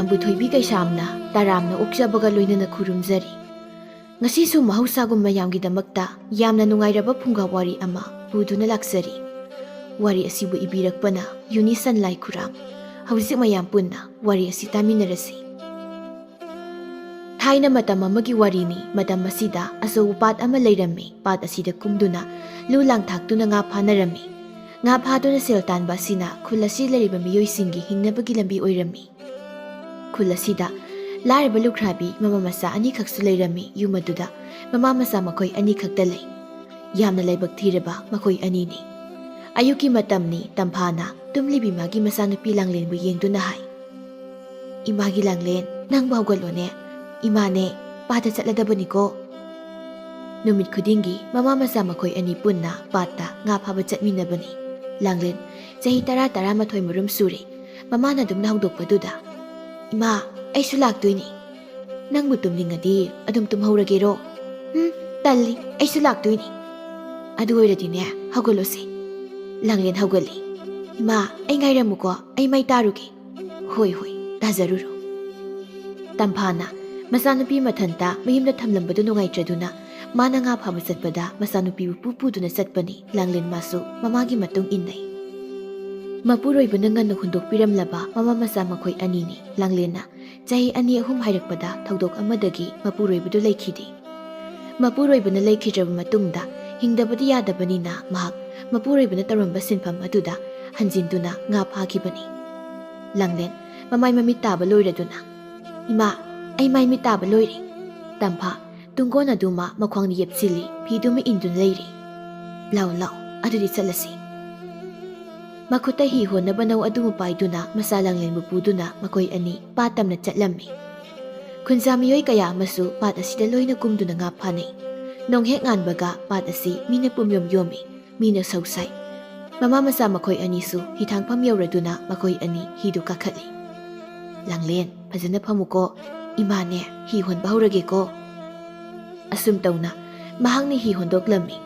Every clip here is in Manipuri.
ꯃꯌꯥꯝꯕꯨ ꯊꯣꯏꯕꯤ ꯀꯩꯁꯥꯝꯅ ꯇꯔꯥꯝꯅ ꯑꯣꯛꯆꯕꯒ ꯂꯣꯏꯅꯅ ꯈꯨꯔꯨꯝꯖꯔꯤ꯫ ꯉꯁꯤꯁꯨ ꯃꯍꯧꯁꯥꯒꯨꯝ ꯃꯌꯥꯝꯒꯤꯗꯃꯛꯇ ꯌꯥꯝꯅ ꯅꯨꯡꯉꯥꯏꯔꯕ ꯐꯨꯡꯒꯥ ꯋꯥꯔꯤ ꯑꯃ ꯄꯨꯗꯨꯅ ꯂꯥꯛꯆꯔꯤ꯫ ꯋꯥꯔꯤ ꯑꯁꯤꯕꯨ ꯏꯕꯤꯔꯛꯄꯅ ꯌꯨꯅꯤ ꯁꯟꯂꯥꯏ ꯈꯨꯔꯥꯝ꯫ ꯍꯧꯖꯤꯛ ꯃꯌꯥꯝ ꯄꯨꯟꯅ ꯋꯥꯔꯤ ꯑꯁꯤ ꯇꯥꯃꯤꯟꯅꯔꯁꯤ꯫ ꯊꯥꯏꯅ ꯃꯇꯝ ꯑꯃꯒꯤ ꯋꯥꯔꯤꯅꯤ꯫ ꯃꯇꯝ ꯑꯁꯤꯗ ꯑꯆꯧꯕ ꯄꯥꯠ ꯑꯃ ꯂꯩꯔꯝꯃꯤ꯫ ꯄꯥꯠ ꯑꯁꯤꯗ ꯀꯨꯝꯗꯨꯅ ꯂꯨ ꯂꯥꯡꯊꯥꯛꯇꯨꯅ ꯉꯥ ꯐꯥꯅꯔꯝꯃꯤ꯫ ꯉꯥ ꯐꯥꯗꯨꯅ ꯁꯦꯜ ꯇꯥꯟꯕ ꯑꯁꯤꯅ ꯈꯨꯜ ꯑꯁꯤ ꯂꯩꯔꯤꯕ ꯃꯤꯑꯣꯏꯁꯤꯡꯒꯤ ꯍꯤꯡꯅꯕꯒꯤ ꯂꯝꯕꯤ ꯑꯣꯏꯔꯝꯃꯤ꯫ ꯈꯨꯜ ꯑꯁꯤꯗ ꯂꯥꯏꯔꯕ ꯂꯨꯈ꯭ꯔꯥꯕꯤ ꯃꯃꯥ ꯃꯆꯥ ꯑꯅꯤꯈꯛꯁꯨ ꯂꯩꯔꯝꯃꯤ꯫ ꯌꯨꯝ ꯑꯗꯨꯗ ꯃꯃꯥ ꯃꯆꯥ ꯃꯈꯣꯏ ꯑꯅꯤꯈꯛꯇ ꯂꯩ꯫ ꯌꯥꯝꯅ ꯂꯥꯏꯕꯛ ꯊꯤꯔꯕ ꯃꯈꯣꯏ ꯑꯅꯤꯅꯤ꯫ ꯑꯌꯨꯛꯀꯤ ꯃꯇꯝꯅꯤ꯫ ꯇꯝꯐꯥꯅ ꯇꯨꯝꯂꯤꯕꯤ ꯃꯥꯒꯤ ꯃꯆꯥꯅꯨꯄꯤ ꯂꯥꯡꯂꯦꯟꯕꯨ ꯌꯦꯡꯗꯨꯅ ꯍꯥꯏ, "ꯏꯃꯥꯒꯤ ꯂꯥꯡꯂꯦꯟ, ꯅꯪꯕꯨ ꯍꯧꯒꯠꯂꯣꯅꯦ꯫ ꯏꯃꯥꯅꯦ ꯄꯥꯠꯇ ꯆꯠꯂꯗꯕꯅꯤꯀꯣ." ꯅꯨꯃꯤꯠ ꯈꯨꯗꯤꯡꯒꯤ ꯃꯃꯥ ꯃꯆꯥ ꯃꯈꯣꯏ ꯑꯅꯤ ꯄꯨꯟꯅ ꯄꯥꯠꯇ ꯉꯥ ꯐꯥꯕ ꯆꯠꯃꯤꯟꯅꯕꯅꯤ꯫ ꯂꯥꯡꯂꯦꯟ ꯆꯍꯤ 10-11 ꯃꯔꯨꯝ ꯁꯨꯔꯦ꯫ ꯃꯃꯥꯅ ꯑꯗꯨꯝꯅ ꯍꯧꯗꯣꯛꯄꯗꯨꯗ, "ꯏꯃꯥ, ꯑꯩꯁꯨ ꯂꯥꯛꯇꯣꯏꯅꯤ." "ꯅꯪꯕꯨ ꯇꯨꯝꯅꯤꯡꯉꯗꯤ ꯑꯗꯨꯝ ꯇꯨꯝꯍꯧꯔꯒꯦꯔꯣ?" "ꯇꯜꯂꯤ, ꯑꯩꯁꯨ ꯂꯥꯛꯇꯣꯏꯅꯤ." "ꯑꯗꯨ ꯑꯣꯏꯔꯗꯤꯅꯦ ꯍꯧꯒꯠꯂꯣꯁꯦ." ꯂꯥꯡꯂꯦꯟ ꯍꯧꯒꯠꯂꯤ꯫ "ꯏꯃꯥ, ꯑꯩ ꯉꯥꯏꯔꯝꯃꯨꯀꯣ, ꯑꯩ ꯃꯩ ꯇꯥꯔꯨꯒꯦ." "ꯍꯣꯏ ꯍꯣꯏ, ꯇꯥꯖꯔꯨꯔꯣ." ꯇꯝꯐꯥꯅ ꯃꯆꯥꯅꯨꯄꯤ ꯃꯊꯟꯇ ꯃꯌꯨꯝꯗ ꯊꯝꯂꯝꯕꯗꯨ ꯅꯨꯡꯉꯥꯏꯇ꯭ꯔꯗꯨꯅ ꯃꯥꯅ ꯉꯥ ꯐꯥꯕ ꯆꯠꯄꯗ ꯃꯆꯥꯅꯨꯄꯤꯕꯨ ꯄꯨꯗꯨꯅ ꯆꯠꯄꯅꯤ꯫ ꯂꯥꯡꯂꯦꯟ ꯃꯥꯁꯨ ꯃꯃꯥꯒꯤ ꯃꯇꯨꯡ ꯏꯟꯅꯩ꯫ ꯃꯄꯨꯔꯣꯏꯕꯅ ꯉꯟꯅ ꯍꯨꯟꯗꯣꯛꯄꯤꯔꯝꯂꯕ ꯃꯃꯥ ꯃꯆꯥ ꯃꯈꯣꯏ ꯑꯅꯤꯅꯤ꯫ ꯂꯥꯡꯂꯦꯟꯅ ꯆꯍꯤ 2-3 ꯍꯥꯏꯔꯛꯄꯗ ꯊꯧꯗꯣꯛ ꯑꯃꯗꯒꯤ ꯃꯄꯨꯔꯣꯏꯕꯗꯨ ꯂꯩꯈꯤꯗꯦ꯫ ꯃꯄꯨꯔꯣꯏꯕꯅ ꯂꯩꯈꯤꯗ꯭ꯔꯕ ꯃꯇꯨꯡꯗ ꯍꯤꯡꯗꯕꯗꯤ ꯌꯥꯗꯕꯅꯤꯅ ꯃꯍꯥꯛ ꯃꯄꯨꯔꯣꯏꯕꯅ ꯇꯧꯔꯝꯕ ꯁꯤꯟꯐꯝ ꯑꯗꯨꯗ ꯍꯟꯖꯤꯟꯗꯨꯅ ꯉꯥ ꯐꯥꯈꯤꯕꯅꯤ꯫ ꯂꯥꯡꯂꯦꯟ ꯃꯃꯥꯏ ꯃꯃꯤꯠ ꯇꯥꯕ ꯂꯣꯏꯔꯗꯨꯅ, "ꯏꯃꯥ, ꯑꯩ ꯃꯥꯏ ꯃꯤꯠ ꯇꯥꯕ ꯂꯣꯏꯔꯦ." ꯇꯝꯐꯥ ꯇꯨꯡꯒꯣꯟ ꯑꯗꯨꯃ ꯃꯈ꯭ꯋꯥꯡꯗ ꯌꯦꯞꯁꯤꯜꯂꯤ, ꯐꯤꯗꯨꯃ ꯏꯟꯗꯨꯅ ꯂꯩꯔꯤ꯫ "ꯂꯥꯎ ꯂꯥꯎ, ꯑꯗꯨꯗꯤ ꯆꯠꯂꯁꯤ." ꯃꯈꯨꯠꯇ ꯍꯤ ꯍꯣꯟꯅꯕ ꯅꯧ ꯑꯗꯨꯃ ꯄꯥꯏꯗꯨꯅ ꯃꯆꯥ ꯂꯥꯡꯂꯦꯟꯕꯨ ꯄꯨꯗꯨꯅ ꯃꯈꯣꯏ ꯑꯅꯤ ꯄꯥꯠ ꯇꯝꯅ ꯆꯠꯂꯝꯃꯤ꯫ ꯈꯨꯟꯖꯥ ꯃꯤꯑꯣꯏ ꯀꯌా ꯑꯃꯁꯨ ꯄꯥꯠ ꯑꯁꯤꯗ ꯂꯣꯏꯅ ꯀꯨꯝꯗꯨꯅ ꯉꯥ ꯐꯥꯅꯩ꯫ ꯅꯣꯡ ꯍꯦꯛ ꯉꯥꯟꯕꯒ ꯄꯥꯠ ꯑꯁꯤ ꯃꯤꯅ ꯄꯨꯝꯌꯣꯝ ꯌꯣꯝꯃꯤ, ꯃꯤꯅ ꯁꯧ ꯁꯥꯏ꯫ ꯃꯃꯥ ꯃꯆꯥ ꯃꯈꯣꯏ ꯑꯅꯤꯁꯨ ꯍꯤꯊꯥꯡꯐꯝ ꯌꯧꯔꯗꯨꯅ ꯃꯈꯣꯏ ꯑꯅꯤ ꯍꯤꯗꯨ ꯀꯥꯈꯠꯂꯤ꯫ "ꯂꯥꯡꯂꯦꯟ, ꯐꯖꯅ ꯐꯝꯃꯨꯀꯣ, ꯏꯃꯥꯅꯦ ꯍꯤ ꯍꯣꯟꯕ ꯍꯧꯔꯒꯦꯀꯣ." ꯑꯁꯨꯝ ꯇꯧꯅ ꯃꯍꯥꯛꯅ ꯍꯤ ꯍꯣꯟꯗꯣꯛꯂꯝꯃꯤ꯫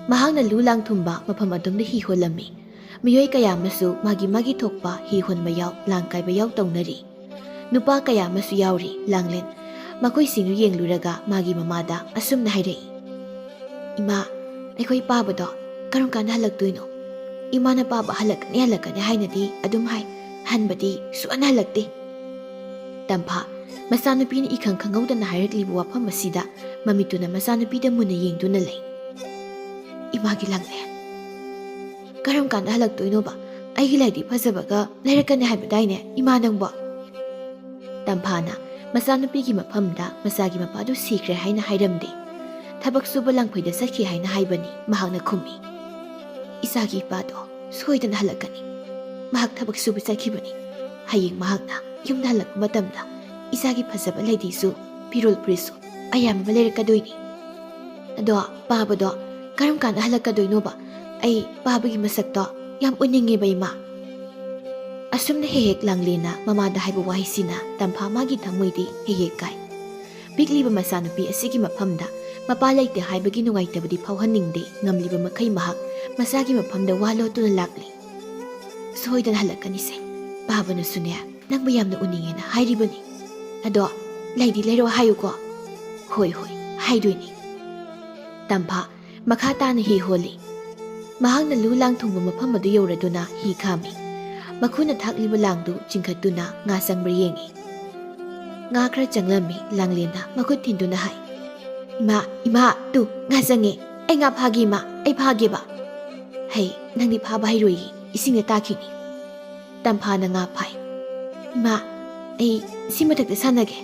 ꯃꯍꯥꯛꯅ ꯂꯨ ꯂꯥꯡ ꯊꯨꯝꯕ ꯃꯐꯝ ꯑꯗꯨꯝꯗ ꯍꯤ ꯍꯣꯜꯂꯝꯃꯤ꯫ ꯃꯤꯑꯣꯏ ꯀꯌꯥ ꯑꯃꯁꯨ ꯃꯥꯒꯤ ꯃꯥꯒꯤ ꯊꯣꯛꯄ ꯍꯤ ꯍꯣꯟꯕ ꯌꯥꯎ, ꯂꯥꯡ ꯀꯥꯏꯕ ꯌꯥꯎ ꯇꯧꯅꯔꯤ꯫ ꯅꯨꯄꯥ ꯀꯌా ꯑꯃꯁꯨ ꯌꯥꯎꯔꯤ꯫ ꯂꯥꯡꯂꯦꯟ ꯃꯈꯣꯏꯁꯤꯡꯗꯨ ꯌꯦꯡꯂꯨꯔꯒ ꯃꯥꯒꯤ ꯃꯃꯥꯗ ꯑꯁꯨꯝꯅ ꯍꯥꯏꯔꯛꯏ, "ꯏꯃꯥ, ꯑꯩꯈꯣꯏ ꯄꯥꯕꯗꯣ ꯀꯔꯝ ꯀꯥꯟꯗ ꯍꯜꯂꯛꯇꯣꯏꯅꯣ? ꯏꯃꯥꯅ ꯄꯥꯕ ꯍꯜꯂꯛꯀꯅꯤ ꯍꯥꯏꯅꯗꯤ ꯑꯗꯨꯝ ꯍꯥꯏ, ꯍꯟꯕꯗꯤ ꯁꯨꯛꯍꯟ ꯍꯜꯂꯛꯇꯦ." ꯇꯝꯐꯥ ꯃꯆꯥꯅꯨꯄꯤꯅ ꯏꯈꯪ ꯈꯪꯍꯧꯗꯅ ꯍꯥꯏꯔꯛꯂꯤꯕ ꯋꯥꯐꯝ ꯑꯁꯤꯗ ꯃꯃꯤꯠꯇꯨꯅ ꯃꯆꯥꯅꯨꯄꯤꯗ ꯃꯨꯟꯅ ꯌꯦꯡꯗꯨꯅ ꯂꯩ꯫ "ꯏꯃꯥꯒꯤ ꯂꯥꯡꯂꯦꯟ, ꯀꯔꯝ ꯀꯥꯟꯗ ꯍꯜꯂꯛꯇꯣꯏꯅꯣꯕ? ꯑꯩꯒꯤ ꯂꯥꯏꯗꯤ ꯐꯖꯕꯒ ꯂꯩꯔꯛꯀꯅꯤ ꯍꯥꯏꯕꯗꯥꯏꯅꯦ ꯏꯃꯥ ꯅꯪꯕꯣ?" ꯇꯝꯐꯥꯅ ꯃꯆꯥꯅꯨꯄꯤꯒꯤ ꯃꯐꯝꯗ ꯃꯆꯥꯒꯤ ꯃꯄꯥꯗꯨ ꯁꯤꯈ꯭ꯔꯦ ꯍꯥꯏꯅ ꯍꯥꯏꯔꯝꯗꯦ, ꯊꯕꯛ ꯁꯨꯕ ꯂꯪꯐꯩꯗ ꯆꯠꯈꯤ ꯍꯥꯏꯅ ꯍꯥꯏꯕꯅꯤ꯫ ꯃꯍꯥꯛꯅ ꯈꯨꯝꯃꯤ, "ꯏꯆꯥꯒꯤ ꯏꯄꯥꯗꯣ ꯁꯣꯏꯗꯅ ꯍꯜꯂꯛꯀꯅꯤ꯫ ꯃꯍꯥꯛ ꯊꯕꯛ ꯁꯨꯕ ꯆꯠꯈꯤꯕꯅꯤ꯫ ꯍꯌꯦꯡ ꯃꯍꯥꯛꯅ ꯌꯨꯝꯗ ꯍꯜꯂꯛꯄ ꯃꯇꯝꯗ ꯏꯆꯥꯒꯤ ꯐꯖꯕ ꯂꯩꯗꯤꯁꯨ ꯐꯤꯔꯣꯜ ꯐꯨꯔꯤꯠꯁꯨ ꯑꯌꯥꯝꯕ ꯂꯩꯔꯛꯀꯗꯣꯏꯅꯤ꯫ ꯑꯗꯣ ꯄꯥꯕꯗꯣ ꯀꯔꯝ ꯀꯥꯟꯗ ꯍꯜꯂꯛꯀꯗꯣꯏꯅꯣꯕ? ꯑꯩ ꯄꯥꯕꯒꯤ ꯃꯁꯛꯇꯣ ꯌꯥꯝ ꯎꯅꯤꯡꯉꯦꯕ ꯏꯃꯥ." ꯑꯁꯨꯝꯅ ꯍꯦꯛ ꯍꯦꯛ ꯂꯥꯡꯂꯦꯟꯅ ꯃꯃꯥꯗ ꯍꯥꯏꯕ ꯋꯥꯍꯩꯁꯤꯅ ꯇꯝꯐꯥ ꯃꯥꯒꯤ ꯊꯃꯣꯏꯗꯤ ꯍꯦꯛ ꯍꯦꯛ ꯀꯥꯏ꯫ ꯄꯤꯛꯂꯤꯕ ꯃꯆꯥꯅꯨꯄꯤ ꯑꯁꯤꯒꯤ ꯃꯐꯝꯗ ꯃꯄꯥ ꯂꯩꯇꯦ ꯍꯥꯏꯕꯒꯤ ꯅꯨꯡꯉꯥꯏꯇꯕꯗꯤ ꯐꯥꯎꯍꯟꯅꯤꯡꯗꯦ꯫ ꯉꯝꯂꯤꯕ ꯃꯈꯩ ꯃꯍꯥꯛ ꯃꯆꯥꯒꯤ ꯃꯐꯝꯗ ꯋꯥ ꯂꯣꯠꯇꯨꯅ ꯂꯥꯛꯂꯤ꯫ "ꯁꯣꯏꯗꯅ ꯍꯜꯂꯛꯀꯅꯤꯁꯦ, ꯄꯥꯕꯅꯁꯨꯅꯦ ꯅꯪꯕꯨ ꯌꯥꯝꯅ ꯎꯅꯤꯡꯉꯦꯅ ꯍꯥꯏꯔꯤꯕꯅꯤ꯫ ꯑꯗꯣ ꯂꯩꯗꯤ ꯂꯩꯔꯣ ꯍꯥꯏꯌꯨꯀꯣ." "ꯍꯣꯏ ꯍꯣꯏ, ꯍꯥꯏꯗꯣꯏꯅꯤ." ꯇꯝꯐꯥ ꯃꯈꯥ ꯇꯥꯅ ꯍꯤ ꯍꯣꯜꯂꯤ꯫ ꯃꯍꯥꯛꯅ ꯂꯨ ꯂꯥꯡ ꯊꯨꯡꯕ ꯃꯐꯝ ꯑꯗꯨ ꯌꯧꯔꯗꯨꯅ ꯍꯤ ꯈꯥꯝꯃꯤ꯫ ꯃꯈꯨꯅ ꯊꯥꯛꯂꯤꯕ ꯂꯥꯡꯗꯨ ꯆꯤꯡꯈꯠꯇꯨꯅ ꯉꯥ ꯆꯪꯕ꯭ꯔꯥ ꯌꯦꯡꯉꯤ꯫ ꯉꯥ ꯈꯔ ꯆꯪꯂꯝꯃꯤ꯫ ꯂꯥꯡꯂꯦꯟꯅ ꯃꯈꯨꯠ ꯊꯤꯟꯗꯨꯅ ꯍꯥꯏ, "ꯏꯃꯥ, ꯇꯨ ꯉꯥ ꯆꯪꯉꯦ, ꯑꯩ ꯉꯥ ꯐꯥꯒꯦ ꯏꯃꯥ, ꯑꯩ ꯐꯥꯒꯦꯕ." "ꯍꯩ, ꯅꯪꯗꯤ ꯐꯥꯕ ꯍꯩꯔꯣꯏꯌꯦ, ꯏꯁꯤꯡꯗ ꯇꯥꯈꯤꯅꯤ." ꯇꯝꯐꯥꯅ ꯉꯥ ꯐꯥꯏ꯫ "ꯏꯃꯥ, ꯑꯩ ꯁꯤ ꯃꯊꯛꯇ ꯁꯥꯟꯅꯒꯦ."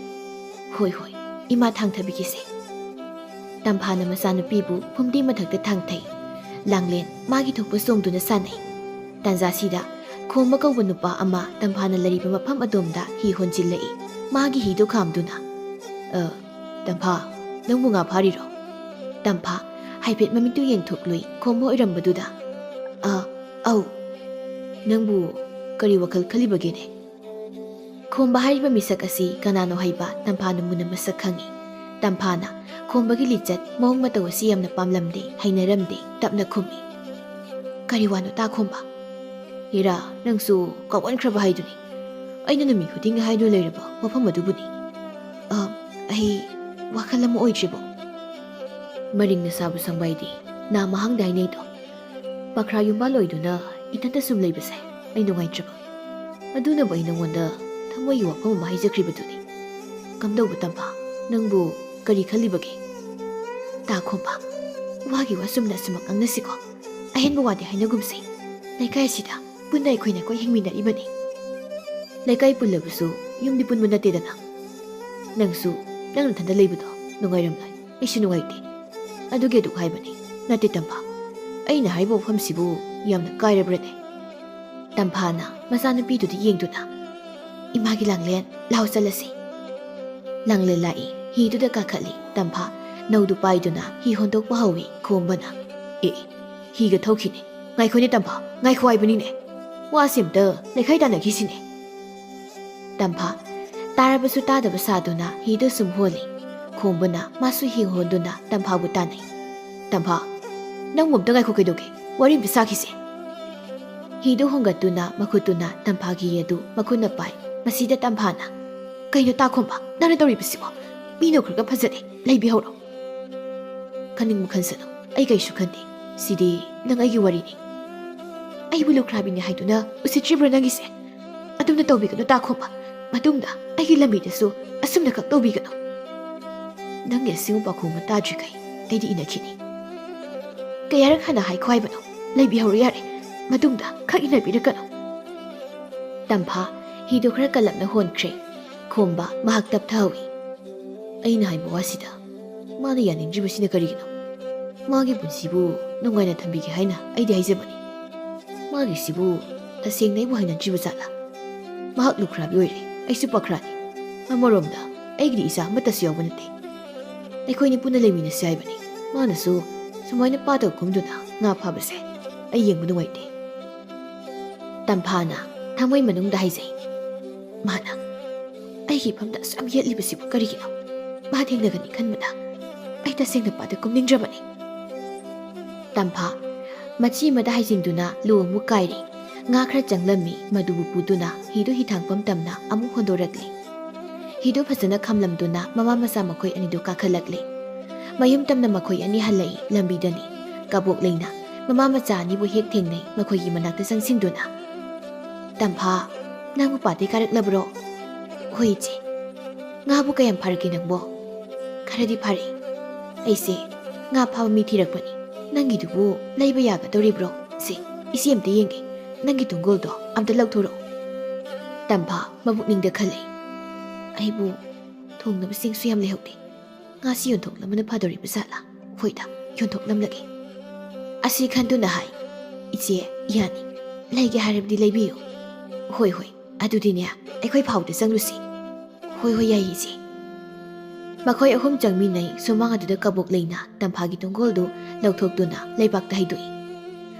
"ꯍꯣꯏ ꯍꯣꯏ, ꯏꯃꯥ ꯊꯥꯡꯊꯕꯤꯒꯦꯁꯦ." ꯇꯝꯐꯥꯅ ꯃꯆꯥꯅꯨꯄꯤꯕꯨ ꯐꯨꯝꯗꯤ ꯃꯊꯛꯇ ꯊꯥꯡꯊꯩ꯫ ꯂꯥꯡꯂꯦꯟ ꯃꯥꯒꯤ ꯊꯣꯛꯄ ꯆꯣꯡꯗꯨꯅ ꯁꯥꯟꯅꯩ꯫ ꯇꯥꯟꯖꯥꯁꯤꯗ ꯈꯣꯝꯕ ꯀꯧꯕ ꯅꯨꯄꯥ ꯑꯃ ꯇꯝꯐꯥꯅ ꯂꯩꯔꯤꯕ ꯃꯐꯝ ꯑꯗꯣꯝꯗ ꯍꯤ ꯍꯣꯟꯖꯤꯜꯂꯛꯏ꯫ ꯃꯥꯒꯤ ꯍꯤꯗꯨ ꯈꯥꯝꯗꯨꯅ, "ꯇꯝꯐꯥ, ꯅꯪꯕꯨ ꯉꯥ ꯐꯥꯔꯤꯔꯣ?" ꯇꯝꯐꯥ ꯍꯥꯏꯐꯦꯠ ꯃꯃꯤꯠꯇꯨ ꯌꯦꯡꯊꯣꯛꯂꯨꯏ꯫ ꯈꯣꯝꯕ ꯑꯣꯏꯔꯝꯕꯗꯨꯗ, "ꯑꯧ, ꯅꯪꯕꯨ ꯀꯔꯤ ꯋꯥꯈꯜ ꯈꯜꯂꯤꯕꯒꯦꯅꯦ?" ꯈꯣꯝꯕ ꯍꯥꯏꯔꯤꯕ ꯃꯤꯁꯛ ꯑꯁꯤ ꯀꯅꯥꯅꯣ ꯍꯥꯏꯕ ꯇꯝꯐꯥꯅ ꯃꯨꯟꯅ ꯃꯁꯛ ꯈꯪꯏ꯫ ꯇꯝꯐꯥꯅ ꯈꯣꯝꯕꯒꯤ ꯂꯤꯆꯠ ꯃꯑꯣꯡ ꯃꯇꯧ ꯑꯁꯤ ꯌꯥꯝꯅ ꯄꯥꯝꯂꯝꯗꯦ, ꯍꯩꯅꯔꯝꯗꯦ꯫ ꯇꯞꯅ ꯈꯨꯝꯃꯤ, "ꯀꯔꯤ ꯋꯥꯅꯣ ꯇꯥ ꯈꯣꯝꯕ? ꯍꯦꯔꯥ, ꯅꯪꯁꯨ ꯀꯥꯎꯒꯟꯈ꯭ꯔꯕ ꯍꯥꯏꯗꯨꯅꯤ꯫ ꯑꯩꯅ ꯅꯨꯃꯤꯠ ꯈꯨꯗꯤꯡꯒꯤ ꯍꯥꯏꯗꯨꯅ ꯂꯩꯔꯕ ꯋꯥꯐꯝ ꯑꯗꯨꯕꯨꯅꯤ꯫ ꯑꯩ ꯋꯥꯈꯜ ꯑꯃ ꯑꯣꯏꯗ꯭ꯔꯤꯕꯣ? ꯃꯔꯤꯡꯅ ꯁꯥꯕ ꯁꯪꯕꯥꯏꯗꯤ ꯅꯥ ꯃꯍꯥꯡꯗ ꯍꯥꯏꯅꯩꯗꯣ꯫ ꯄꯥꯈ꯭ꯔꯥ ꯌꯨꯝꯕꯥꯜ ꯑꯣꯏꯗꯨꯅ ꯏꯊꯟꯇ ꯁꯨꯝ ꯂꯩꯕꯁꯦ ꯑꯩ ꯅꯨꯡꯉꯥꯏꯇ꯭ꯔꯕ꯫ ꯑꯗꯨꯅꯕꯨ ꯑꯩ ꯅꯉꯣꯟꯗ ꯊꯃꯣꯏꯒꯤ ꯋꯥꯐꯝ ꯑꯃ ꯍꯥꯏꯖꯈ꯭ꯔꯤꯕꯗꯨꯅꯤ꯫ ꯀꯝꯗꯧꯕ ꯇꯝꯐꯥ, ꯅꯪꯕꯨ ꯀꯔꯤ ꯈꯜꯂꯤꯕꯒꯦ? ꯇꯥ ꯈꯣꯝꯕ, ꯋꯥꯒꯤ ꯋꯥ ꯆꯨꯝꯅ ꯑꯁꯨꯃꯛ ꯉꯥꯡꯅꯁꯤꯀꯣ꯫ ꯑꯍꯦꯟꯕ ꯋꯥꯗꯤ ꯍꯥꯏꯅꯒꯨꯝꯁꯤ꯫ ꯂꯩꯀꯥꯏ ꯑꯁꯤꯗ ꯄꯨꯟꯅ ꯑꯩꯈꯣꯏꯅ ꯀꯣꯏ ꯍꯤꯡꯃꯤꯟꯅꯔꯤꯕꯅꯤ꯫ ꯂꯩꯀꯥꯏ ꯄꯨꯜꯂꯕꯁꯨ ꯌꯨꯝꯗꯤ ꯄꯨꯟꯕ ꯅꯠꯇꯦꯗꯅ꯫ ꯅꯪꯁꯨ ꯅꯪ ꯅꯊꯟꯗ ꯂꯩꯕꯗꯣ ꯅꯨꯡꯉꯥꯏꯔꯝꯂꯣꯏ, ꯑꯩꯁꯨ ꯅꯨꯡꯉꯥꯏꯇꯦ꯫ ꯑꯗꯨꯒꯤ ꯑꯗꯨꯛ ꯍꯥꯏꯕꯅꯤ꯫ ꯅꯠꯇꯦ ꯇꯝꯐꯥ, ꯑꯩꯅ ꯍꯥꯏꯕ ꯋꯥꯐꯝꯁꯤꯕꯨ ꯌꯥꯝꯅ ꯀꯥꯏꯔꯕ꯭ꯔꯅꯦ? ꯇꯝꯐꯥꯅ ꯃꯆꯥꯅꯨꯄꯤꯗꯨꯗ ꯌꯦꯡꯗꯨꯅ, ꯏꯃꯥꯒꯤ ꯂꯥꯡꯂꯦꯟ, ꯂꯥꯎ ꯆꯠꯂꯁꯤ꯫ ꯂꯥꯡꯂꯦꯟ ꯂꯥꯛꯏ, ꯍꯤꯗꯨꯗ ꯀꯥꯈꯠꯂꯤ꯫ ꯇꯝꯐꯥ ꯅꯧꯗꯨ ꯄꯥꯏꯗꯨꯅ ꯍꯤ ꯍꯣꯟꯗꯣꯛꯄ ꯍꯧꯏ꯫ ꯈꯣꯝꯕꯅ, ꯍꯤꯒ ꯊꯧꯈꯤꯅꯦ꯫ ꯉꯥꯏꯈꯣꯅꯦ ꯇꯝꯐꯥ, ꯉꯥꯏꯈꯣ ꯍꯥꯏꯕꯅꯤꯅꯦ꯫ ꯋꯥꯁꯤ ꯑꯝꯇ ꯂꯩꯈꯥꯏ ꯇꯥꯟꯅꯈꯤꯁꯤꯅꯦ꯫ ꯇꯝꯐꯥ ꯇꯥꯔꯕꯁꯨ ꯇꯥꯗꯕ ꯁꯥꯗꯨꯅ ꯍꯤꯗꯨ ꯁꯨꯝ ꯍꯣꯜꯂꯤ꯫ ꯈꯣꯝꯕꯅ ꯃꯥꯁꯨ ꯍꯤ ꯍꯣꯟꯗꯨꯅ ꯇꯝꯐꯥꯕꯨ ꯇꯥꯟꯅꯩ꯫ ꯇꯝꯐꯥ, ꯅꯪꯕꯨ ꯑꯝꯇ ꯉꯥꯏꯈꯣ ꯀꯩꯗꯧꯒꯦ? ꯋꯥꯔꯤ ꯑꯝꯇ ꯁꯥꯈꯤꯁꯦ꯫ ꯍꯤꯗꯨ ꯍꯣꯡꯒꯠꯇꯨꯅ ꯃꯈꯨꯠꯇꯨꯅ ꯇꯝꯐꯥꯒꯤ ꯍꯤ ꯑꯗꯨ ꯃꯈꯨꯠꯅ ꯄꯥꯏ꯫ ꯃꯁꯤꯗ ꯇꯝꯐꯥꯅ, ꯀꯩꯅꯣ ꯇꯥꯈꯣꯝꯕ, ꯅꯪꯅ ꯇꯧꯔꯤꯕꯁꯤꯕꯣ? ꯃꯤꯅ ꯈꯔꯒ ꯐꯖꯗꯦ, ꯂꯩꯕꯤꯍꯧꯔꯣ꯫ ꯈꯟꯅꯤꯡꯕ ꯈꯟꯁꯅꯨ, ꯑꯩ ꯀꯩꯁꯨ ꯈꯟꯗꯦ꯫ ꯁꯤꯗꯤ ꯅꯪ ꯑꯩꯒꯤ ꯋꯥꯔꯤꯅꯤ꯫ ꯑꯩꯕꯨ ꯂꯨꯈ꯭ꯔꯥꯕꯤꯅꯤ ꯍꯥꯏꯗꯨꯅ ꯎꯁꯤꯠꯇ꯭ꯔꯤꯕ꯭ꯔꯥ ꯅꯪꯒꯤꯁꯦ? ꯑꯗꯨꯝꯅ ꯇꯧꯕꯤꯒꯅꯨ ꯇꯥꯈꯣꯝꯕ꯫ ꯃꯇꯨꯡꯗ ꯑꯩꯒꯤ ꯂꯝꯕꯤꯗꯁꯨ ꯑꯁꯨꯝꯅ ꯈꯛ ꯇꯧꯕꯤꯒꯅꯨ꯫ ꯅꯪꯒꯤ ꯑꯁꯤꯒꯨꯝꯕ ꯄꯥꯈꯣꯡꯕ ꯇꯥꯗ꯭ꯔꯤꯈꯩ ꯑꯩꯗꯤ ꯏꯟꯅꯈꯤꯅꯤ꯫ ꯀꯌꯥꯔꯛ ꯍꯥꯟꯅ ꯍꯥꯏꯈꯣ ꯍꯥꯏꯕꯅꯣ? ꯂꯩꯕꯤꯍꯧꯔꯣ ꯌꯥꯔꯦ, ꯃꯇꯨꯡꯗ ꯈꯛ ꯏꯟꯅꯕꯤꯔꯛꯀꯅꯨ꯫ ꯇꯝꯐꯥ ꯍꯤꯗꯨ ꯈꯔ ꯀꯜꯂꯞꯅ ꯍꯣꯟꯈ꯭ꯔꯦ꯫ ꯈꯣꯝꯕ ꯃꯍꯥꯛ ꯇꯞꯊꯍꯧꯏ꯫ ꯑꯩꯅ ꯍꯥꯏꯕ ꯋꯥꯁꯤꯗ ꯃꯥꯅ ꯌꯥꯅꯤꯡꯗ꯭ꯔꯤꯕꯁꯤꯅ ꯀꯔꯤꯒꯤꯅꯣ? ꯃꯥꯒꯤ ꯄꯨꯟꯁꯤꯕꯨ ꯅꯨꯡꯉꯥꯏꯅ ꯊꯝꯕꯤꯒꯦ ꯍꯥꯏꯅ ꯑꯩꯗꯤ ꯍꯥꯏꯖꯕꯅꯤ꯫ ꯃꯥꯒꯤꯁꯤꯕꯨ ꯇꯁꯦꯡꯅ ꯑꯩꯕꯨ ꯍꯩꯅꯗ꯭ꯔꯤꯕ ꯖꯥꯠꯂꯥ? ꯃꯍꯥꯛ ꯂꯨꯈ꯭ꯔꯥꯕꯤ ꯑꯣꯏꯔꯦ, ꯑꯩꯁꯨ ꯄꯥꯈ꯭ꯔꯥꯅꯤ꯫ ꯑꯃꯔꯣꯝꯗ ꯑꯩꯒꯤꯗꯤ ꯏꯆꯥ ꯑꯃꯠꯇꯁꯨ ꯌꯥꯎꯕ ꯅꯠꯇꯦ꯫ ꯑꯩꯈꯣꯏꯅꯤ ꯄꯨꯟꯅ ꯂꯩꯃꯤꯟꯅꯁꯤ ꯍꯥꯏꯕꯅꯤ꯫ ꯃꯥꯅꯁꯨ ꯁꯨꯃꯥꯏꯅ ꯄꯥꯗꯒ ꯀꯨꯝꯗꯨꯅ ꯉꯥ ꯐꯥꯕꯁꯦ ꯑꯩ ꯌꯦꯡꯕ ꯅꯨꯡꯉꯥꯏꯇꯦ꯫ ꯇꯝꯐꯥꯅ ꯊꯃꯣꯏ ꯃꯅꯨꯡꯗ ꯍꯥꯏꯖꯩ, ꯃꯥꯅ ꯑꯩꯒꯤ ꯏꯐꯝꯗ ꯑꯁꯨꯛ ꯌꯥꯝ ꯌꯦꯠꯂꯤꯕꯁꯤꯕꯨ ꯀꯔꯤꯒꯤꯅꯣ? ꯃꯥ ꯊꯦꯡꯅꯒꯅꯤ ꯈꯟꯕꯗ ꯑꯩ ꯇꯁꯦꯡꯅ ꯄꯥꯗ ꯀꯨꯝꯅꯤꯡꯗ꯭ꯔꯕꯅꯤ꯫ ꯇꯝꯐꯥ ꯃꯆꯤ ꯑꯃꯗ ꯍꯥꯏꯖꯤꯟꯗꯨꯅ ꯂꯨ ꯑꯃꯨꯛ ꯀꯥꯏꯔꯤ꯫ ꯉꯥ ꯈꯔ ꯆꯪꯂꯝꯃꯤ, ꯃꯗꯨꯕꯨ ꯄꯨꯗꯨꯅ ꯍꯤꯗꯨ ꯍꯤꯊꯥꯡꯐꯝ ꯇꯝꯅ ꯑꯃꯨꯛ ꯍꯣꯟꯗꯣꯔꯛꯂꯤ꯫ ꯍꯤꯗꯨ ꯐꯖꯅ ꯈꯝꯂꯝꯗꯨꯅ ꯃꯃꯥ ꯃꯆꯥ ꯃꯈꯣꯏ ꯑꯅꯤꯗꯨ ꯀꯥꯈꯠꯂꯛꯂꯤ꯫ ꯃꯌꯨꯝ ꯇꯝꯅ ꯃꯈꯣꯏ ꯑꯅꯤ ꯍꯜꯂꯛꯏ꯫ ꯂꯝꯕꯤꯗꯅꯤ ꯀꯕꯣꯛꯂꯩꯅ ꯃꯃꯥ ꯃꯆꯥ ꯑꯅꯤꯕꯨ ꯍꯦꯛ ꯊꯦꯡꯅꯩ꯫ ꯃꯈꯣꯏꯒꯤ ꯃꯅꯥꯛꯇ ꯆꯪꯁꯤꯟꯗꯨꯅ, ꯇꯝꯐꯥ, ꯅꯪꯕꯨ ꯄꯥꯠꯇꯩ ꯀꯥꯔꯛꯂꯕ꯭ꯔꯣ? ꯍꯣꯏ ꯏꯆꯦ꯫ ꯉꯥꯕꯨ ꯀꯌꯥꯝ ꯐꯥꯔꯛꯀꯦ ꯅꯪꯕꯣ? ꯈꯔꯗꯤ ꯐꯥꯔꯛꯏ꯫ ꯑꯩꯁꯦ ꯉꯥ ꯐꯥꯕ ꯃꯤ ꯊꯤꯔꯛꯄꯅꯤ꯫ ꯅꯪꯒꯤꯗꯨꯕꯨ ꯂꯩꯕ ꯌꯥꯒꯗꯧꯔꯤꯕ꯭ꯔꯣ? ꯁꯦ ꯏꯆꯦ ꯑꯝꯇ ꯌꯦꯡꯒꯦ, ꯅꯪꯒꯤ ꯇꯨꯡꯒꯣꯜꯗꯣ ꯑꯝꯇ ꯂꯧꯊꯣꯔꯛꯑꯣ꯫ ꯇꯝꯐꯥ ꯃꯕꯨꯛꯅꯤꯡꯗ ꯈꯜꯂꯤ, ꯑꯩꯕꯨ ꯊꯣꯡꯅꯕ ꯆꯦꯡꯁꯨ ꯌꯥꯝ ꯂꯩꯍꯧꯗꯦ꯫ ꯉꯥꯁꯤ ꯌꯣꯟꯊꯣꯛꯂꯝꯕꯅ ꯐꯗꯧꯔꯤꯕ ꯖꯥꯠꯂꯥ? ꯍꯣꯏꯗ, ꯌꯣꯟꯊꯣꯛꯂꯝꯂꯒꯦ꯫ ꯑꯁꯤ ꯈꯟꯗꯨꯅ ꯍꯥꯏ, ꯏꯆꯦ ꯌꯥꯅꯤ, ꯂꯩꯒꯦ ꯍꯥꯏꯔꯕꯗꯤ ꯂꯩꯕꯤꯌꯨ꯫ ꯍꯣꯏ ꯍꯣꯏ, ꯑꯗꯨꯗꯤꯅꯦ ꯑꯩꯈꯣꯏ ꯐꯥꯎꯗ ꯆꯪꯂꯨꯁꯤ꯫ ꯍꯣꯏ ꯍꯣꯏ ꯌꯥꯏ ꯏꯆꯦ꯫ ꯃꯈꯣꯏ ꯑꯍꯨꯝ ꯆꯪꯃꯤꯟꯅꯩ꯫ ꯁꯨꯃꯥꯡ ꯑꯗꯨꯗ ꯀꯕꯣꯛꯂꯩꯅ ꯇꯝꯐꯥꯒꯤ ꯇꯨꯡꯒꯣꯜꯗꯨ ꯂꯧꯊꯣꯛꯇꯨꯅ ꯂꯩꯕꯥꯛꯇ ꯍꯩꯗꯣꯛꯏ꯫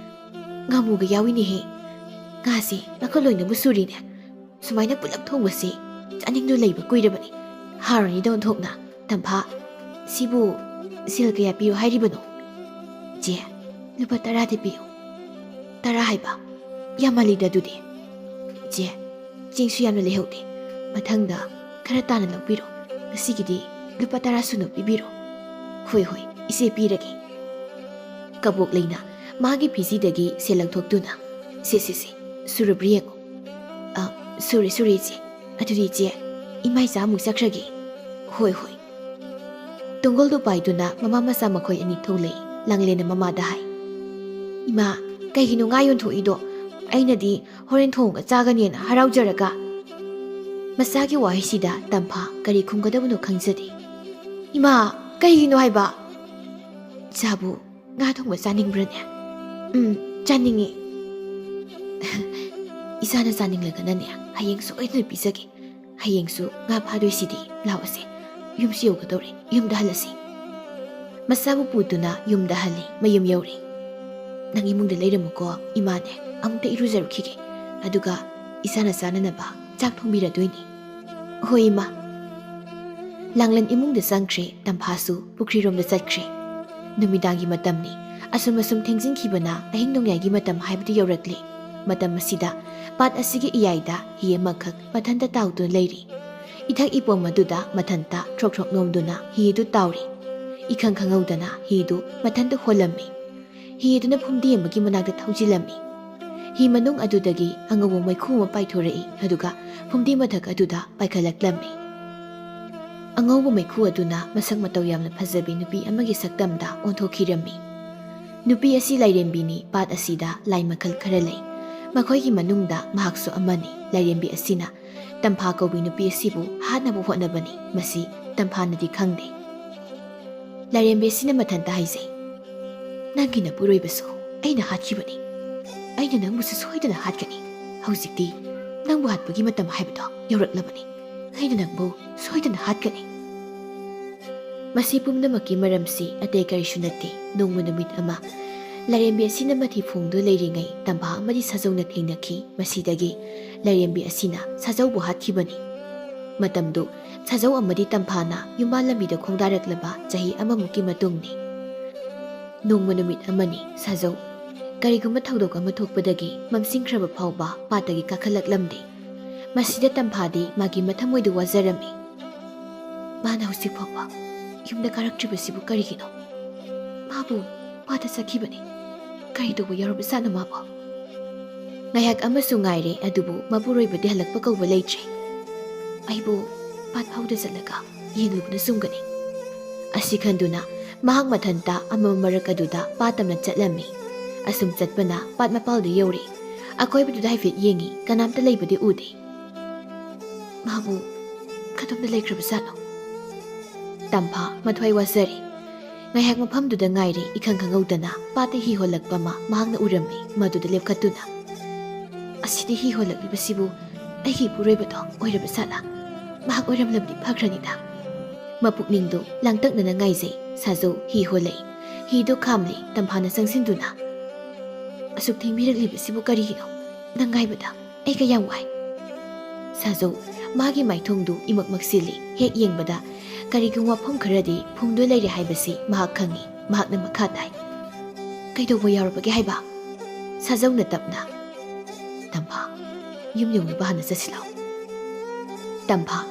ꯉꯥꯃꯨꯒ ꯌꯥꯎꯏꯅꯦꯍꯦ, ꯉꯥꯁꯦ ꯃꯈꯜ ꯂꯣꯏꯅꯕꯨ ꯁꯨꯔꯤꯅꯦ꯫ ꯁꯨꯃꯥꯏꯅ ꯄꯨꯂꯞ ꯊꯣꯡꯕꯁꯦ ꯆꯥꯅꯤꯡꯗꯨꯅ ꯂꯩꯕ ꯀꯨꯏꯔꯕꯅꯤ꯫ ꯍꯥꯎꯔꯅꯤꯗ ꯑꯣꯟꯊꯣꯛꯅ꯫ ꯇꯝꯐꯥ, ꯁꯤꯕꯨ ꯁꯦꯜ ꯀꯌꯥ ꯄꯤꯌꯨ ꯍꯥꯏꯔꯤꯕꯅꯣ? ꯏꯆꯦ, ꯂꯨꯄꯥ 10ꯗꯤ ꯄꯤꯌꯨ꯫ 10 ꯍꯥꯏꯕ? ꯌꯥꯝꯃꯜꯂꯤꯗ ꯑꯗꯨꯗꯤ꯫ ꯏꯆꯦ, ꯆꯦꯡꯁꯨ ꯌꯥꯝꯅ ꯂꯩꯍꯧꯗꯦ, ꯃꯊꯪꯗ ꯈꯔ ꯇꯥꯅ ꯂꯧꯕꯤꯔꯣ꯫ ꯉꯁꯤꯒꯤꯗꯤ ꯂꯨꯄꯥ 10 ꯁꯨꯅ ꯄꯤꯕꯤꯔꯣ꯫ ꯍꯣꯏ ꯍꯣꯏ ꯏꯆꯦ, ꯄꯤꯔꯒꯦ꯫ ꯀꯕꯣꯛꯂꯩꯅ ꯃꯥꯒꯤ ꯐꯤꯖꯤꯗꯒꯤ ꯁꯦꯜ ꯂꯧꯊꯣꯛꯇꯨꯅ, ꯁꯦ ꯁꯨꯔꯕ꯭ꯔꯥ ꯌꯦꯡꯉꯣ꯫ ꯁꯨꯔꯦ ꯏꯆꯦ꯫ ꯑꯗꯨꯗꯤ ꯏꯆꯦ, ꯏꯃꯥꯏꯆꯥ ꯑꯃꯨꯛ ꯆꯠꯈ꯭ꯔꯒꯦ꯫ ꯍꯣꯏ ꯍꯣꯏ꯫ ꯇꯨꯡꯒꯣꯜꯗꯨ ꯄꯥꯏꯗꯨꯅ ꯃꯃꯥ ꯃꯆꯥ ꯃꯈꯣꯏ ꯑꯅꯤ ꯊꯣꯛꯂꯛꯏ꯫ ꯂꯥꯡꯂꯦꯟꯅ ꯃꯃꯥꯗ ꯍꯥꯏ, ꯏꯃꯥ, ꯀꯩꯒꯤꯅꯣ ꯉꯥ ꯌꯣꯟꯊꯣꯛꯏꯗꯣ? ꯑꯩꯅꯗꯤ ꯍꯣꯔꯦꯟ ꯊꯣꯡꯉꯒ ꯆꯥꯒꯅꯦꯅ ꯍꯔꯥꯎꯖꯔꯒ꯫ ꯃꯆꯥꯒꯤ ꯋꯥꯍꯩꯁꯤꯗ ꯇꯝꯐꯥ ꯀꯔꯤ ꯈꯨꯝꯒꯗꯕꯅꯣ ꯈꯪꯖꯗꯦ꯫ ꯏꯃꯥ, ꯀꯩꯒꯤꯅꯣ ꯍꯥꯏꯕ? ꯏꯆꯥꯕꯨ ꯉꯥ ꯊꯣꯡꯕ ꯆꯥꯅꯤꯡꯕ꯭ꯔꯅꯦ? ꯆꯥꯅꯤꯡꯉꯤ꯫ ꯏꯆꯥꯅ ꯆꯥꯅꯤꯡꯂꯒꯅꯅꯦ ꯍꯌꯦꯡ ꯁꯣꯏꯗꯅ ꯄꯤꯖꯒꯦ꯫ ꯍꯌꯦꯡꯁꯨ ꯉꯥ ꯐꯥꯗꯣꯏꯁꯤꯗꯤ꯫ ꯂꯥꯛꯑꯣꯁꯦ, ꯌꯨꯝꯁꯨ ꯌꯧꯒꯗꯧꯔꯦ, ꯌꯨꯝꯗ ꯍꯜꯂꯁꯤ꯫ ꯃꯆꯥꯕꯨ ꯄꯨꯗꯨꯅ ꯌꯨꯝꯗ ꯍꯜꯂꯤ꯫ ꯃꯌꯨꯝ ꯌꯧꯔꯤ꯫ ꯅꯪ ꯏꯃꯨꯡꯗ ꯂꯩꯔꯝꯃꯨꯀꯣ, ꯏꯃꯥꯅꯦ ꯑꯃꯨꯛꯇ ꯏꯔꯨꯖꯔꯨꯈꯤꯒꯦ, ꯑꯗꯨꯒ ꯏꯆꯥꯅ ꯆꯥꯅꯅꯕ ꯆꯥꯛ ꯊꯣꯡꯕꯤꯔꯗꯣꯏꯅꯤ꯫ ꯍꯣꯏ ꯏꯃꯥ꯫ ꯂꯥꯡꯂꯦꯟ ꯏꯃꯨꯡꯗ ꯆꯪꯈ꯭ꯔꯦ꯫ ꯇꯝꯐꯥꯁꯨ ꯄꯨꯈ꯭ꯔꯤꯔꯣꯝꯗ ꯆꯠꯈ꯭ꯔꯦ꯫ ꯅꯨꯃꯤꯗꯥꯡꯒꯤ ꯃꯇꯝꯅꯤ꯫ ꯑꯁꯨꯝ ꯊꯦꯡꯖꯤꯟꯈꯤꯕꯅ ꯑꯍꯤꯡ ꯅꯣꯡꯌꯥꯏꯒꯤ ꯃꯇꯝ ꯍꯥꯏꯕꯗꯨ ꯌꯧꯔꯛꯂꯤ꯫ Matam masida pat asigi iyaida hi amakak mathanta tawdun leiri. Ithak ipom maduda mathanta throk nomduna hi du tawri. Ikhang khangaudana hi du mathanta holammi. Hi duna phumdi amagi managda thaujilammi. Hi manung adudagi angawo maikhu ma paithorei aduga phumdi mathak aduda paikhalaklammi. Angawo maikhu aduna masak mataw yamna phajabi nupi amagi saktamda onthokhirammi. Nupi asi lairembini pat asida lai makhal khara lei. Makhoigi manungda mahakso amani lairembi asina tampha kaubi nupi asibu hanabu hotnabani masi tamphanadi khangde. Lairembi asina mathanta haizai. Nangina puroibaso aina hatkibani. Aina nangbu soidana hatkani. Hauzikti nangbu hatpagi matam haibado yauraklabani. Aina nangbu soidana hatkani. Masi pumnamaki maramsi atay karisu nate nongma namit ama. Lairembi asina mathi phungdo leiringai tampha amadi sajawna thengnakhi masidagi lairembi asina sajawbu hatkibani. Matamdu sajaw amadi tamphana yumalamida khongdaraklaba chahi amamuki matungni. Nongma namit amani sajaw kariguma thawdok ama thokpadagi mamsingkhraba phawba patagi kakhalaklamde. Masida tamphadi magi mathamoidu wajarami. Mana husik phawba yumda karaktribasibu karigino. Mabu pata sakhibani. Karidobu yarubasana mabo. Ngayak amasu ngaire adubu mapuroibadi halakpa kauba leitre. Aibu pat phawda jalaga yenglubna sumgani. Asi khanduna mahak mathanta ama marakaduda patamna chatlami. Asum chatpana pat mapalda yori. Akoibaduda haifet yengi kanamta leibadi ude. Mabu kadomda leikrabasano. Tampha mathwai wasari. Ngayak maphamduda ngaire ikhang khangaudana pata hi holakpa ma mahakna urami maduda lepkhatuna. Asidi hi holaklibasibu aigi puroibado oirabasana. Mahak oiramlabdi phakranida. Mapukningdo langtaknana ngaizai sajo hi holei. Hi do khamli tamphana sangsinduna. Asuk thengmiraklibasibu karigino nangaibada ai kayam wai. Sajo magi maithongdu imak maksili hek yengbada karigum wafam kharadi phungdo leire haibasi mahak khangi mahakna makha tai. Kaidobo yarubagi haiba sajawna tapna. Tampha yum yongba hana jasilaw. Tampha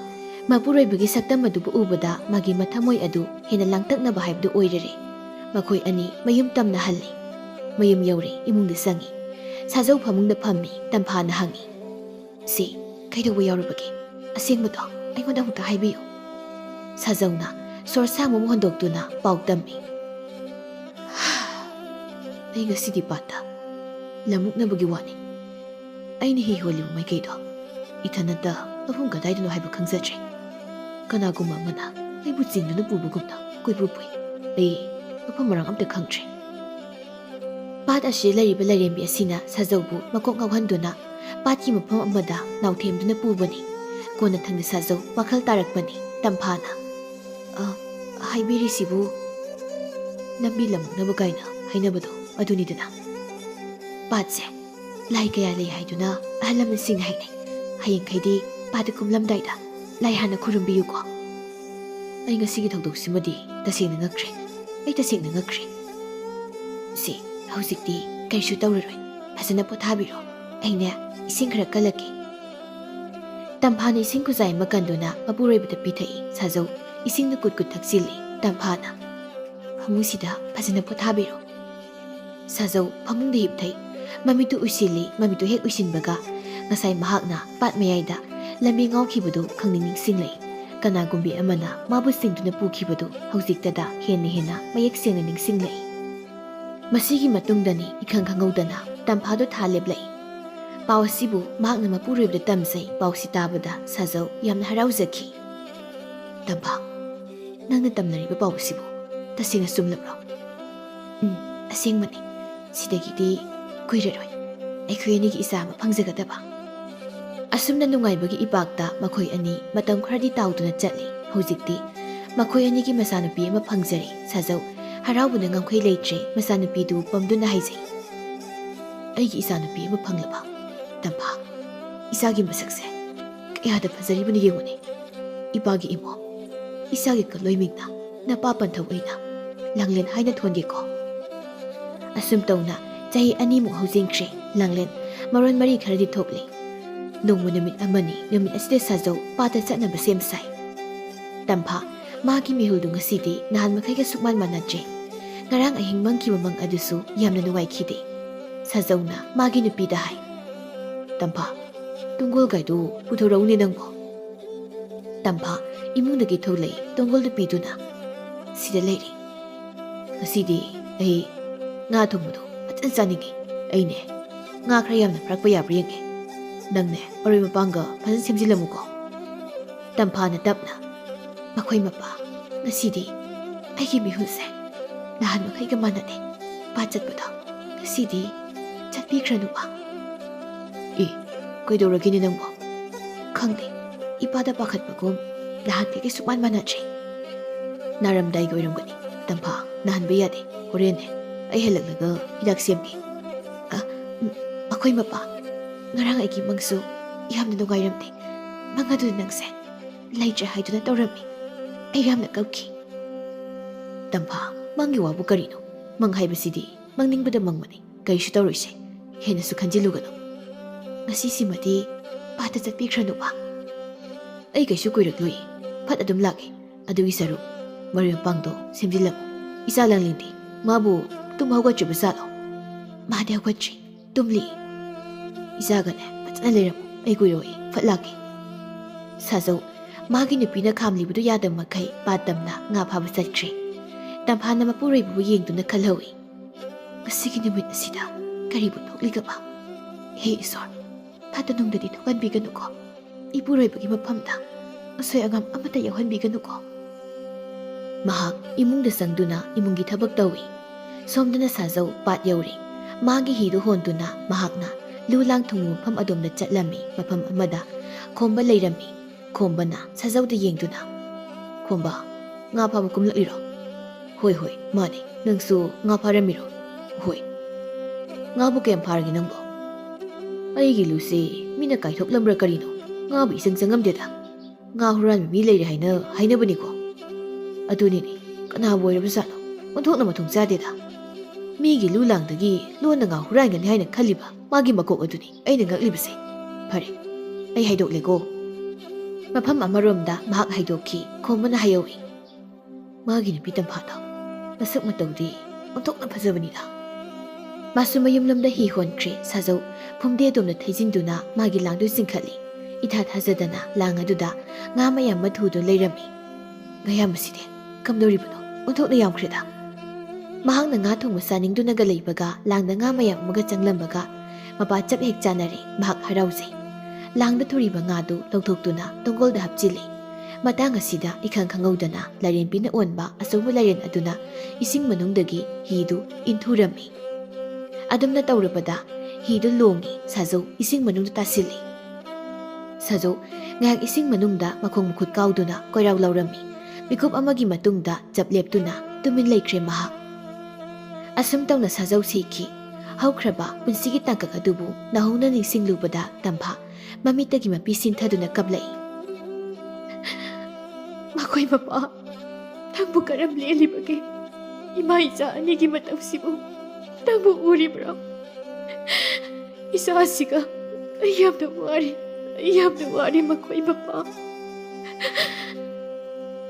mapuroibagi saktam adubu ubada magi mathamoi adu hena langtaknaba haibdu oirere. Makhoi ani mayum tamna halli. Mayum yauri imungda sangi. Sajaw phamungda phammi tamphana hangi. Si kaidobo yarubagi asengbudo aingoda hukta haibiyo. Sajawna sor sangmo hondokduna pau tammi. Ai ngasidi pata lamuknabagi wani. Aina hi holibu maikaido ithanata mafum kadaidano haiba khangzatre. Kanaguma amana aibu chingduna pubugumna koipupui ai mafam marang amta khangtre. Pat ashi lairiba lairembi asina sajawbu makok ngawhanduna patki mafam amada nauthemduna pubani. Kona thangda sajaw wakhal tarakpani tamphana. Haibirisibu lambi lamuknaba kaina hainabado adunidana. Patse lai kaya lei haiduna ahalam sing hainai. Hayengkhaidi pata kumlamdaida lai hana khurumbiyuko. Ai ngasigi thawdoksimadi tasengna ngakre. Ai tasengna ngakre. Si hauzikti kaisu tawraroi phajana pothabiro. Aine ising khara kalaki. Tamphana ising kuzai makanduna mapuroibada pithai sajaw ising na kutkut taksili tamphana. Phamusida phajana pothabiro. Sajaw phamungda hipthai mamitu usili mamitu hek usinbaga ngasai mahakna pat mayaida lambi ngawkhibadu khangning singlei. Kanagumbi amana mabu singduna pukhibadu haujiktada hena mayek sengna ningsinglei. Masigi matungdani ikhang khangaudana tamphado thaleblei. Pawasibu mahakna mapuroibda tamsai pawsi tabada sajaw yamna harauzakhi. Tampha nangna tamnariba pawasibu tasengna sumlabro. Asengmani sidagidi kuiraroi aikhoi anigi isa ma phangjagadaba. Asumna nungaibagi ipakta makhoi ani matam khradi tawduna chatli. Hojikti makhoi anigi masanupi ama phangjari sajaw haraubuna ngamkhoi leitre masanupi du pamduna haijai. Aigi isanupi ama phanglaba. Tampha isagi masakse kayada phajaribani yenguni. Ipagi imo isagi kaloimingna napa panthawina langlen haina thonge ko. Asum tawna chahi ani mu haujingkre langlen ꯃꯔꯣꯟ ꯃꯔꯤ ꯈꯔꯗꯤ ꯊꯣꯛꯂꯤ꯫ ꯅꯣꯡꯃ ꯅꯨꯃꯤꯠ ꯑꯃꯅꯤ ꯅꯨꯃꯤꯠ ꯑꯁꯤꯗ ꯁꯥꯖꯧ ꯄꯥꯠꯇ ꯆꯠꯅꯕ ꯁꯦꯝ ꯁꯥꯏ꯫ ꯇꯝꯐꯥ ꯃꯥꯒꯤ ꯃꯤꯍꯨꯜꯗꯨ ꯉꯁꯤꯗꯤ ꯅꯍꯥꯟ ꯃꯈꯩꯒ ꯁꯨꯛꯃꯥꯟ ꯃꯥꯟꯅꯗ꯭ꯔꯦ꯫ ꯉꯔꯥꯡ ꯑꯍꯤꯡ ꯃꯪꯈꯤꯕ ꯃꯪ ꯑꯗꯨꯁꯨ ꯌꯥꯝꯅ ꯅꯨꯡꯉꯥꯏꯈꯤꯗꯦ꯫ ꯁꯥꯖꯧꯅ ꯃꯥꯒꯤ ꯅꯨꯄꯤꯗ ꯍꯥꯏ, ꯇꯝꯐꯥ ꯇꯣꯡꯒꯣꯜ ꯒꯥꯏꯗꯨ ꯄꯨꯊꯣꯔꯛꯎꯅꯦ ꯅꯪꯕꯣ꯫ ꯇꯝꯐꯥ ꯏꯃꯨꯡꯗꯒꯤ ꯊꯣꯛꯂꯛꯏ ꯇꯣꯡꯒꯣꯜꯗꯨ ꯄꯤꯗꯨꯅ, ꯁꯤꯗ ꯂꯩꯔꯤ꯫ ꯉꯁꯤꯗꯤ ꯑꯩ ꯉꯥ ꯊꯣꯡꯕꯗꯣ ꯐꯖꯅ ꯆꯥꯅꯤꯡꯉꯤ꯫ ꯑꯩꯅꯦ ꯉꯥ ꯈꯔ ꯌꯥꯝꯅ ꯐꯔꯛꯄ ꯌꯥꯕ꯭ꯔꯥ ꯌꯦꯡꯒꯦ꯫ ꯅꯪꯅꯦ ꯃꯔꯣꯏ ꯃꯄꯥꯡꯒ ꯐꯖꯅ ꯁꯦꯝꯖꯤꯜꯂꯝꯃꯨꯀꯣ꯫ ꯇꯝꯐꯥꯅ ꯇꯞꯅ, ꯃꯈꯣꯏ ꯃꯄꯥ ꯉꯁꯤꯗꯤ ꯑꯩꯒꯤ ꯃꯤꯍꯨꯜꯁꯦ ꯅꯍꯥꯟ ꯃꯈꯩꯒ ꯃꯥꯟꯅꯗꯦ꯫ ꯄꯥꯠ ꯆꯠꯄꯗ ꯉꯁꯤꯗꯤ ꯆꯠꯄꯤꯈ꯭ꯔꯅꯨꯕ꯫ ꯀꯩꯗꯧꯔꯒꯦꯅꯦ ꯅꯪꯕꯣ? ꯈꯪꯗꯦ, ꯏꯄꯥꯗ ꯄꯥꯈꯠꯄꯒꯨꯝ ꯅꯍꯥꯟꯈꯩꯒ ꯁꯨꯛꯃꯥꯟ ꯃꯥꯟꯅꯗ꯭ꯔꯦ꯫ ꯅꯥꯔꯝꯗꯥꯏꯒꯤ ꯑꯣꯏꯔꯝꯒꯅꯤ ꯇꯝꯐꯥ, ꯅꯥꯍꯟꯕ ꯌꯥꯗꯦ꯫ ꯍꯣꯔꯦꯟꯅꯦ ꯑꯩ ꯍꯜꯂꯛꯂꯒ ꯍꯤꯗꯥꯛ ꯁꯦꯝꯒꯦ꯫ ꯃꯈꯣꯏ ꯃꯄꯥ ꯉꯔꯥꯡ ꯑꯩꯒꯤ ꯃꯪꯁꯨ ꯌꯥꯝꯅ ꯅꯨꯡꯉꯥꯏꯔꯝꯗꯦ꯫ ꯃꯪ ꯑꯗꯨꯗ ꯅꯪꯁꯦ ꯂꯩꯇ꯭ꯔꯦ ꯍꯥꯏꯗꯨꯅ ꯇꯧꯔꯝꯃꯤ꯫ ꯑꯩ ꯌꯥꯝꯅ ꯀꯞꯈꯤ꯫ ꯇꯝꯐꯥ ꯃꯪꯒꯤ ꯋꯥꯕꯨ ꯀꯔꯤꯅꯣ? ꯃꯪ ꯍꯥꯏꯕꯁꯤꯗꯤ ꯃꯪꯅꯤꯡꯕꯗ ꯃꯪꯕꯅꯤ, ꯀꯔꯤꯁꯨ ꯇꯧꯔꯣꯏꯁꯦ꯫ ꯍꯦꯟꯅꯁꯨ ꯈꯟꯖꯤꯜꯂꯨꯒꯅꯨ꯫ ꯉꯁꯤꯁꯤꯃꯗꯤ ꯄꯥꯠꯇ ꯆꯠꯄꯤꯈ꯭ꯔꯅꯨꯕ꯫ ꯑꯩ ꯀꯩꯁꯨ ꯀꯨꯏꯔꯛꯂꯣꯏ, ꯐꯠ ꯑꯗꯨꯝ ꯂꯥꯛꯀꯦ꯫ ꯑꯗꯨꯒꯤ ꯁꯔꯨꯛ ꯃꯔꯣꯏ ꯃꯄꯥꯡꯗꯣ ꯁꯦꯝꯖꯤꯜꯂꯝꯃꯨ꯫ ꯏꯆꯥ ꯂꯪꯂꯤꯟꯗꯤ ꯃꯥꯕꯨ ꯇꯨꯝ ꯍꯧꯒꯠꯇ꯭ꯔꯤꯕ ꯖꯥꯠꯂꯣ? ꯃꯥꯗꯤ ꯍꯧꯒꯠꯇ꯭ꯔꯤ, ꯇꯨꯝꯂꯤ꯫ ꯏꯆꯥꯒꯅꯦ ꯐꯖꯅ ꯂꯩꯔꯝꯃꯨ, ꯑꯩ ꯀꯨꯏꯔꯣꯏ, ꯐꯠ ꯂꯥꯛꯀꯦ꯫ ꯁꯥꯖꯧ ꯃꯥꯒꯤ ꯅꯨꯄꯤꯅ ꯈꯥꯝꯂꯤꯕꯗꯨ ꯌꯥꯗꯕ ꯃꯈꯩ ꯄꯥꯠ ꯇꯝꯅ ꯉꯥ ꯐꯥꯕ ꯆꯠꯈ꯭ꯔꯦ꯫ ꯇꯝꯐꯥꯅ ꯃꯄꯨꯔꯣꯏꯕꯕꯨ ꯌꯦꯡꯗꯨꯅ ꯈꯜꯍꯧꯏ, ꯉꯁꯤꯒꯤ ꯅꯨꯃꯤꯠ ꯑꯁꯤꯗ ꯀꯔꯤꯕꯨ ꯊꯣꯛꯂꯤꯒꯕ? ꯍꯦ ꯏꯁꯣꯔ, ꯐꯠꯇ ꯅꯨꯡꯗꯗꯤ ꯊꯣꯛꯍꯟꯕꯤꯒꯅꯨꯀꯣ꯫ ꯏꯄꯨꯔꯣꯏꯕꯒꯤ ꯃꯐꯝꯗ ꯑꯁꯣꯏ ꯑꯉꯥꯝ ꯑꯃꯠꯇ ꯌꯥꯎꯍꯟꯕꯤꯒꯅꯨꯀꯣ꯫ ꯃꯍꯥꯛ ꯏꯃꯨꯡꯗ ꯆꯪꯗꯨꯅ ꯏꯃꯨꯡꯒꯤ ꯊꯕꯛ ꯇꯧꯏ꯫ ꯁꯣꯝꯗꯅ ꯁꯥꯖꯧ ꯄꯥꯠ ꯌꯧꯔꯦ꯫ ꯃꯥꯒꯤ ꯍꯤꯗꯨ ꯍꯣꯟꯗꯨꯅ ꯃꯍꯥꯛꯅ ꯂꯨ ꯂꯥꯡ ꯊꯨꯡꯕ ꯃꯐꯝ ꯑꯗꯣꯝꯗ ꯆꯠꯂꯝꯃꯤ꯫ ꯃꯐꯝ ꯑꯃꯗ ꯈꯣꯝꯕ ꯂꯩꯔꯝꯃꯤ꯫ ꯈꯣꯝꯕꯅ ꯁꯥꯖꯧꯗ ꯌꯦꯡꯗꯨꯅ, ꯈꯣꯝꯕ ꯉꯥ ꯐꯥꯕ ꯀꯨꯝꯂꯛꯏꯔꯣ? ꯍꯣꯏ ꯍꯣꯏ ꯃꯥꯅꯦ, ꯅꯪꯁꯨ ꯉꯥ ꯐꯥꯔꯝꯃꯤꯔꯣ? ꯍꯣꯏ꯫ ꯉꯥꯕꯨ ꯀꯌꯥꯝ ꯐꯥꯔꯒꯦ ꯅꯪꯕꯣ? ꯑꯩꯒꯤ ꯂꯨꯁꯦ ꯃꯤꯅ ꯀꯥꯏꯊꯣꯛꯂꯝꯕ꯭ꯔꯥ ꯀꯔꯤꯅꯣ? ꯉꯥꯕꯨ ꯏꯆꯪ ꯆꯪꯉꯝꯗꯦꯗ꯫ ꯉꯥ ꯍꯨꯔꯥꯟꯕ ꯃꯤ ꯂꯩꯔꯦ ꯍꯥꯏꯅꯕꯅꯤꯀꯣ꯫ ꯑꯗꯨꯅꯤꯅꯦ, ꯀꯅꯥꯕꯨ ꯑꯣꯏꯔꯕꯖꯥꯠꯅꯣ? ꯑꯣꯟꯊꯣꯛꯅ ꯃꯊꯣꯡ ꯆꯥꯗꯦꯗ꯫ ꯃꯤꯒꯤ ꯂꯨ ꯂꯥꯡꯗꯒꯤ ꯂꯣꯟꯅ ꯉꯥ ꯍꯨꯔꯥꯟꯒꯅꯤ ꯍꯥꯏꯅ ꯈꯜꯂꯤꯕ ꯃꯥꯒꯤ ꯃꯀꯣꯛ ꯑꯗꯨꯅꯤ ꯑꯩꯅ ꯉꯛꯂꯤꯕꯁꯦ꯫ ꯐꯔꯦ, ꯑꯩ ꯍꯥꯏꯗꯣꯛꯂꯦꯀꯣ꯫ ꯃꯐꯝ ꯑꯃꯔꯣꯝꯗ ꯃꯍꯥꯛ ꯍꯥꯏꯗꯣꯛꯈꯤ꯫ ꯈꯣꯝꯕꯅ ꯍꯥꯏꯍꯧꯏ, ꯃꯥꯒꯤ ꯅꯨꯄꯤ ꯇꯝꯐꯥꯗꯣ ꯃꯁꯛ ꯃꯇꯧꯗꯤ ꯑꯣꯟꯊꯣꯛꯅ ꯐꯖꯕꯅꯤꯗ꯫ ꯃꯥꯁꯨ ꯃꯌꯨꯝꯂꯣꯝꯗ ꯍꯤ ꯍꯣꯟꯈ꯭ꯔꯦ꯫ ꯁꯥꯖꯧ ꯐꯨꯝꯗꯤ ꯑꯗꯣꯝꯗ ꯊꯩꯖꯤꯟꯗꯨꯅ ꯃꯥꯒꯤ ꯂꯥꯡꯗꯨ ꯆꯤꯡꯈꯠꯂꯤ꯫ ꯏꯊꯥ ꯊꯥꯖꯗꯅ ꯂꯥꯡ ꯑꯗꯨꯗ ꯉꯥ ꯃꯌꯥꯝ ꯃꯊꯨꯗꯨ ꯂꯩꯔꯝꯃꯤ꯫ ꯉꯥꯌꯥꯝꯕꯁꯤꯗꯤ ꯀꯝꯗꯧꯔꯤꯕꯅꯣ? ꯑꯣꯟꯊꯣꯛꯅ ꯌꯥꯝꯈ꯭ꯔꯦꯗ꯫ ꯃꯍꯥꯛꯅ ꯉꯥ ꯊꯣꯡꯕ ꯆꯥꯅꯤꯡꯗꯨꯅꯒ ꯂꯩꯕꯒ ꯂꯥꯡꯗ ꯉꯥ ꯃꯌꯥꯝ ꯑꯃꯒ ꯆꯪꯂꯝꯕꯒ ꯃꯄꯥ ꯆꯞ ꯍꯦꯛ ꯆꯥꯅꯔꯦ꯫ ꯃꯍꯥꯛ ꯍꯔꯥꯎꯖꯩ꯫ ꯂꯥꯡꯗ ꯊꯨꯔꯤꯕ ꯉꯥꯗꯨ ꯂꯧꯊꯣꯛꯇꯨꯅ ꯇꯣꯡꯒꯣꯜꯗ ꯍꯥꯞꯆꯤꯜꯂꯤ꯫ ꯃꯇꯥꯡ ꯑꯁꯤꯗ ꯏꯈꯪ ꯈꯪꯍꯧꯗꯅ ꯂꯥꯏꯔꯦꯟꯕꯤꯅ ꯑꯣꯟꯕ ꯑꯆꯧꯕ ꯂꯥꯏꯔꯦꯟ ꯑꯗꯨꯅ ꯏꯁꯤꯡ ꯃꯅꯨꯡꯗꯒꯤ ꯍꯤꯗꯨ ꯏꯟꯊꯨꯔꯝꯃꯤ꯫ ꯑꯗꯨꯝꯅ ꯇꯧꯔꯕꯗ ꯍꯤꯗꯨ ꯂꯣꯡꯉꯤ꯫ ꯁꯥꯖꯧ ꯏꯁꯤꯡ ꯃꯅꯨꯡꯗ ꯇꯥꯁꯤꯜꯂꯤ꯫ ꯁꯥꯖꯧ ꯉꯥꯏꯍꯥꯛ ꯏꯁꯤꯡ ꯃꯅꯨꯡꯗ ꯃꯈꯣꯡ ꯃꯈꯨꯠ ꯀꯥꯎꯗꯨꯅ ꯀꯣꯏꯔꯥꯎ ꯂꯥꯎꯔꯝꯃꯤ꯫ ꯃꯤꯀꯨꯞ ꯑꯃꯒꯤ ꯃꯇꯨꯡꯗ ꯆꯞ ꯂꯦꯞꯇꯨꯅ ꯇꯨꯃꯤꯟ ꯂꯩꯈ꯭ꯔꯦ ꯃꯍꯥꯛ꯫ ꯑꯁꯨꯝ ꯇꯧꯅ ꯁꯥꯖꯧ ꯁꯤꯈꯤ꯫ ꯍꯧꯈ꯭ꯔꯕ ꯄꯨꯟꯁꯤꯒꯤ ꯇꯥꯡꯀꯛ ꯑꯗꯨꯕꯨ ꯅꯧꯍꯧꯅ ꯅꯤꯡꯁꯤꯡꯂꯨꯕꯗ ꯇꯝꯐꯥ ꯃꯃꯤꯠꯇꯒꯤ ꯃꯄꯤ ꯁꯤꯟꯊꯗꯨꯅ ꯀꯞꯂꯛꯏ꯫ ꯃꯈꯣꯏ ꯃꯄꯥ, ꯅꯪꯕꯨ ꯀꯔꯝ ꯂꯦꯜꯂꯤꯕꯒꯦ? ꯏꯃꯥ ꯏꯆꯥ ꯑꯅꯤꯒꯤ ꯃꯇꯧꯁꯤꯕꯨ ꯅꯪꯕꯨ ꯎꯔꯤꯕ꯭ꯔꯣ? ꯏꯆꯥꯁꯤꯒ ꯑꯩ ꯌꯥꯝꯅ ꯋꯥꯔꯤ ꯃꯈꯣꯏ ꯃꯄꯥ꯫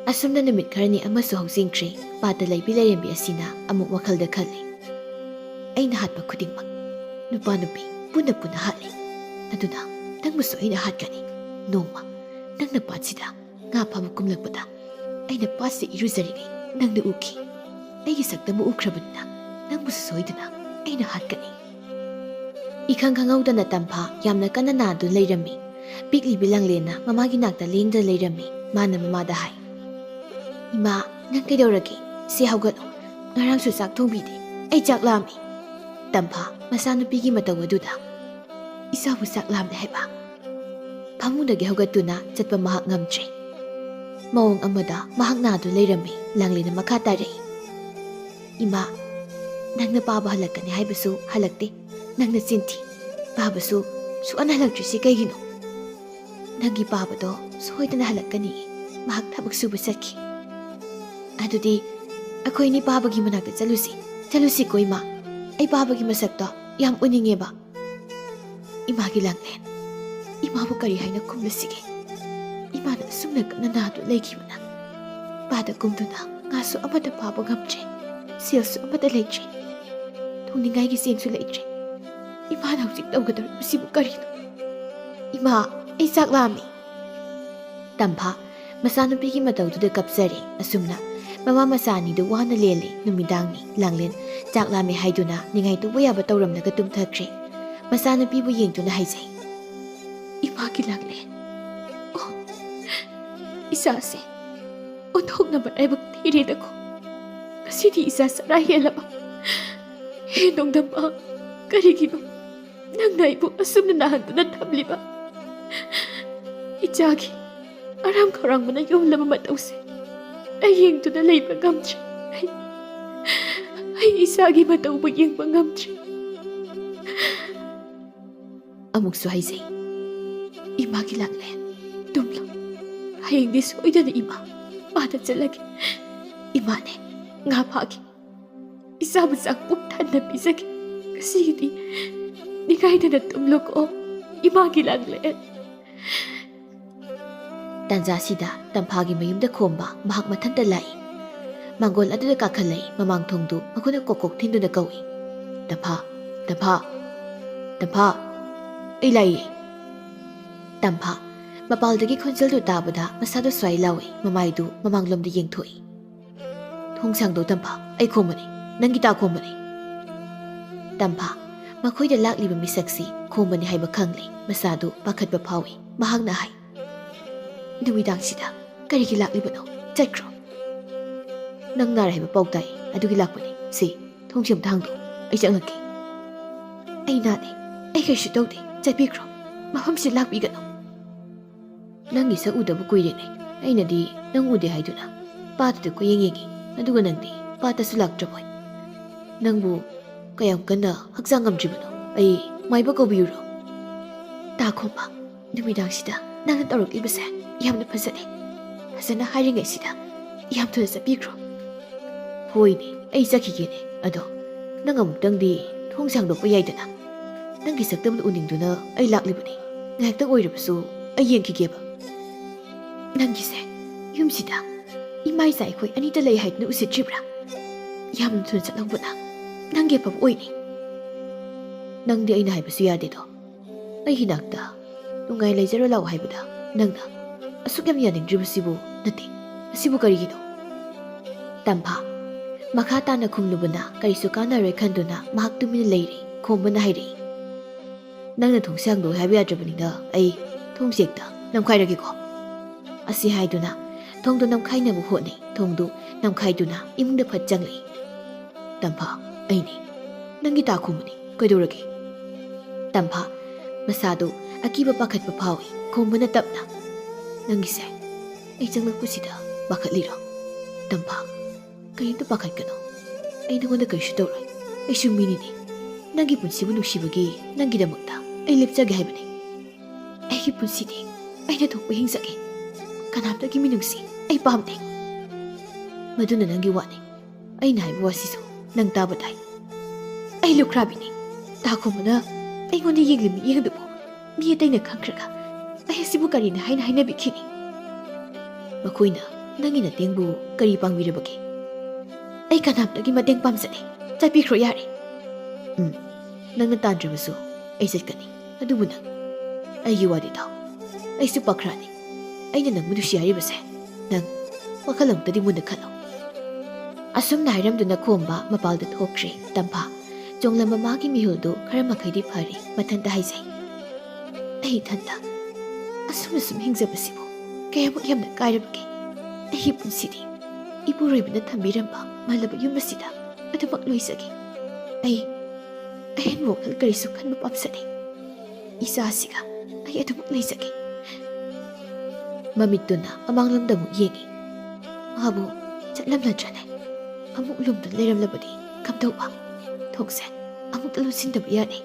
ꯑꯁꯨꯝꯅ ꯅꯨꯃꯤꯠ ꯈꯔꯅꯤ ꯑꯃꯁꯨ ꯍꯧꯖꯤꯟꯈ꯭ꯔꯦ꯫ ꯄꯥꯠꯇ ꯂꯩꯕꯤ ꯂꯩꯔꯦꯝꯕꯤ ꯑꯁꯤꯅ ꯑꯃꯨꯛ ꯋꯥꯈꯜꯗ ꯈꯜꯂꯤ, ꯑꯩꯅ ꯍꯥꯠꯄ ꯈꯨꯗꯤꯡꯃꯛ ꯅꯨꯄꯥ ꯅꯨꯄꯤ ꯄꯨꯟꯅ ꯍꯥꯠꯂꯤ꯫ ꯑꯗꯨꯅ ꯅꯪꯕꯨꯁꯨ ꯑꯩꯅ ꯍꯥꯠꯀꯅꯤ꯫ ꯅꯣꯡꯃ ꯅꯪꯅ ꯄꯥꯠꯁꯤꯗ ꯉꯥ ꯐꯥꯕ ꯀꯨꯝꯂꯛꯄꯗ ꯑꯩꯅ ꯄꯥꯠꯁꯤ ꯏꯔꯨꯖꯔꯤꯉꯩ ꯅꯪꯅ ꯎꯈꯤ꯫ ꯑꯩꯒꯤ ꯁꯛꯇꯝꯕꯨ ꯎꯈ꯭ꯔꯕꯅꯤꯅ ꯅꯪꯕꯨꯁꯨ ꯁꯣꯏꯗꯅ ꯑꯩꯅ ꯍꯥꯠꯀꯅꯤ꯫ ꯏꯈꯪ ꯈꯪꯍꯧꯗꯅ ꯇꯝꯐꯥ ꯌꯥꯝꯅ ꯀꯟꯅ ꯅꯥꯗꯨꯅ ꯂꯩꯔꯝꯃꯤ꯫ ꯄꯤꯛꯂꯤꯕꯤ ꯂꯥꯡꯂꯦꯟꯅ ꯃꯃꯥꯒꯤ ꯅꯥꯛꯇ ꯂꯦꯡꯗꯅ ꯂꯩꯔꯝꯃꯤ꯫ ꯃꯥꯅ ꯃꯃꯥꯗ ꯍꯥꯏ, ꯏꯃꯥ ꯅꯪ ꯀꯩꯗꯧꯔꯒꯦ? ꯁꯤ ꯍꯧꯒꯠꯂꯣ, ꯉꯔꯥꯡꯁꯨ ꯆꯥꯛ ꯊꯣꯡꯕꯤꯗꯦ, ꯑꯩ ꯆꯥꯛ ꯂꯥꯝꯃꯤ꯫ ꯇꯝꯐꯥ ꯃꯆꯥꯅꯨꯄꯤꯒꯤ ꯃꯇꯧ ꯑꯗꯨꯗ, ꯏꯆꯥꯕꯨ ꯆꯥꯛ ꯂꯥꯝꯃꯦ ꯍꯥꯏꯕ? ꯐꯃꯨꯡꯗꯒꯤ ꯍꯧꯒꯠꯇꯨꯅ ꯆꯠꯄ ꯃꯍꯥꯛ ꯉꯝꯗ꯭ꯔꯦ꯫ ꯃꯑꯣꯡ ꯑꯃꯗ ꯃꯍꯥꯛ ꯅꯥꯗꯨꯅ ꯂꯩꯔꯝꯃꯤ꯫ ꯂꯥꯡꯂꯦꯟꯅ ꯃꯈꯥ ꯇꯥꯔꯛꯏ, ꯏꯃꯥ ꯅꯪꯅ ꯄꯥꯕ ꯍꯜꯂꯛꯀꯅꯤ ꯍꯥꯏꯕꯁꯨ ꯍꯜꯂꯛꯇꯦ, ꯅꯪꯅ ꯆꯤꯟꯊꯤ꯫ ꯄꯥꯕꯁꯨ ꯁꯨꯛꯍꯟ ꯍꯜꯂꯛꯇ꯭ꯔꯤꯁꯤ ꯀꯩꯒꯤꯅꯣ? ꯅꯪꯒꯤ ꯄꯥꯕꯗꯣ ꯁꯣꯏꯗꯅ ꯍꯜꯂꯛꯀꯅꯤ, ꯃꯍꯥꯛ ꯊꯕꯛ ꯁꯨꯕ ꯆꯠꯈꯤ꯫ ꯑꯗꯨꯗꯤ ꯑꯩꯈꯣꯏꯅꯤ ꯄꯥꯕꯒꯤ ꯃꯅꯥꯛꯇ ꯆꯠꯂꯨꯁꯤꯀꯣ ꯏꯃꯥ, ꯑꯩ ꯄꯥꯕꯒꯤ ꯃꯁꯛꯇꯣ ꯌꯥꯝ ꯎꯅꯤꯡꯉꯦꯕ꯫ Imagi Langlen. Imabu kari haina kumlasige. Imana sumna kana nadu leikibana. Bada kumduna ngaso amada pabo ngamche. Silsu amada leikche. Thongningai gi sengsu leikche. Imana hujik tawgadar sibu karino. Ima ai sak lami. Tampha masanupigi matawduda kapsari asumna mama masani du wana leli numidangni Langlen chak lami haiduna ningai tu boyaba tawramnaga tumthakre. Masanupibu yengtuna haizai. Imagi Langlen. Oh, isase. Onthok na banaibak tirida ko. Kasidi isa saray helaba. Henong dama karigino. Nang naibu asum na nahanduna tamliba. Ijagi. Aram karang mana yung lama matawse. Ay yengtuna layba ngamtre. Ay isagi matawba yengba ngamtre. Amukso haizay. Imagi Langlen. Tumlo. Hayang di soida na ima. Padat sa lagi. Imane. Nga pagi. Isama sa puktan na pisagi. Kasi di kahit na tumlo ko. Imagi Langlen. Tanza sida Tamphagi mayumda khomba mahak mathanta lai. Manggol aduda kakhalai mamang thongdu makuna kokok thinduna kawi. Tampha. Ai lai. Tampha mapaldagi khonjal du tabada masadu swai lawi mamaidu mamanglomda yengthoi. Thongsangdo Tampha ai khomani nangi ta khomani. Tampha makhoida lakliba misaksi khomani haiba khangli masadu pakhatba phawi mahakna hai. Numidang sida karigi laklibano chakro. Nang nara haiba pautai adugi lakpani si thongsim thangdo ai changlaki. Ai nane ai kaisu tawde chapikro mafamsi lakbigano. Nangi sa udabu kuirene ainadi nang ude haiduna patadu ko yengengi aduga nangdi patasu laktraboy. Nangbu kayam kana hakjang ngamjibano ai maiba kobiyuro. Ta khomba numidang sida nangna tawraklibase yamna phasane. Phasana hairingai sida yam thuna sapikro. Hoine ai sakhigene ado nang amutangdi thongsangdokpa yaidana. Nangi saktamna uningduna ai laklibani ngakta oirabasu ai yengkigeba. Nangise yumsida imai sai khoi anita lei haidna usitribra. Yam thuna chatlangbana nange pab oini. Nangdi aina haibasu yade do. Ai hinakta nungai leijaro law haibada nangna asuk yam yaningdribasibu nati asibu karigino. Tampha makha tana khumlubana karisu kanare khanduna mahak tumina leiri khombana hairi. Nangna thongsangdo haiba yadrabanida ai thongsekta namkhairagiko. Asi haiduna thongdo namkhainabu hotni thongdo namkhaiduna imungda phat changli. Tampha aini nangi ta khumani kaidorage. Tampha masado akiba pakhatpa phawi khombana tapna. Nangise ai changlakpusida pakhatliro. Tampha kayinta pakhatkano ai nangonda kaisu tawroi ai suminini nangi punsibu nusibagi nangidamakta ai lepchage haibani. Aigi punsidi aina thokpa hingsage kanamtagi minungsi ai pamde. Maduna nangi wani aina haiba wasisu nang tabatai. Ai lukrabini takhomana aigonda yeglimi yengdubo mi ataina khangkraga ai sibu karina haina bikini. Makoina nangina tengbu kari pangbirabage. Ai kanamtagi mateng pamsane chapikro yare. Nangna tandrabasu ai chatkani adubu nang aigi wadi taw ai su pakrani aina nang mudu siyaribase nang wakhalamtadi munda khalo. Asumna hairamduna khomba mapalda thokre. Tampha jonglamba magi mihuldu khara makhaidi phari mathanta haizai. Ai thanta asumna sum hingjabasibu kayamuk yamna kairabage. Ai punsidi ipuroibna thambiramba malaba yumasida adumak loisage. Ai ahen wokhal karisu khanba papsane. Isa asiga ai adumak leisage. Mamituna amanglamda mu yengi. Mabu chatlamladrane amuk lumda leiramlabadi kamtauba thokse amuk talusinda yane.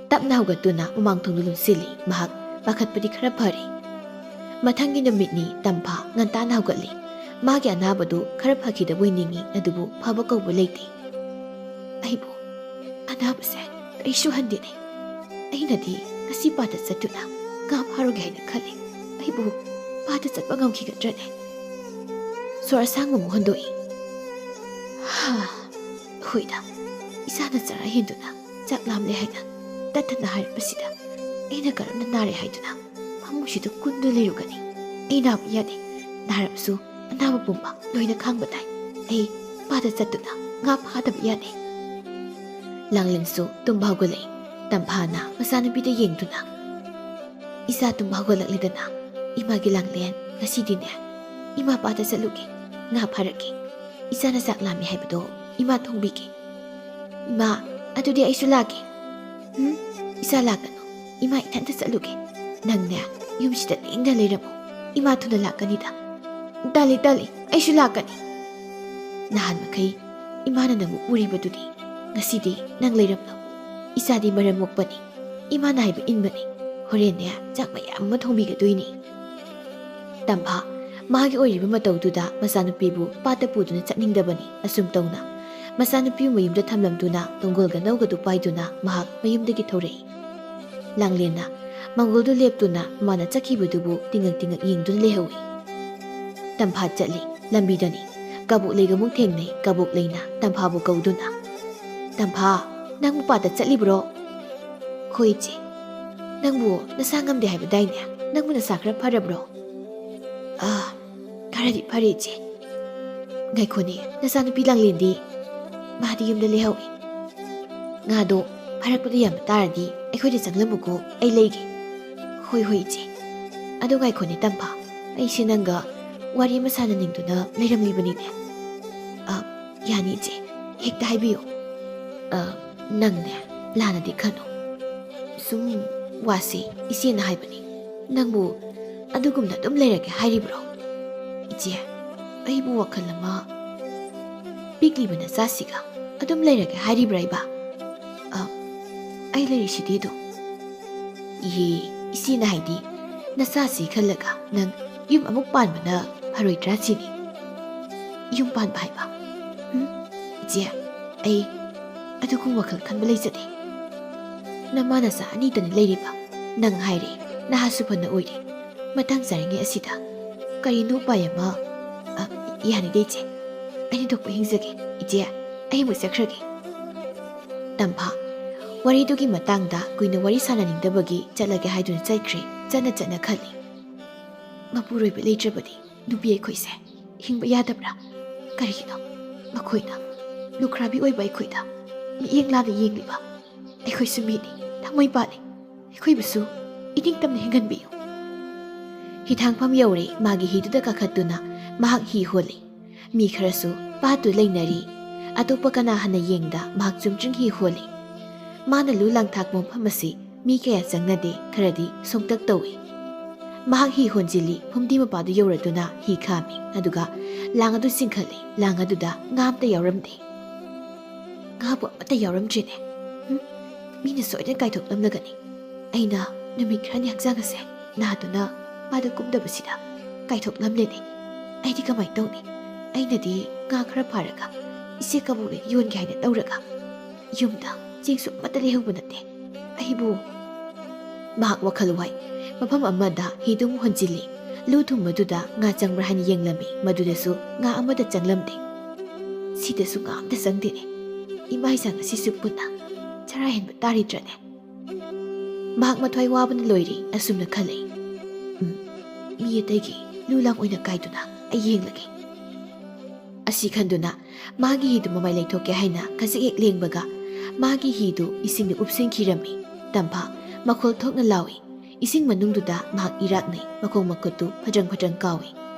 Tapna hugatuna mamang thongdulun sili mahak pakhatpadi khara phari. Mathangi namitni Tampha ngantana hugatli. Magi anabadu khara phakida boiningi adubu phaba kauba leite. Aibu anabase kaisu handine ꯑꯩꯅꯗꯤ ꯉꯁꯤ ꯄꯥꯠꯇ ꯆꯠꯇꯨꯅ ꯉꯥ ꯐꯥꯔꯨꯒꯦ ꯍꯥꯏꯅ ꯈꯜꯂꯤ. ꯑꯩꯕꯨ ꯄꯥꯠꯇ ꯆꯠꯄ ꯉꯝꯈꯤꯒꯗ꯭ꯔꯅꯦ? ꯁꯣꯔ ꯑꯁꯥꯡꯕ ꯑꯃꯨꯛ ꯍꯣꯟꯗꯣꯛꯏ. ꯍꯣꯏꯗ, ꯏꯁꯥꯅ ꯆꯔꯥ ꯍꯦꯟꯗꯨꯅ ꯆꯥꯛ ꯂꯥꯝꯂꯦ ꯍꯥꯏꯅ ꯇꯠꯇꯅ ꯍꯥꯏꯔꯛꯄꯁꯤꯗ ꯑꯩꯅ ꯀꯔꯝꯅ ꯅꯥꯔꯦ ꯍꯥꯏꯗꯨꯅ ꯐꯃꯨꯡꯁꯤꯗ ꯀꯨꯟꯗꯨ ꯂꯩꯔꯨꯒꯅꯤ? ꯑꯩ ꯅꯥꯕ ꯌꯥꯗꯦ. ꯅꯥꯔꯕꯁꯨ ꯑꯅꯥꯕ ꯄꯨꯝꯕ ꯂꯣꯏꯅ ꯈꯥꯡꯕ ꯇꯥꯏ. ꯑꯩ ꯄꯥꯠꯇ ꯆꯠꯇꯨꯅ ꯉꯥ ꯐꯥꯗꯕ ꯌꯥꯗꯦ. ꯂꯥꯡꯂꯦꯟꯁꯨ ꯇꯨꯝꯕ ꯍꯧꯒꯠꯂꯛꯏ. ꯇꯝꯐꯥꯅ ꯃꯆꯥꯅꯨꯄꯤꯗ ꯌꯦꯡꯗꯨꯅ, ꯏꯆꯥ ꯇꯨꯝꯕ ꯍꯧꯒꯠꯂꯛꯂꯤꯗꯅ. ꯏꯃꯥꯒꯤ ꯂꯥꯡꯂꯦꯟ, ꯉꯁꯤꯗꯤꯅꯦ ꯏꯃꯥ ꯄꯥꯠꯇ ꯆꯠꯂꯨꯒꯦ, ꯉꯥ ꯐꯥꯔꯛꯀꯦ. ꯏꯆꯥꯅ ꯆꯥꯛ ꯂꯥꯝꯃꯤ ꯍꯥꯏꯕꯗꯣ ꯏꯃꯥ ꯊꯣꯡꯕꯤꯒꯦ. ꯏꯃꯥ, ꯑꯗꯨꯗꯤ ꯑꯩꯁꯨ ꯂꯥꯛꯀꯦ. ꯏꯆꯥ ꯂꯥꯛꯀꯅꯨ. ꯏꯃꯥ ꯏꯊꯟꯇ ꯆꯠꯂꯨꯒꯦ. ꯅꯪꯅꯦ ꯌꯨꯝꯁꯤꯗ ꯂꯦꯡꯗ ꯂꯩꯔꯝꯃꯣ. ꯏꯃꯥ ꯊꯨꯅ ꯂꯥꯛꯀꯅꯤꯗ. ꯇꯜꯂꯤ, ꯑꯩꯁꯨ ꯂꯥꯛꯀꯅꯤ. ꯅꯍꯥꯟ ꯃꯈꯩ ꯏꯃꯥꯅ ꯅꯪꯕꯨ ꯎꯔꯤꯕꯗꯨꯗꯤ ꯉꯁꯤꯗꯤ ꯅꯪ ꯂꯩꯔꯝꯂꯣ. ꯏꯆꯥꯗꯤ ꯃꯔꯝ ꯃꯣꯛꯄꯅꯤ. ꯏꯃꯥꯅ ꯍꯥꯏꯕ ꯏꯟꯕꯅꯤ. ꯍꯣꯔꯦꯟꯅꯦ ꯆꯥꯛ ꯃꯌꯥꯝ ꯑꯃ ꯊꯣꯡꯕꯤꯒꯗꯣꯏꯅꯤ. ꯇꯝꯐꯥ ꯃꯥꯒꯤ ꯑꯣꯏꯔꯤꯕ ꯃꯇꯧꯗꯨꯗ ꯃꯆꯥꯅꯨꯄꯤꯕꯨ ꯄꯥꯠꯇ ꯄꯨꯗꯨꯅ ꯆꯠꯅꯤꯡꯗꯕꯅꯤ. ꯑꯁꯨꯝ ꯇꯧꯅ ꯃꯆꯥꯅꯨꯄꯤꯕꯨ ꯃꯌꯨꯝꯗ ꯊꯝꯂꯝꯗꯨꯅ ꯇꯣꯡꯒꯣꯜꯒ ꯅꯧꯒꯗꯨ ꯄꯥꯏꯗꯨꯅ ꯃꯍꯥꯛ ꯃꯌꯨꯝꯗꯒꯤ ꯊꯧꯔꯛꯏ. ꯂꯥꯡꯂꯦꯟꯅ ꯃꯪꯒꯣꯜꯗꯨ ꯂꯦꯞꯇꯨꯅ ꯃꯥꯅ ꯆꯠꯈꯤꯕꯗꯨꯕꯨ ꯇꯤꯡꯉꯛ ꯌꯦꯡꯗꯨꯅ ꯂꯩꯍꯧꯏ. ꯇꯝꯐꯥ ꯆꯠꯂꯤ. ꯂꯝꯕꯤꯗꯅꯤ ꯀꯕꯣꯛ ꯂꯩꯒ ꯑꯃꯨꯛ ꯊꯦꯡꯅꯩ. ꯀꯕꯣꯛ ꯂꯩꯅ ꯇꯝꯐꯥꯕꯨ ꯀꯧꯗꯨꯅ, ꯇꯝꯐꯥ, ꯅꯪꯕꯨ ꯄꯥꯠꯇ ꯆꯠꯂꯤꯕ꯭ꯔꯣ? ꯍꯣꯏ ꯏꯆꯦ. ꯅꯪꯕꯨ ꯅꯁꯥ ꯉꯝꯗꯦ ꯍꯥꯏꯕꯗꯥꯏꯅꯦ? ꯅꯪꯕꯨ ꯅꯁꯥ ꯈꯔ ꯐꯔꯕ꯭ꯔോ? ꯈꯔꯗꯤ ꯐꯔꯦ ꯏꯆꯦ. ꯉꯥꯏꯈꯣꯅꯦ, ꯅꯆꯥꯅꯨꯄꯤ ꯂꯥꯡꯂꯦꯟꯗꯤ? ꯃꯥꯗꯤ ꯌꯨꯝꯗ ꯂꯩꯍꯧꯏ. ꯉꯥꯗꯣ ꯐꯥꯔꯛꯄꯗ ꯌꯥꯝꯕ ꯇꯥꯔꯗꯤ ꯑꯩꯈꯣꯏꯗ ꯆꯪꯂꯝꯃꯨꯀꯣ, ꯑꯩ ꯂꯩꯒꯦ. ꯍꯣꯏ ꯏꯆꯦ. ꯑꯗꯣ ꯉꯥꯏꯈꯣꯅꯦ ꯇꯝꯐꯥ, ꯑꯩꯁꯦ ꯅꯪꯒ ꯋꯥꯔꯤ ꯑꯃ ꯁꯥꯟꯅꯅꯤꯡꯗꯨꯅ ꯂꯩꯔꯝꯂꯤꯕꯅꯤꯅꯦ. ꯌꯥꯅꯤ ꯏꯆꯦ, ꯍꯦꯛꯇ ꯍꯥꯏꯕꯤꯌꯨ. ꯅꯪꯅꯦ ꯂꯥꯟꯅꯗꯤ ꯈꯟꯅꯨ. ꯁꯨꯝ ꯋꯥꯁꯤ ꯏꯆꯦꯅ ꯍꯥꯏꯕꯅꯤ. ꯅꯪꯕꯨ ꯑꯗꯨꯒꯨꯝꯅ ꯑꯗꯨꯝ ꯂꯩꯔꯒꯦ ꯍꯥꯏꯔꯤꯕ꯭ꯔꯣ? ꯏꯆꯦ, ꯑꯩꯕꯨ ꯋꯥꯈꯜ ꯑꯃ, ꯄꯤꯛꯂꯤꯕ ꯅꯆꯥꯁꯤꯒ ꯑꯗꯨꯝ ꯂꯩꯔꯒꯦ ꯍꯥꯏꯔꯤꯕ꯭ꯔꯥ ꯏꯕꯥ? ꯑꯩ ꯂꯩꯔꯤꯁꯤꯗꯤ ꯑꯗꯨꯝ. ꯏꯆꯦꯅ ꯍꯥꯏꯗꯤ ꯅꯆꯥꯁꯤ ꯈꯜꯂꯒ ꯅꯪ ꯌꯨꯝ ꯑꯃꯨꯛ ꯄꯥꯟꯕꯅ ꯐꯔꯣꯏꯗ꯭ꯔꯥ ꯁꯤꯅꯤ. ꯌꯨꯝ ꯄꯥꯟꯕ ꯍꯥꯏꯕ? ꯏꯆꯦ, ꯑꯩ ꯑꯗꯨꯒꯨꯝꯕ ꯋꯥꯈꯜ ꯈꯟꯕ ꯂꯩꯖꯗꯦ. ꯅꯃꯥ ꯅꯆꯥ ꯑꯅꯤꯇꯅꯤ ꯂꯩꯔꯤꯕ. ꯅꯪ ꯍꯥꯏꯔꯦ ꯅꯍꯥꯁꯨ ꯐꯅ ꯑꯣꯏꯔꯤ. ꯃꯇꯥꯡ ꯆꯥꯔꯤꯉꯩ ꯑꯁꯤꯗ ꯀꯔꯤꯅꯣ ꯎꯄꯥꯏ ꯑꯃ. ꯌꯥꯅꯤꯗꯦ ꯏꯆꯦ, ꯑꯩꯅ ꯊꯣꯛꯄ ꯍꯤꯡꯖꯒꯦ. ꯏꯆꯦ, ꯑꯩ ꯑꯃꯨꯛ ꯆꯠꯈ꯭ꯔꯒꯦ. ꯇꯝꯐꯥ ꯋꯥꯔꯤꯗꯨꯒꯤ ꯃꯇꯥꯡꯗ ꯀꯨꯏꯅ ꯋꯥꯔꯤ ꯁꯥꯟꯅꯅꯤꯡꯗꯕꯒꯤ ꯆꯠꯂꯒꯦ ꯍꯥꯏꯗꯨꯅ ꯆꯠꯈ꯭ꯔꯦ. ꯆꯠꯅ ꯈꯜꯂꯤ, ꯃꯄꯨꯔꯣꯏꯕ ꯂꯩꯇ꯭ꯔꯕꯗꯤ ꯅꯨꯄꯤ ꯑꯩꯈꯣꯏꯁꯦ ꯍꯤꯡꯕ ꯌꯥꯗꯕ꯭ꯔꯥ? ꯀꯔꯤꯒꯤꯅꯣ ꯃꯈꯣꯏꯅ ꯂꯨꯈ꯭ꯔꯥꯕꯤ ꯑꯣꯏꯕ ꯑꯩꯈꯣꯏꯗ ꯃꯤꯠꯌꯦꯡ ꯂꯥꯅ ꯌꯦꯡꯂꯤꯕ? ꯑꯩꯈꯣꯏꯁꯨ ꯃꯤꯅꯤ, ꯊꯃꯣꯏ ꯄꯥꯜꯂꯤ. ꯑꯩꯈꯣꯏꯕꯨꯁꯨ ꯏꯅꯤꯡꯇꯝꯅ ꯍꯤꯡꯍꯟꯕꯤꯌꯨ. ꯍꯤꯊꯥꯡꯐꯝ ꯌꯧꯔꯦ. ꯃꯥꯒꯤ ꯍꯤꯗꯨꯗ ꯀꯥꯈꯠꯇꯨꯅ ꯃꯍꯥꯛ ꯍꯤ ꯍꯣꯜꯂꯤ. ꯃꯤ ꯈꯔꯁꯨ ꯄꯥꯠꯇꯨ ꯂꯩꯅꯔꯤ. ꯑꯇꯣꯞꯄ ꯀꯅꯥ ꯍꯟꯅ ꯌꯦꯡꯗ ꯃꯍꯥꯛ ꯆꯨꯝꯗ꯭ꯔꯤꯡ ꯍꯤ ꯍꯣꯜꯂꯤ. ꯃꯥꯅ ꯂꯨ ꯂꯥꯡꯊꯥꯛꯄ ꯃꯐꯝ ꯑꯁꯤ ꯃꯤ ꯀꯌꯥ ꯆꯪꯅꯗꯦ. ꯈꯔꯗꯤ ꯁꯣꯡꯇꯛ ꯇꯧꯏ. ꯃꯍꯥꯛ ꯍꯤ ꯍꯣꯟꯖꯤꯜꯂꯤ. ꯐꯨꯝꯗꯤ ꯃꯄꯥꯗꯨ ꯌꯧꯔꯗꯨꯅ ꯍꯤ ꯈꯥꯝꯃꯤ. ꯑꯗꯨꯒ ꯂꯥꯡ ꯑꯗꯨ ꯆꯤꯡꯈꯠꯂꯤ. ꯂꯥꯡ ꯑꯗꯨꯗ ꯉꯥ ꯑꯃꯇ ꯌꯥꯎꯔꯝꯗꯦ. ꯉꯥꯕꯨ ꯑꯃꯠꯇ ꯌꯥꯎꯔꯝꯗ꯭ꯔꯤꯅꯦ. ꯃꯤꯅ ꯁꯣꯏꯗꯅ ꯀꯥꯏꯊꯣꯛꯂꯝꯂꯒꯅꯤ. ꯑꯩꯅ ꯅꯨꯃꯤꯠ ꯈꯔꯅꯤ ꯍꯛꯆꯥꯡ ꯑꯁꯦ ꯅꯥꯗꯨꯅ ꯄꯥꯗ ꯀꯨꯝꯗꯕꯁꯤꯗ ꯀꯥꯏꯊꯣꯛꯂꯝꯂꯦꯅꯦ. ꯑꯩꯗꯤ ꯀꯃꯥꯏꯅ ꯇꯧꯅꯤ? ꯑꯩꯅꯗꯤ ꯉꯥ ꯈꯔ ꯐꯥꯔꯒ ꯏꯆꯦ ꯀꯕꯣꯛꯂꯩ ꯌꯣꯟꯒꯦ ꯍꯥꯏꯅ ꯇꯧꯔꯒ ꯌꯨꯝꯗ ꯆꯦꯡꯁꯨ ꯑꯃꯠꯇ ꯂꯩꯍꯧꯕ ꯅꯠꯇꯦ. ꯑꯩꯕꯨ... ꯃꯍꯥꯛ ꯋꯥꯈꯜ ꯋꯥꯏ. ꯃꯐꯝ ꯑꯃꯗ ꯍꯤꯗꯨ ꯍꯣꯟꯖꯤꯜꯂꯤ. ꯂꯨ ꯊꯨꯝꯕꯗꯨꯗ ꯉꯥ ꯆꯪꯕ꯭ꯔꯥ ꯍꯥꯏꯅ ꯌꯦꯡꯂꯝꯃꯤ. ꯃꯗꯨꯗꯁꯨ ꯉꯥ ꯑꯃꯠꯇ ꯆꯪꯂꯝꯗꯦ. ꯁꯤꯗꯁꯨ ꯉꯥ ꯑꯃꯇ ꯆꯪꯗꯦꯅꯦ. ꯏꯃꯥ ꯏꯆꯥ ꯉꯁꯤꯁꯨ ꯄꯨꯟꯅ ꯆꯔꯥ ꯍꯦꯟꯕ ꯇꯥꯔꯤꯗ꯭ꯔꯅꯦ? ꯃꯍꯥꯛ ꯃꯊ꯭ꯋꯥꯏ ꯋꯥꯕꯅ ꯂꯣꯏꯔꯤ. ꯑꯁꯨꯝꯅ ꯈꯜꯂꯤ. ꯃꯤ ꯑꯇꯩꯒꯤ ꯂꯨ ꯂꯥꯡ ꯑꯣꯏꯅ ꯀꯥꯏꯗꯨꯅ ꯑꯩ ꯌꯦꯡꯂꯒꯦ. ꯑꯁꯤ ꯈꯟꯗꯨꯅ ꯃꯥꯒꯤ ꯍꯤꯗꯨ ꯃꯃꯥꯏ ꯂꯩꯊꯣꯛꯀꯦ ꯍꯥꯏꯅ ꯈꯖꯤꯛ ꯍꯦꯛ ꯂꯦꯡꯕꯒ ꯃꯥꯒꯤ ꯍꯤꯗꯨ ꯏꯁꯤꯡꯗ ꯎꯞꯁꯤꯟꯈꯤꯔꯝꯃꯤ. ꯇꯝꯐꯥ ꯃꯈꯣꯜ ꯊꯣꯛꯅ ꯂꯥꯎꯏ. ꯏꯁꯤꯡ ꯃꯅꯨꯡꯗꯨꯗ ꯃꯍꯥꯛ ꯏꯔꯥꯛꯅꯩ. ꯃꯈꯣꯡ ꯃꯈꯨꯠꯇꯨ ꯐꯖꯪ ꯀꯥꯎꯏ.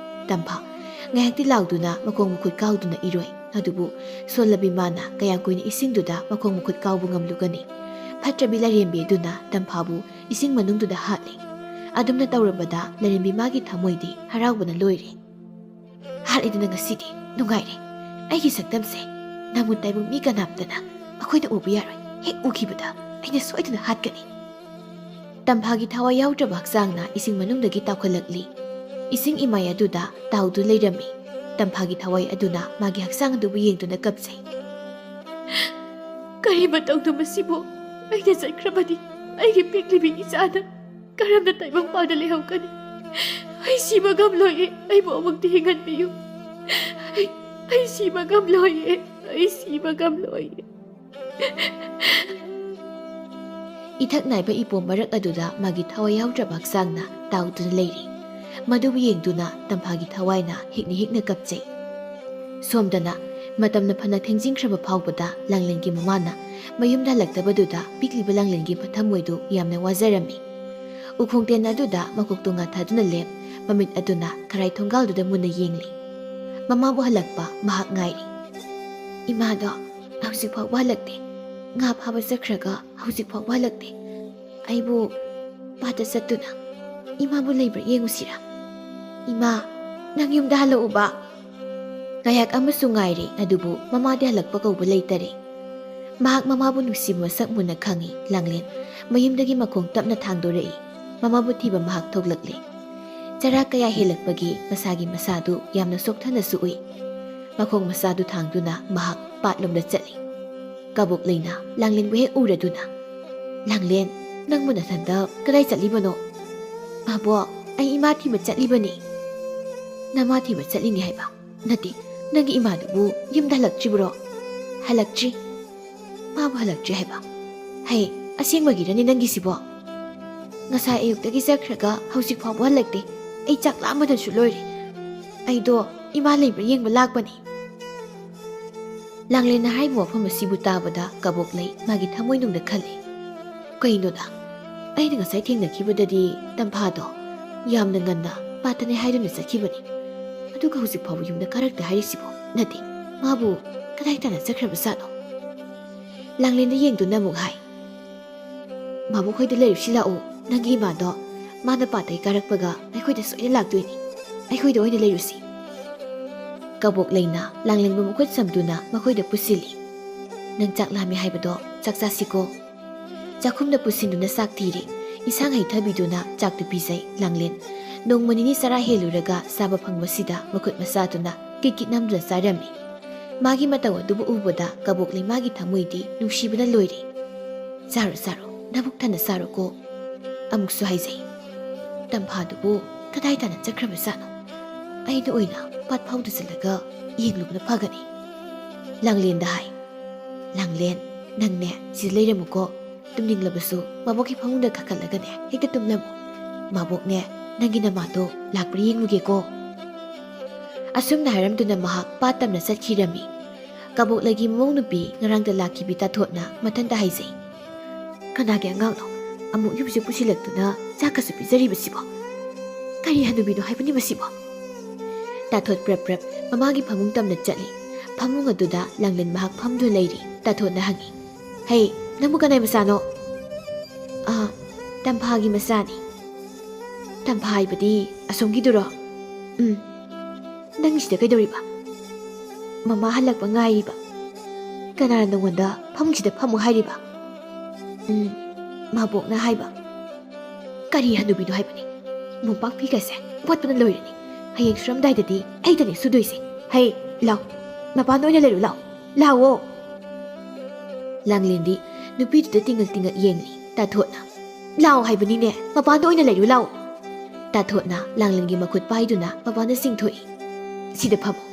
ꯇꯝꯐꯥ ꯉꯥꯏꯍꯥꯛꯇꯤ ꯂꯥꯎꯗꯨꯅ ꯃꯈꯣꯡ ꯃꯈꯨꯠ ꯀꯥꯎꯗꯨꯅ ꯏꯔꯣꯏ. ꯑꯗꯨꯕꯨ ꯁꯣꯜꯂꯕꯤ ꯃꯥꯅ ꯀꯌꯥꯝ ꯀꯨꯏꯅ ꯏꯁꯤꯡꯗꯨꯗ ꯃꯈꯣꯡ ꯃꯈꯨꯠ ꯀꯥꯎꯕ ꯉꯝꯂꯨꯒꯅꯤ? ꯐꯠꯇ꯭ꯔꯕꯤ ꯂꯥꯏꯔꯦꯝꯕꯤ ꯑꯗꯨꯅ ꯇꯝꯐꯥꯕꯨ ꯏꯁꯤꯡ ꯃꯅꯨꯡꯗꯨꯗ ꯍꯥꯠꯂꯤ. ꯑꯗꯨꯝꯅ ꯇꯧꯔꯕꯗ ꯂꯥꯏꯔꯦꯝꯕꯤ ꯃꯥꯒꯤ ꯊꯃꯣꯏꯗꯤ ꯍꯔꯥꯎꯕꯅ ꯂꯣꯏꯔꯦ. ꯍꯥꯠꯂꯤꯗꯅ ꯉꯁꯤꯗꯤ ꯅꯨꯡꯉꯥꯏꯔꯦ. ꯑꯩꯒꯤ ꯁꯛꯇꯝꯁꯦ ꯅꯥꯃꯨꯟ ꯇꯥꯏꯕꯨꯡ ꯃꯤ ꯀꯅꯥꯝꯇꯅ ꯃꯈꯣꯏꯗ ꯎꯕ ꯌꯥꯔꯣꯏ. ꯍꯦꯛ ꯎꯈꯤꯕꯗ ꯑꯩꯅ ꯁꯣꯏꯗꯅ ꯍꯥꯠꯀꯅꯤ. ꯇꯝꯐꯥꯒꯤ ꯊꯋꯥꯏ ꯌꯥꯎꯗ꯭ꯔꯕ ꯍꯛꯆꯥꯡꯅ ꯏꯁꯤꯡ ꯃꯅꯨꯡꯗꯒꯤ ꯇꯥꯎꯈꯠꯂꯛꯂꯤ. ꯏꯁꯤꯡ ꯏꯃꯥꯏ ꯑꯗꯨꯗ ꯇꯥꯎꯗꯨ ꯂꯩꯔꯝꯃꯤ. ꯇꯝꯐꯥꯒꯤ ꯊꯋꯥꯏ ꯑꯗꯨꯅ ꯃꯥꯒꯤ ꯍꯛꯆꯥꯡ ꯑꯗꯨꯕꯨ ꯌꯦꯡꯗꯨꯅ ꯀꯞꯆꯩ. ꯀꯔꯤ ꯃꯇꯧꯅꯣ ꯃꯁꯤꯕꯨ? ꯑꯩꯅ ꯆꯠꯈ꯭ꯔꯕꯗꯤ ꯑꯩꯒꯤ ꯄꯤꯛꯂꯤꯕꯤ ꯏꯆꯥꯅ ꯀꯔꯝꯅ ꯇꯥꯏꯕꯪꯄꯥꯟꯗ ꯂꯩꯍꯧꯒꯅꯤ? ꯑꯩ ꯁꯤꯕ ꯉꯝꯂꯣꯏꯌꯦ, ꯑꯩꯕꯨ ꯑꯃꯨꯛꯇꯤ ꯍꯤꯡꯍꯟꯕꯤꯌꯨ. ꯑꯩ ꯁꯤꯕ ꯉꯝꯂꯣꯏꯌꯦ, ꯑꯩ ꯁꯤꯕ ꯉꯝꯂꯣꯏꯌꯦ. ꯏꯊꯛ ꯅꯥꯏꯕ ꯏꯄꯣꯝ ꯃꯔꯛ ꯑꯗꯨꯗ ꯃꯥꯒꯤ ꯊꯋꯥꯏ ꯌꯥꯎꯗ꯭ꯔꯕ ꯍꯛꯆꯥꯡꯅ ꯇꯥꯎꯗꯨꯅ ꯂꯩꯔꯤ. ꯃꯗꯨꯕꯨ ꯌꯦꯡꯗꯨꯅ ꯇꯝꯐꯥꯒꯤ ꯊꯋꯥꯏꯅ ꯍꯤꯛꯅ ꯍꯤꯛꯅ ꯀꯞꯆꯩ. ꯁꯣꯝꯗꯅ ꯃꯇꯝꯅ ꯐꯅ ꯊꯦꯡꯖꯤꯟꯈ꯭ꯔꯕ ꯐꯥꯎꯕꯗ ꯂꯥꯡꯂꯦꯟꯒꯤ ꯃꯃꯥꯅ ꯃꯌꯨꯝꯗ ꯍꯜꯂꯛꯇꯕꯗꯨꯗ ꯄꯤꯛꯂꯤꯕ ꯂꯥꯡꯂꯦꯟꯒꯤ ꯃꯊꯃꯣꯏꯗꯨ ꯌꯥꯝꯅ ꯋꯥꯖꯔꯝꯃꯤ. ꯎꯈꯣꯡꯇꯦꯟ ꯑꯗꯨꯗ ꯃꯀꯣꯛꯇꯨ ꯉꯥꯊꯗꯨꯅ ꯂꯦꯞ, ꯃꯃꯤꯠ ꯑꯗꯨꯅ ꯈꯔꯥꯏ ꯊꯣꯡꯒꯥꯜꯗꯨꯗ ꯃꯨꯟꯅ ꯌꯦꯡꯂꯤ. ꯃꯃꯥꯕꯨ ꯍꯜꯂꯛꯄ ꯃꯍꯥꯛ ꯉꯥꯏꯔꯤ. ꯏꯃꯥꯗꯣ ꯍꯧꯖꯤꯛ ꯐꯥꯎꯕ ꯍꯜꯂꯛꯇꯦ. ꯉꯥ ꯐꯥꯕ ꯆꯠꯈ꯭ꯔꯒ ꯍꯧꯖꯤꯛ ꯐꯥꯎꯕ ꯍꯜꯂꯛꯇꯦ. ꯑꯩꯕꯨ ꯄꯥꯠꯇ ꯆꯠꯇꯨꯅ ꯏꯃꯥꯕꯨ ꯂꯩꯕ꯭ꯔꯥ ꯌꯦꯡꯉꯨꯁꯤꯔꯥ? ꯏꯃꯥ, ꯅꯪ ꯌꯨꯝꯗ ꯍꯜꯂꯛꯎꯕ. ꯉꯥꯏꯍꯥꯛ ꯑꯃꯁꯨ ꯉꯥꯏꯔꯦ, ꯑꯗꯨꯕꯨ ꯃꯃꯥꯗꯤ ꯍꯜꯂꯛꯄ ꯀꯧꯕ ꯂꯩꯇꯔꯦ. ꯃꯍꯥꯛ ꯃꯃꯥꯕꯨ ꯅꯨꯡꯁꯤꯕ ꯃꯁꯛ ꯃꯨꯟꯅ ꯈꯪꯏ. ꯂꯥꯡꯂꯦꯟ ꯃꯌꯨꯝꯗꯒꯤ ꯃꯈꯣꯡ ꯇꯞꯅ ꯊꯥꯡꯗꯣꯔꯛꯏ. ꯃꯃꯥꯕꯨ ꯊꯤꯕ ꯃꯍꯥꯛ ꯊꯣꯛꯂꯛꯂꯦ. ꯆꯔꯥ ꯀꯌꯥ ꯍꯦꯜꯂꯛꯄꯒꯤ ꯃꯁꯥꯒꯤ ꯃꯁꯥꯗꯨ ꯌꯥꯝꯅ ꯁꯣꯛꯊꯅꯁꯨ ꯎꯏ. ꯃꯈꯣꯡ ꯃꯁꯥꯗꯨ ꯊꯥꯡꯗꯨꯅ ꯃꯍꯥꯛ ꯄꯥꯠꯂꯣꯝꯗ ꯆꯠꯂꯤ. ꯀꯕꯣꯛ ꯂꯩꯅ ꯂꯥꯡꯂꯦꯟꯕꯨ ꯍꯦꯛ ꯎꯔꯗꯨꯅ, ꯂꯥꯡꯂꯦꯟ, ꯅꯪꯕꯨ ꯅꯊꯟꯇ ꯀꯗꯥꯏ ꯆꯠꯂꯤꯕꯅꯣ? ꯃꯥꯕꯣꯛ, ꯑꯩ ꯏꯃꯥ ꯊꯤꯕ ꯆꯠꯂꯤꯕꯅꯤ. ꯅꯃꯥ ꯊꯤꯕ ꯆꯠꯂꯤꯅꯤ ꯍꯥꯏꯕ? ꯅꯠꯇꯦ, ꯅꯪꯒꯤ ꯏꯃꯥꯗꯨꯕꯨ ꯌꯨꯝꯗ ꯍꯜꯂꯛꯇ꯭ꯔꯤꯕ꯭ꯔꯣ? ꯍꯜꯂꯛꯇ꯭ꯔꯤ. ꯃꯥꯕꯨ ꯍꯜꯂꯛꯇ꯭ꯔꯤ ꯍꯥꯏꯕ? ꯍꯩ, ꯑꯁꯦꯡꯕꯒꯤꯔꯅꯤ ꯅꯪꯒꯤꯁꯤꯕꯣ? ꯉꯁꯥꯏ ꯑꯌꯨꯛꯇꯒꯤ ꯆꯠꯈ꯭ꯔꯒ ꯍꯧꯖꯤꯛ ꯐꯥꯎꯕ ꯍꯜꯂꯛꯇꯦ. ꯑꯩ ꯆꯥꯛ ꯂꯥꯝꯕꯗꯁꯨ ꯂꯣꯏꯔꯦ. ꯑꯩꯗꯣ ꯏꯃꯥ ꯂꯩꯕ꯭ꯔꯥ ꯌꯦꯡꯕ ꯂꯥꯛꯄꯅꯤ. ꯂꯥꯡꯂꯦꯟꯅ ꯍꯥꯏꯕ ꯋꯥꯐꯝ ꯑꯁꯤꯕꯨ ꯇꯥꯕꯗ ꯀꯕꯣꯛꯂꯩ ꯃꯥꯒꯤ ꯊꯃꯣꯏꯅꯨꯡꯗ ꯈꯜꯂꯤ. ꯀꯩꯅꯣꯗ, ꯑꯩꯅ ꯉꯁꯥꯏ ꯊꯦꯡꯅꯈꯤꯕꯗꯗꯤ ꯇꯝꯐꯥꯗꯣ ꯌꯥꯝꯅ ꯉꯟꯅ ꯄꯥꯠꯇꯅꯦ ꯍꯥꯏꯗꯨꯅ ꯆꯠꯈꯤꯕꯅꯤ. ꯑꯗꯨꯒ ꯍꯧꯖꯤꯛ ꯐꯥꯎꯕ ꯌꯨꯝꯗ ꯀꯥꯔꯛꯇꯦ ꯍꯥꯏꯔꯤꯁꯤꯕꯣ? ꯅꯠꯇꯦ, ꯃꯥꯕꯨ ꯀꯗꯥꯏ ꯇꯥꯅ ꯆꯠꯈ꯭ꯔꯕꯖꯥꯠꯅꯣ? ꯂꯥꯡꯂꯦꯟꯗ ꯌꯦꯡꯗꯨꯅ ꯑꯃꯨꯛ ꯍꯥꯏ, ꯃꯥꯕꯣꯛ ꯈꯣꯏꯗ ꯂꯩꯔꯨꯁꯤ ꯂꯥꯛꯑꯣ. ꯅꯪꯒꯤ ꯏꯃꯥꯗꯣ ꯃꯥꯅ ꯄꯥꯠꯇꯒꯤ ꯀꯥꯔꯛꯄꯒ ꯑꯩꯈꯣꯏꯗ ꯁꯣꯏꯅ ꯂꯥꯛꯇꯣꯏꯅꯤ. ꯑꯩꯈꯣꯏꯗ ꯑꯣꯏꯅ ꯂꯩꯔꯨꯁꯤ. ꯀꯕꯣꯛ ꯂꯩꯅ ꯂꯥꯡꯂꯦꯟꯕꯨ ꯃꯈꯨꯠ ꯁꯝꯗꯨꯅ ꯃꯈꯣꯏꯗ ꯄꯨꯁꯤꯜꯂꯤ. ꯅꯪ ꯆꯥꯛ ꯂꯥꯝꯃꯤ ꯍꯥꯏꯕꯗꯣ ꯆꯥꯛ ꯆꯥꯁꯤꯀꯣ. ꯆꯥꯛꯈꯨꯝꯗ ꯄꯨꯁꯤꯟꯗꯨꯅ ꯆꯥꯛ ꯊꯤꯔꯤ. ꯏꯟꯁꯥꯡ ꯍꯩꯊꯕꯤꯗꯨꯅ ꯆꯥꯛꯇꯨ ꯄꯤꯖꯩ. ꯂꯥꯡꯂꯦꯟ ꯅꯣꯡꯃ ꯅꯤꯅꯤ ꯆꯔꯥ ꯍꯦꯜꯂꯨꯔꯒ ꯆꯥꯕ ꯐꯪꯕꯁꯤꯗ ꯃꯈꯨꯠ ꯃꯆꯥꯗꯨꯅ ꯀꯤꯠ ꯀꯤꯠ ꯅꯝꯗꯨꯅ ꯆꯥꯔꯝꯃꯤ. ꯃꯥꯒꯤ ꯃꯇꯧ ꯑꯗꯨꯕꯨ ꯎꯕꯗ ꯀꯕꯣꯛꯂꯩ ꯃꯥꯒꯤ ꯊꯃꯣꯏꯗꯤ ꯅꯨꯡꯁꯤꯕꯅ ꯂꯣꯏꯔꯦ. ꯆꯥꯔꯣ ꯆꯥꯔꯣ, ꯅꯕꯨꯛ ꯊꯟꯅ ꯆꯥꯔꯣꯀꯣ. ꯑꯃꯨꯛꯁꯨ ꯍꯥꯏꯖꯩ, ꯇꯝꯐꯥꯗꯨꯕꯨ ꯀꯗꯥꯏ ꯇꯥꯅ ꯆꯠꯈ꯭ꯔꯕꯖꯥꯠꯅꯣ? ꯑꯩꯅ ꯑꯣꯏꯅ ꯄꯥꯠ ꯐꯥꯎꯗ ꯆꯠꯂꯒ ꯌꯦꯡꯂꯨꯕꯅ ꯐꯒꯅꯤ. ꯂꯥꯡꯂꯦꯟꯗ ꯍꯥꯏ, ꯂꯥꯡꯂꯦꯟ, ꯅꯪꯅꯦ ꯁꯤꯗ ꯂꯩꯔꯝꯃꯨꯀꯣ. ꯇꯨꯝꯅꯤꯡꯂꯕꯁꯨ ꯃꯕꯣꯛꯀꯤ ꯐꯃꯨꯡꯗ ꯀꯥꯈꯠꯂꯒꯅꯦ ꯍꯦꯛꯇ ꯇꯨꯝꯂꯝꯃꯨ. ꯃꯕꯣꯛꯅꯦ ꯅꯪꯒꯤ ꯅꯃꯥꯗꯣ ꯂꯥꯛꯄ꯭ꯔꯥ ꯌꯦꯡꯂꯨꯒꯦꯀꯣ. ꯑꯁꯨꯝꯅ ꯍꯥꯏꯔꯝꯗꯨꯅ ꯃꯍꯥꯛ ꯄꯥꯠ ꯇꯝꯅ ꯆꯠꯈꯤꯔꯝꯃꯤ. ꯀꯕꯣꯛꯂꯩꯒꯤ ꯃꯃꯧ ꯅꯨꯄꯤ ꯉꯔꯥꯡꯗ ꯂꯥꯛꯈꯤꯕꯤ ꯇꯥꯊꯣꯠꯅ ꯃꯊꯟꯇ ꯍꯥꯏꯖꯩ, ꯀꯅꯥꯒꯤ ꯑꯉꯥꯡꯅꯣ ꯑꯃꯨꯛ ꯌꯨꯝꯁꯦ ꯄꯨꯁꯤꯜꯂꯛꯇꯨꯅ ꯆꯥꯛꯀꯁꯨ ꯄꯤꯖꯔꯤꯕꯁꯤꯕꯣ? ꯀꯔꯤ ꯍꯅꯨꯕꯤꯅꯣ ꯍꯥꯏꯕꯅꯤ ꯃꯁꯤꯕꯣ? ꯇꯥꯊꯣꯠ ꯄ꯭ꯔꯞ ꯄ꯭ꯔꯞ ꯃꯃꯥꯒꯤ ꯐꯃꯨꯡ ꯇꯝꯅ ꯆꯠꯂꯤ. ꯐꯃꯨꯡ ꯑꯗꯨꯗ ꯂꯥꯡꯂꯦꯟ ꯃꯍꯥꯛ ꯐꯝꯗꯨꯅ ꯂꯩꯔꯤ. ꯇꯥꯊꯣꯠꯅ ꯍꯪꯉꯤ, ꯍꯩ, ꯅꯪꯕꯨ ꯀꯅꯥꯏ ꯃꯆꯥꯅꯣ? ꯇꯝꯐꯥꯒꯤ ꯃꯆꯥꯅꯤ. ꯇꯝꯐꯥ ꯍꯥꯏꯕꯗꯤ ꯑꯁꯣꯝꯒꯤꯗꯨꯔꯣ? ꯅꯪꯒꯤꯁꯤꯗ ꯀꯩꯗꯧꯔꯤꯕ? ꯃꯃꯥ ꯍꯜꯂꯛꯄ ꯉꯥꯏꯔꯤꯕ. ꯀꯅꯥꯅ ꯅꯉꯣꯟꯗ ꯐꯃꯨꯡꯁꯤꯗ ꯐꯝꯃꯨ ꯍꯥꯏꯔꯤꯕ? ꯃꯕꯣꯛꯅ ꯍꯥꯏꯕ. ꯀꯔꯤ ꯍꯅꯨꯕꯤꯅꯣ ꯍꯥꯏꯕꯅꯤ? ꯃꯣꯝꯄꯥꯛ ꯐꯤꯒꯁꯦ ꯋꯥꯠꯄꯅ ꯂꯣꯏꯔꯅꯤ. ꯍꯌꯦꯡ ꯁꯨꯔꯝꯗꯥꯏꯗꯗꯤ ꯑꯩꯗꯅꯦ ꯁꯨꯗꯣꯏꯁꯦ. ꯍꯩ, ꯂꯥꯎ, ꯃꯄꯥꯟꯗ ꯑꯣꯏꯅ ꯂꯩꯔꯨ ꯂꯥꯎ. ꯂꯥꯎꯋꯣ. ꯂꯥꯡꯂꯦꯟꯗꯤ ꯅꯨꯄꯤꯗꯨꯗ ꯇꯤꯡꯉꯛ ꯇꯤꯡꯉꯛ ꯌꯦꯡꯂꯤ. ꯇꯥꯊꯣꯠꯅ, ꯂꯥꯎ ꯍꯥꯏꯕꯅꯤꯅꯦ, ꯃꯄꯥꯟꯗ ꯑꯣꯏꯅ ꯂꯩꯔꯨ ꯂꯥꯎ. ꯇꯥꯊꯣꯠꯅ ꯂꯥꯡꯂꯦꯟꯒꯤ ꯃꯈꯨꯠ ꯄꯥꯏꯗꯨꯅ ꯃꯄꯥꯟꯗ ꯆꯤꯡꯊꯣꯛꯏ. ꯁꯤꯗ ꯐꯝꯃꯨ.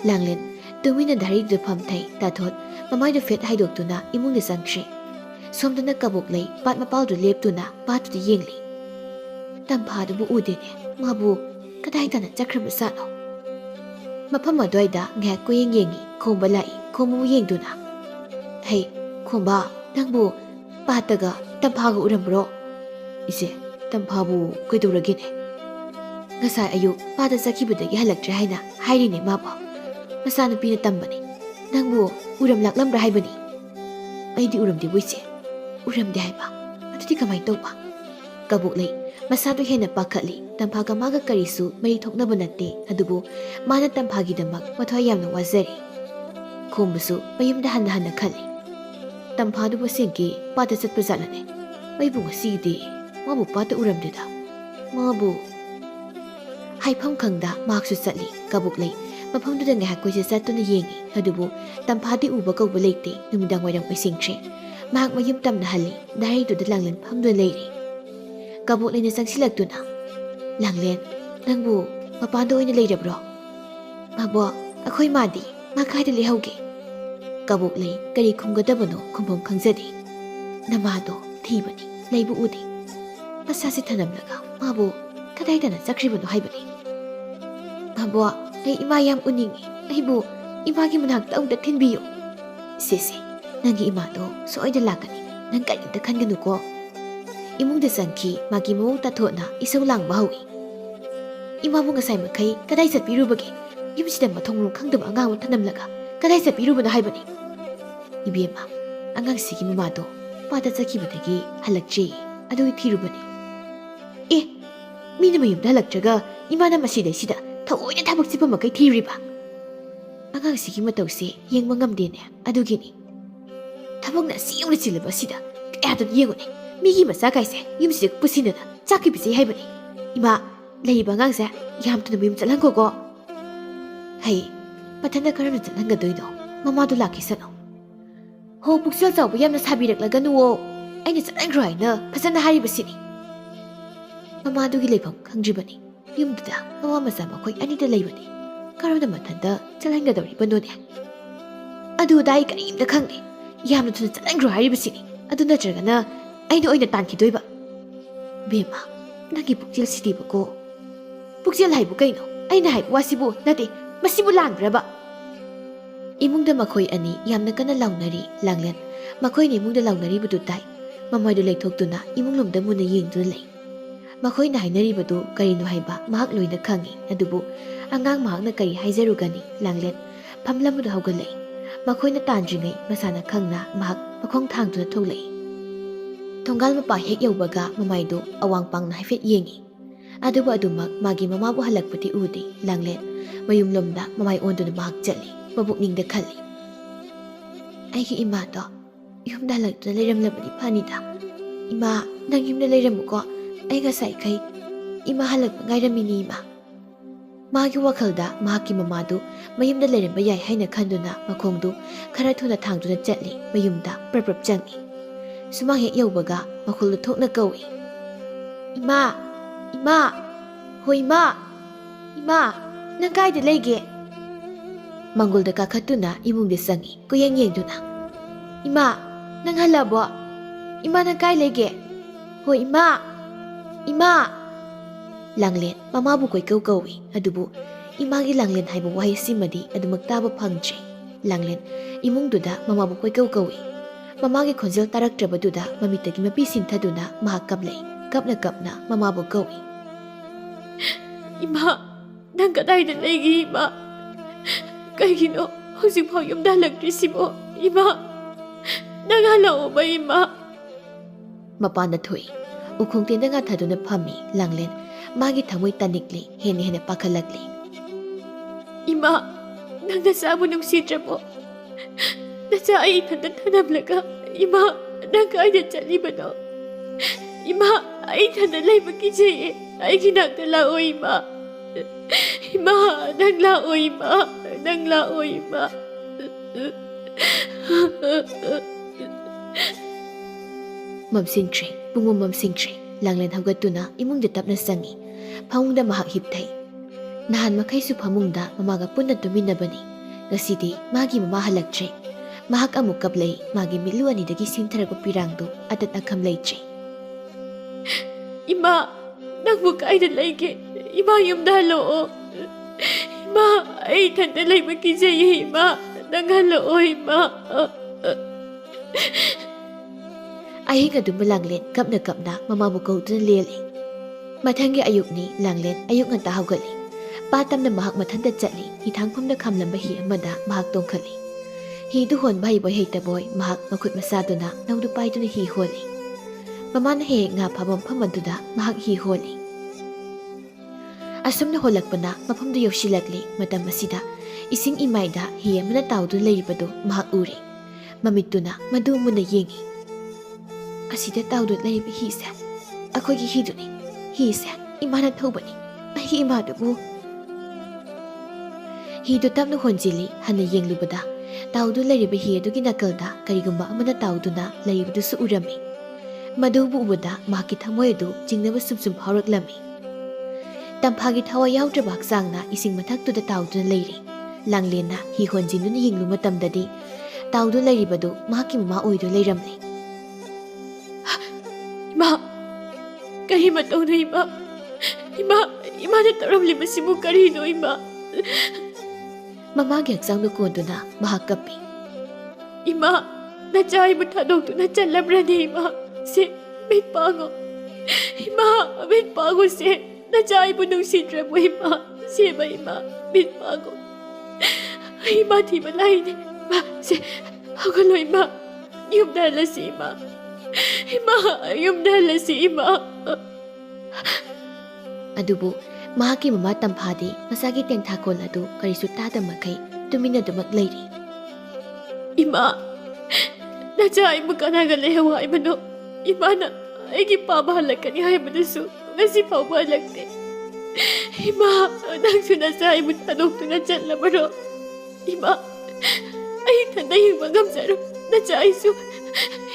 ꯂꯥꯡꯂꯦꯟ ꯇꯨꯃꯤꯟꯅ ꯙꯥꯔꯤꯗꯨꯗ ꯐꯝꯊꯩ. ꯇꯥꯊꯣꯠ ꯃꯃꯥꯏꯗꯨ ꯐꯦꯠ ꯍꯥꯏꯗꯣꯛꯇꯨꯅ ꯏꯃꯨꯡꯗ ꯆꯪꯈ꯭ꯔꯦ. ꯁꯣꯝꯗꯅ ꯀꯕꯣꯛꯂꯩ ꯄꯥꯠ ꯃꯄꯥꯜꯗꯨ ꯂꯦꯞꯇꯨꯅ ꯄꯥꯠꯇꯨꯗ ꯌꯦꯡꯂꯤ. ꯇꯝꯐꯥꯗꯨꯕꯨ ꯎꯗꯦꯅꯦ. ꯃꯥꯕꯨ ꯀꯗꯥꯏ ꯇꯥꯅ ꯆꯠꯈ꯭ꯔꯕꯖꯥꯠꯅꯣ? ꯃꯐꯝ ꯑꯗꯨꯋꯥꯏꯗ ꯉꯥꯏꯍꯥꯛ ꯀꯣꯌꯦꯡ ꯌꯦꯡꯉꯤ. ꯈꯣꯝꯕ ꯂꯥꯛꯏ. ꯈꯣꯝꯕꯕꯨ ꯌꯦꯡꯗꯨꯅ, ꯍꯩ, ꯈꯣꯝꯕ, ꯅꯪꯕꯨ ꯄꯥꯠꯇꯒ ꯇꯝꯐꯥꯒ ꯎꯔꯝꯕ꯭ꯔꯣ? ꯏꯆꯦ, ꯇꯝꯐꯥꯕꯨ ꯀꯩꯗꯧꯔꯒꯦꯅꯦ? ꯉꯁꯥꯏ ꯑꯌꯨꯛ ꯄꯥꯠꯇ ꯆꯠꯈꯤꯕꯗꯒꯤ ꯍꯜꯂꯛꯇ꯭ꯔꯦ ꯍꯥꯏꯅ ꯍꯥꯏꯔꯤꯅꯦ ꯃꯥꯕꯨ. ꯃꯆꯥꯅꯨꯄꯤꯅ ꯇꯝꯕꯅꯤ. ꯅꯪꯕꯨ ꯎꯔꯝ ꯂꯥꯛꯂꯝꯕ꯭ꯔꯥ ꯍꯥꯏꯕꯅꯤ. ꯑꯩꯗꯤ ꯎꯔꯝꯗꯦꯕꯨ ꯏꯆꯦ. ꯎꯔꯝꯗꯦ ꯍꯥꯏꯕ? ꯑꯗꯨꯗꯤ ꯀꯃꯥꯏꯅ ꯇꯧꯕ? ꯀꯕꯣꯛꯂꯩ ꯃꯁꯥꯗꯨ ꯍꯦꯟꯅ ꯄꯥꯈꯠꯂꯤ. ꯇꯝꯐꯥꯒ ꯃꯥꯒ ꯀꯔꯤꯁꯨ ꯃꯔꯤ ꯊꯣꯛꯅꯕ ꯅꯠꯇꯦ. ꯑꯗꯨꯕꯨ ꯃꯥꯅ ꯇꯝꯐꯥꯒꯤꯗꯃꯛ ꯃꯊ꯭ꯋꯥꯏ ꯌꯥꯝꯅ ꯋꯥꯖꯔꯤ. ꯈꯣꯝꯕꯁꯨ ꯃꯌꯨꯝꯗ ꯍꯟꯅ ꯍꯟꯅ ꯈꯜꯂꯤ. ꯇꯝꯐꯥꯗꯨꯕꯨ ꯁꯦꯡꯀꯤ ꯄꯥꯠꯇ ꯆꯠꯄ ꯖꯥꯠꯂꯅꯦ? ꯑꯩꯕꯨ ꯉꯁꯤꯒꯤꯗꯤ ꯃꯥꯕꯨ ꯄꯥꯠꯇ ꯎꯔꯝꯗꯦꯗ. ꯃꯥꯕꯨ ꯍꯥꯏꯐꯝ ꯈꯪꯗ ꯃꯍꯥꯛꯁꯨ ꯆꯠꯂꯤ. ꯀꯕꯣꯛꯂꯩ ꯃꯐꯝꯗꯨꯗ ꯉꯥꯏꯍꯥꯛ ꯀꯣꯏꯆꯠ ꯆꯠꯇꯨꯅ ꯌꯦꯡꯉꯤ. ꯑꯗꯨꯕꯨ ꯇꯝꯐꯥꯗꯤ ꯎꯕ ꯀꯧꯕ ꯂꯩꯇꯦ. ꯅꯨꯃꯤꯗꯥꯡ ꯋꯥꯏꯔꯝ ꯑꯣꯏꯁꯤꯟꯈ꯭ꯔꯦ. ꯃꯍꯥꯛ ꯃꯌꯨꯝ ꯇꯝꯅ ꯍꯜꯂꯤ ꯗꯥꯏꯔꯤꯗꯨꯗ ꯂꯥꯡꯂꯦꯟ ꯐꯝꯗꯨꯅ ꯂꯩꯔꯤ ꯀꯕꯣꯛ ꯂꯩꯅ ꯆꯪꯁꯤꯜꯂꯛꯇꯨꯅ ꯂꯥꯡꯂꯦꯟ ꯅꯪꯕꯨ ꯃꯄꯥꯟꯗ ꯑꯣꯏꯅ ꯂꯩꯔꯕ꯭ꯔꯣ ꯃꯕꯣꯛ ꯑꯩꯈꯣꯏ ꯃꯥꯗꯤ ꯃꯥ ꯀꯥꯏꯗ ꯂꯩꯍꯧꯒꯦ ꯀꯕꯣꯛ ꯂꯩ ꯀꯔꯤ ꯈꯨꯝꯒꯗꯕꯅꯣ ꯈꯨꯝꯐꯝ ꯈꯪꯖꯗꯦ ꯅꯃꯥꯗꯣ ꯊꯤꯕꯅꯤ ꯂꯩꯕ ꯎꯗꯦ ꯃꯁꯥꯁꯤ ꯊꯅꯝꯂꯒ ꯃꯥꯕꯨ ꯀꯗꯥꯏꯗꯅ ꯆꯠꯈ꯭ꯔꯤꯕꯅꯣ ꯍꯥꯏꯕꯅꯤ ꯃꯕꯣꯛ ꯑꯩ ꯏꯃꯥ ꯌꯥꯝ ꯎꯅꯤꯡꯉꯤ ꯑꯩꯕꯨ ꯏꯃꯥꯒꯤ ꯃꯅꯥꯛꯇ ꯑꯃꯨꯛꯇ ꯊꯤꯟꯕꯤꯌꯨ ꯁꯤꯁꯦ ꯅꯪꯒꯤ ꯏꯃꯥꯗꯣ ꯁꯣꯏꯗ ꯂꯥꯛꯀꯅꯤ ꯅꯪ ꯀꯔꯤꯝꯇ ꯈꯟꯒꯅꯨꯀꯣ ꯏꯃꯨꯡꯗ ꯆꯪꯈꯤ ꯃꯥꯒꯤ ꯃꯑꯣꯡ ꯇꯥꯊꯣꯛꯅ ꯏꯁꯧ ꯂꯥꯡꯕ ꯍꯧꯏ ꯏꯃꯥꯕꯨ ꯉꯁꯥꯏ ꯃꯈꯩ ꯀꯗꯥꯏ ꯆꯠꯄꯤꯔꯨꯕꯒꯦ ꯌꯨꯝꯁꯤꯗ ꯃꯊꯣꯡ ꯃꯔꯝ ꯈꯪꯗꯕ ꯑꯉꯥꯡ ꯑꯃ ꯊꯅꯝꯂꯒ ꯀꯗꯥꯏ ꯆꯠꯄꯤꯔꯨꯕꯅꯣ ꯍꯥꯏꯕꯅꯤ 이비엠마 안강식이 무마도 빠다자기부터기 할락지 아도이 티루버니 에 미누마 윰다 할락자가 이마나 마시대시다 더오이나 타박 집어먹게 티리바 안강식이 무도시 옌망감되네 아도기니 타박나 씨용을 질러버시다 깨하던 예고네 미기 마사가이세 윰식 부시느나 짜기비지 해보니 이마 레이바 강사 얌투는 윰 잘난 거고 하이 마탄다 그러는 잘난 거도이도 마마도 라키서노 ꯍꯣ ꯄꯨꯛꯆꯦꯜ ꯆꯥꯎꯕ ꯌꯥꯝꯅ ꯁꯥꯕꯤꯔꯛꯂꯒꯅꯨꯋꯣ ꯑꯩꯅ ꯆꯠꯍꯟꯈ꯭ꯔꯣ ꯍꯥꯏꯅ ꯐꯖꯅ ꯍꯥꯏꯔꯤꯕꯁꯤꯅꯤ ꯃꯃꯥꯗꯨꯒꯤ ꯂꯩꯐꯝ ꯈꯪꯗ꯭ꯔꯤꯕꯅꯤ ꯌꯨꯝꯗꯨꯗ ꯃꯃꯥ ꯃꯆꯥ ꯃꯈꯣꯏ ꯑꯅꯤꯗ ꯂꯩꯕꯅꯤ ꯀꯔꯝꯅ ꯃꯊꯟꯇ ꯆꯠꯍꯟꯒꯗꯧꯔꯤꯕꯅꯣꯅꯦ ꯑꯗꯨꯗ ꯑꯩ ꯀꯔꯤꯝꯇ ꯈꯪꯗꯦ ꯌꯥꯝꯅ ꯊꯨꯅ ꯆꯠꯍꯟꯈ꯭ꯔꯣ ꯍꯥꯏꯔꯤꯕꯁꯤꯅꯤ ꯑꯗꯨ ꯅꯠꯇ꯭ꯔꯒꯅ ꯑꯩꯅ ꯑꯣꯏꯅ ꯇꯥꯟꯈꯤꯗꯣꯏꯕ ꯕꯦꯝꯃ ꯅꯪꯒꯤ ꯄꯨꯛꯆꯦꯜ ꯁꯤꯗꯤꯕꯀꯣ ꯄꯨꯛꯆꯦꯜ ꯍꯥꯏꯕꯨ ꯀꯩꯅꯣ ꯑꯩꯅ ꯍꯥꯏꯕ ꯋꯥꯁꯤꯕꯨ ꯅꯠꯇꯦ ꯃꯁꯤꯕꯨ ꯂꯥꯟꯕ꯭ꯔꯕ 이몽다 마코이 아니 얌나 까나 라우나리 랑렌 마코이니 이몽다 라우나리부도 따이 마마이도 레이톡두나 이몽놈다 무나 예ing두나 레이 마코이나 하이나리부도 까리노 하이바 마학 로이나 캉이 아두부 안강 마학나 까리 하이자루가니 랑렌 팜람부도 하우갈레이 마코이나 딴중이 마사나 캉나 마학 마콩 탕두나 톡레이 통갈 마파 핵 여우바가 마마이도 아왕빵나 하이펫 예ing이 아두부 아두막 마기 마마부 할락부티 우디 랑렌 마윰롬다 마마이 온두나 마학 짤리 ꯃꯕꯨꯛꯅꯤꯡꯗ ꯈꯜꯂꯤ ꯑꯩꯒꯤ ꯏꯃꯥꯗꯣ ꯌꯨꯝꯗ ꯍꯜꯂꯛꯇꯨꯅ ꯂꯩꯔꯝꯂꯕꯗꯤ ꯐꯅꯤꯗ ꯏꯃꯥ ꯅꯪ ꯌꯨꯝꯗ ꯂꯩꯔꯝꯃꯨꯀꯣ ꯑꯩ ꯉꯁꯥꯏꯈꯩ ꯏꯃꯥ ꯍꯜꯂꯛꯄ ꯉꯥꯏꯔꯝꯃꯤꯅꯤ ꯏꯃꯥ ꯃꯥꯒꯤ ꯋꯥꯈꯜꯗ ꯃꯍꯥꯛꯀꯤ ꯃꯃꯥꯗꯨ ꯃꯌꯨꯝꯗ ꯂꯩꯔꯝꯕ ꯌꯥꯏ ꯍꯥꯏꯅ ꯈꯟꯗꯨꯅ ꯃꯈꯣꯡꯗꯨ ꯈꯔ ꯊꯨꯅ ꯊꯥꯡꯗꯨꯅ ꯆꯠꯂꯤ ꯃꯌꯨꯝꯗ ꯄ꯭ꯔꯞ ꯆꯪꯉꯤ ꯁꯨꯃꯥꯡ ꯍꯦꯛ ꯌꯧꯕꯒ ꯃꯈꯣꯜꯗꯨ ꯊꯣꯛꯅ ꯀꯧꯏ ꯏꯃꯥ ꯏꯃꯥ ꯍꯣꯏ ꯏꯃꯥ ꯏꯃꯥ ꯅꯪ ꯀꯥꯏꯗ ꯂꯩꯒꯦ ꯃꯪꯒꯣꯜꯗ ꯀꯥꯈꯠꯇꯨꯅ ꯏꯃꯨꯡꯗ ꯆꯪꯉꯤ ꯀꯨꯌꯦꯡ ꯌꯦꯡꯗꯨꯅ ꯏꯃꯥ ꯅꯪ ꯍꯜꯂꯕꯣ ꯏꯃꯥ ꯅꯪ ꯀꯥꯏ ꯂꯩꯒꯦ ꯍꯣꯏ ꯏꯃꯥ ꯏꯃꯥ ꯂꯥꯡꯂꯦꯟ ꯃꯃꯥꯕꯨ ꯀꯣꯏꯀꯧ ꯀꯧꯏ ꯑꯗꯨꯕꯨ ꯏꯃꯥꯒꯤ ꯂꯥꯡꯂꯦꯟ ꯍꯥꯏꯕ ꯋꯥꯍꯩꯁꯤꯃꯗꯤ ꯑꯗꯨꯃꯛ ꯇꯥꯕ ꯐꯪꯗ꯭ꯔꯦ ꯂꯥꯡꯂꯦꯟ ꯏꯃꯨꯡꯗꯨꯗ ꯃꯃꯥꯕꯨ ꯀꯣꯏꯀꯧ ꯀꯧꯏ ꯃꯃꯥꯒꯤ ꯈꯣꯟꯖꯦꯜ ꯇꯥꯔꯛꯇ꯭ꯔꯕꯗꯨꯗ ꯃꯃꯤꯠꯇꯒꯤ ꯃꯄꯤ ꯁꯤꯟꯊꯗꯨꯅ ꯃꯍꯥꯛ ꯀꯞꯂꯩ ꯀꯞꯅ ꯀꯞꯅ ꯃꯃꯥꯕꯨ ꯀꯧꯏ ꯏꯃꯥ ꯅꯪ ꯀꯗꯥꯏꯗ ꯂꯩꯒꯦ ꯏꯃꯥ ꯀꯩꯒꯤꯅꯣ ꯍꯧꯖꯤꯛꯐꯥꯎ ꯌꯨꯝꯗ ꯍꯜꯂꯛꯇ꯭ꯔꯤꯁꯤꯕꯣ ꯏꯃꯥ ꯅꯪ ꯍꯜꯂꯛꯑꯣꯕ ꯏꯃꯥ ꯃꯄꯥꯟꯗ ꯊꯣꯛꯏ ꯎꯈꯣꯡꯇꯦꯟꯗ ꯉꯥꯊꯗꯨꯅ ꯐꯝꯃꯤ ꯂꯥꯡꯂꯦꯟ ꯃꯥꯒꯤ ꯊꯃꯣꯏ ꯇꯥꯅꯤꯛꯂꯤ ꯍꯦꯟꯅ ꯍꯦꯟꯅ ꯄꯥꯈꯠꯂꯛꯂꯤ ꯏꯃꯥ ꯅꯪ ꯅꯆꯥꯕꯨ ꯅꯨꯡꯁꯤꯗ꯭ꯔꯕꯣ ꯅꯆꯥ ꯑꯩ ꯏꯊꯟꯇ ꯊꯅꯝꯂꯒ ꯏꯃꯥ ꯅꯪ ꯀꯥꯏꯗ ꯆꯠꯂꯤꯕꯅꯣ ꯏꯃꯥ ꯑꯩ ꯏꯊꯟꯇ ꯂꯩꯕ ꯀꯤꯖꯩꯌꯦ ꯑꯩꯒꯤ ꯅꯥꯛꯇ ꯂꯥꯛꯑꯣ ꯏꯃꯥ 이마, 낭라오 이마, 낭라오 이마. 멈싱트리, 붕모 멈싱트리. 랑렌 하우가뚜나 이몽드 탑나 쌍이. 파웅다 마학 힙타이. 나한 마카이수 파뭉다 마마가 뿜나 뚜미나바니. ngasi디 마기 마마 할락트리. 마학 아무 갑레이 마기 밀루아니다기 심타라고 삐랑도 아tat나 감레이트리. 이마, 낭부 까이드 레이게. 이마 윰다 할로오. 이마, ꯑꯩ ꯏꯊꯟꯇ ꯂꯩꯕ ꯀꯤꯖꯩꯌꯦ ꯏꯃꯥ ꯅꯪ ꯍꯜꯂꯛꯑꯣ ꯏꯃꯥ ꯑꯍꯤꯡ ꯑꯗꯨꯝꯕ ꯂꯥꯡꯂꯦꯟ ꯀꯞꯅ ꯀꯞꯅ ꯃꯃꯥꯕꯨ ꯀꯧꯗꯨꯅ ꯂꯦꯜꯂꯤ ꯃꯊꯪꯒꯤ ꯑꯌꯨꯛꯅꯤ ꯂꯥꯡꯂꯦꯟ ꯑꯌꯨꯛ ꯉꯟꯇꯥ ꯍꯧꯒꯠꯂꯤ ꯄꯥꯇꯝꯅ ꯃꯍꯥꯛ ꯃꯊꯟꯇ ꯆꯠꯂꯤ ꯍꯤꯊꯥꯡꯐꯝꯗ ꯈꯝꯂꯝꯕ ꯍꯤ ꯑꯃꯗ ꯃꯍꯥꯛ ꯇꯣꯡꯈꯠꯂꯤ ꯍꯤꯗꯨ ꯍꯣꯟꯕ ꯍꯩꯕꯣꯏ ꯍꯩꯇꯕꯣꯏ ꯃꯍꯥꯛ ꯃꯈꯨꯠ ꯃꯁꯥꯗꯨꯅ ꯅꯧꯗꯨ ꯄꯥꯏꯗꯨꯅ ꯍꯤ ꯍꯣꯜꯂꯤ ꯃꯃꯥꯅ ꯍꯦꯛ ꯉꯥ ꯐꯥꯕ ꯃꯐꯝ ꯑꯗꯨꯗ ꯃꯍꯥꯛ ꯍꯤ ꯍꯣꯜꯂꯤ ꯑꯁꯨꯝꯅ ꯍꯣꯜꯂꯛꯄꯅ ꯃꯐꯝꯗꯨ ꯌꯧꯁꯤꯜꯂꯛꯂꯤ ꯃꯇꯝ ꯑꯁꯤꯗ ꯏꯁꯤꯡ ꯏꯃꯥꯏꯗ ꯍꯤ ꯑꯃꯅ ꯇꯥꯎꯗꯨꯅ ꯂꯩꯔꯤꯕꯗꯨ ꯃꯍꯥꯛ ꯎꯔꯦ ꯃꯃꯤꯠꯇꯨꯅ ꯃꯗꯨ ꯃꯨꯟꯅ ꯌꯦꯡꯉꯤ ꯑꯁꯤꯗ ꯇꯥꯎꯗꯨꯅ ꯂꯩꯔꯤꯕ ꯍꯤꯁꯦ ꯑꯩꯈꯣꯏꯒꯤ ꯍꯤꯗꯨꯅꯤ ꯍꯤꯁꯦ ꯏꯃꯥꯅ ꯊꯧꯕꯅꯤ ꯑꯩꯒꯤ ꯏꯃꯥꯗꯨꯕꯨ Hidu tapna honjili hana yenglubada taudu lariba hi adugi nakalda karigumba amana tauduna laribadusu urami. Madubu ubada mahaki thamoi adu jingnaba sumsum phauраklami. Tamphagi thawa yaudraba haksangna ising mathaktuda tauduna lairi. Langlena hi honjinduna yinglu matamdadi taudu laribadu mahaki mama oidu lairamle. Ima, kari matawna ima. Ima na taramlimasimu karino ima. Mamagi haksangnu konduna mahakapi. Ima, nachay mo thadok na chalabrani ima. Si mitpango. Ima, mitpango si nachay mo nung sidra mo ima. Si ima, mitpango. Ima di malay ni. Ma, si ako lo ima. Yung dala si ima. Ima, yung dala si ima. Adubu mahaki mama tamphadi masagi tengthakol adu karisu tada makai tumina dumak lairi. Ima, nachay mo kanaga lehawa ima no. Ima na aigi pabahalakan ni hay manusu ngasi pabalagte. Ima, nang sunasay mo tanong to na dyan labaro. Ima, ay tanay yung magamsaro. Nachay su,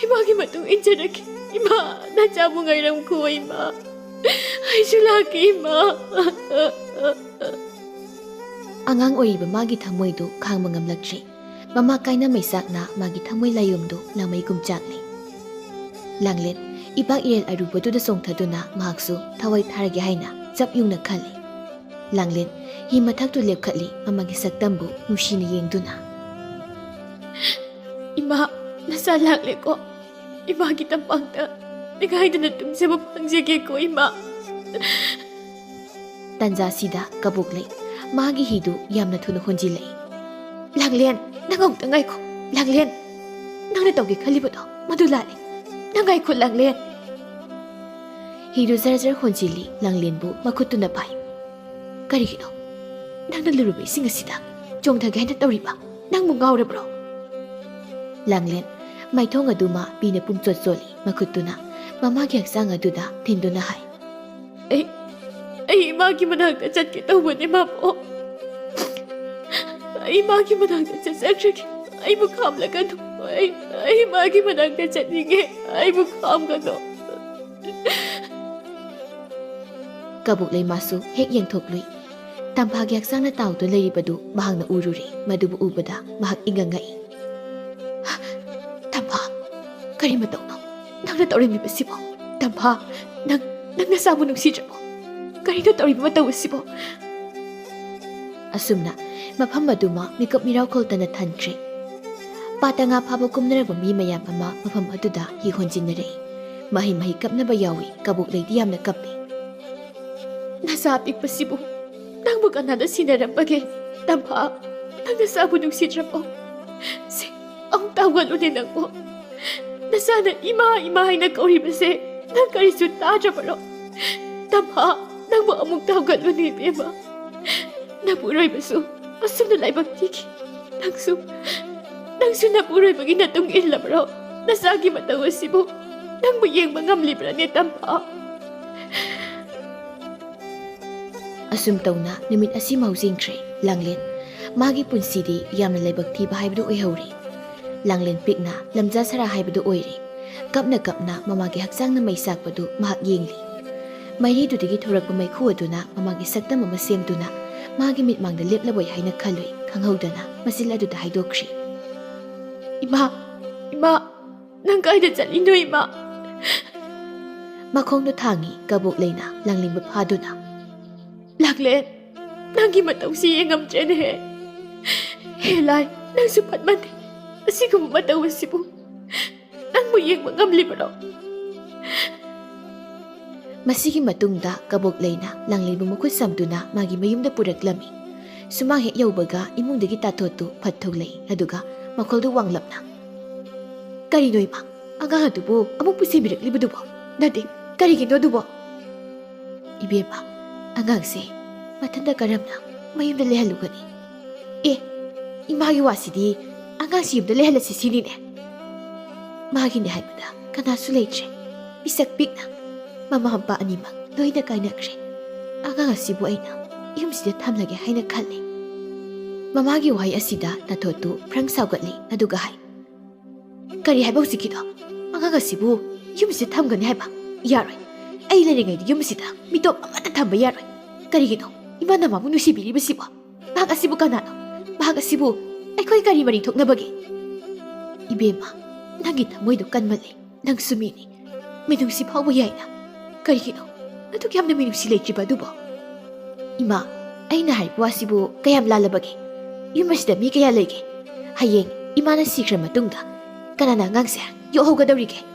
ima kimatong injarak. Ima, nachay mo ngayram ko ima. Ay sulaki ima. Angang oiba magi thamoy do khang mangamlakri. Mama kaina may sakna magi thamoy layom do lamay kumchakli. Langlet, ibang irel arubo do da songthaduna mahaksu thawai tharage haina chap yung nakhali. Langlet, hi mathak to lepkhatli mamagi saktambu nushina yengduna. Ima, nasa lakli ko. Ima kitang pangta. Nagahida na tumsama pangsige ko ima. Tanja sida kabuklay. Magi hidu yamna thuna honjilay. Langlen, nangong tangay ko. Langlen, nang natawgi khalibado madulali. Nangay ko Langlen. Hidu zarjar honjili Langlen bu makutu na pai. Karigino, nang nalurubay singasida. Jong tagay na tawriba. Nang mungaw bro. Langlen, may thong aduma pinapung tsoli makutuna. Mamagi haksang aduda tinduna hay. Ay imagi managda chat kita uban ni mapo. Ay imagi managda chat sakrik. Ay bukam laga do. Ay imagi managda chat ninge. Ay bukam ka do. Kabuklay masu hek yang thoklui. Tamphagi haksang na tao to laribadu mahang na ururi madubu ubada mahak ingangai. Tampha, kari mataw no. Nang natawrin mi basibo. Tampha, nang nasamo nung sidra mo. Kari natawrin mi mataw basibo. Asumna, mapam maduma mikop miraw kolta na tantre. Pata nga pabo kumnarabang mi mayam ama mapam aduda hihonjin na rey. Mahi kap na bayawi kabuklay diyam na kapi. Nasapik basibo. Nang maganada sinarambage. Tampha, nang nasamo nung sidra mo. Si, ang tawal unin ako. Nasana imahay na kauribase nang karisut taja paro. Tamha nang maamong tawgal unin beba. Napuroy baso asum na laibag tiki. Nang su napuroy pag inatong illa paro. Nasagi matawas si mo. Nang mayeng mangamli pra ni Tamha. Asum taw na namin asimaw singtre Langlen. Magi punsidi yam na laibag ti bahay bado ihawri. Langlen pikna lamja sara haibadu oiri. Kapna mamagi haksang na may sakpadu mahak yengli. Mayri dudigi thurak pa may kuwaduna mamagi sakta mamasemduna magi mitmang na liplaboy hay nagkaloy kanghawdana masila duda haydokri. Ima, nang kaya dyan ino ima. Makong no tangi kabuklay na Langlen bapaduna. Langlen, nang gimataw si ingam dyan he. Helay, nang supat man he. Asi ko matawas si po. Nang mayeng mangamli paro. Masigi matungda kabuklay na Langlen bumukod samduna magi mayum na puraklami. Sumahe yawbaga imong dagi tatoto patulay aduga makoldo wanglap na. Karino ima, ang ahado po among posibirak libado po. Dati, karigino do po. Ibeba, ang agse, matanda karam na mayum na lehalugan imagi wasidi Angang siyub na lehala si Silin eh. Magindahay mo na, kanasulay siya. Bisagpik na, mamahampa animang, loy na kainak siya. Angang sibu ay na, iyong sila tamlagi ay nagkali. ꯃꯃꯥꯒꯤ ꯋꯥꯍꯩ ꯑꯁꯤꯗ ꯇꯥꯊꯣꯠꯇꯨ ꯐ꯭ꯔꯪ ꯁꯥꯎꯒꯠꯂꯤ ꯑꯗꯨꯒ ꯍꯥꯏ, ꯀꯔꯤ ꯍꯥꯏꯕ ꯍꯧꯖꯤꯛꯀꯤꯗꯣ? ꯑꯉꯥꯡ ꯑꯁꯤꯕꯨ ꯌꯨꯝꯁꯤꯗ ꯊꯝꯒꯅꯤ ꯍꯥꯏꯕ? ꯌꯥꯔꯣꯏ, ꯑꯩ ꯂꯩꯔꯤꯉꯩꯗ ꯌꯨꯝꯁꯤꯗ ꯃꯤꯇꯣꯞ ꯑꯃꯠꯇ ꯊꯝꯕ ꯌꯥꯔꯣꯏ꯫ ꯀꯔꯤꯒꯤꯅꯣ ꯏꯃꯥꯅ ꯃꯥꯕꯨ ꯅꯨꯡꯁꯤꯕꯤꯔꯤꯕꯁꯤꯕꯣ? ꯃꯍꯥꯛ ꯑꯁꯤꯕꯨ ꯀꯅꯥꯅꯣ? ꯃꯍꯥꯛ ꯑꯁꯤꯕꯨ ꯑꯩꯈꯣꯏ ꯀꯔꯤ ꯃꯔꯤ ꯊꯣꯛꯅꯕꯒꯦ? ꯏꯕꯦꯝꯃ, ꯅꯪꯒꯤ ꯊꯃꯣꯏꯗꯨ ꯀꯟꯃꯜꯂꯤ, ꯅꯪꯁꯨ ꯃꯤꯅꯤ, ꯃꯤꯅꯨꯡꯁꯤ ꯐꯥꯎꯕ ꯌꯥꯏꯅ꯫ ꯀꯔꯤꯒꯤꯅꯣ ꯑꯗꯨꯛ ꯌꯥꯝꯅ ꯃꯤꯅꯨꯡꯁꯤ ꯂꯩꯇ꯭ꯔꯤꯕ ꯑꯗꯨꯕꯣ? ꯏꯃꯥ, ꯑꯩꯅ ꯍꯥꯏꯔꯤꯕ ꯋꯥꯁꯤꯕꯨ ꯀꯌꯥꯝ ꯂꯥꯜꯂꯕꯒꯦ? ꯌꯨꯝ ꯑꯁꯤꯗ ꯃꯤ ꯀꯌꯥ ꯂꯩꯒꯦ? ꯍꯌꯦꯡ ꯏꯃꯥꯅ ꯁꯤꯈ꯭ꯔ ꯃꯇꯨꯡꯗ ꯀꯅꯥꯅ ꯑꯉꯥꯡꯁꯦ ꯌꯣꯛꯍꯧꯒꯗꯧꯔꯤꯒꯦ?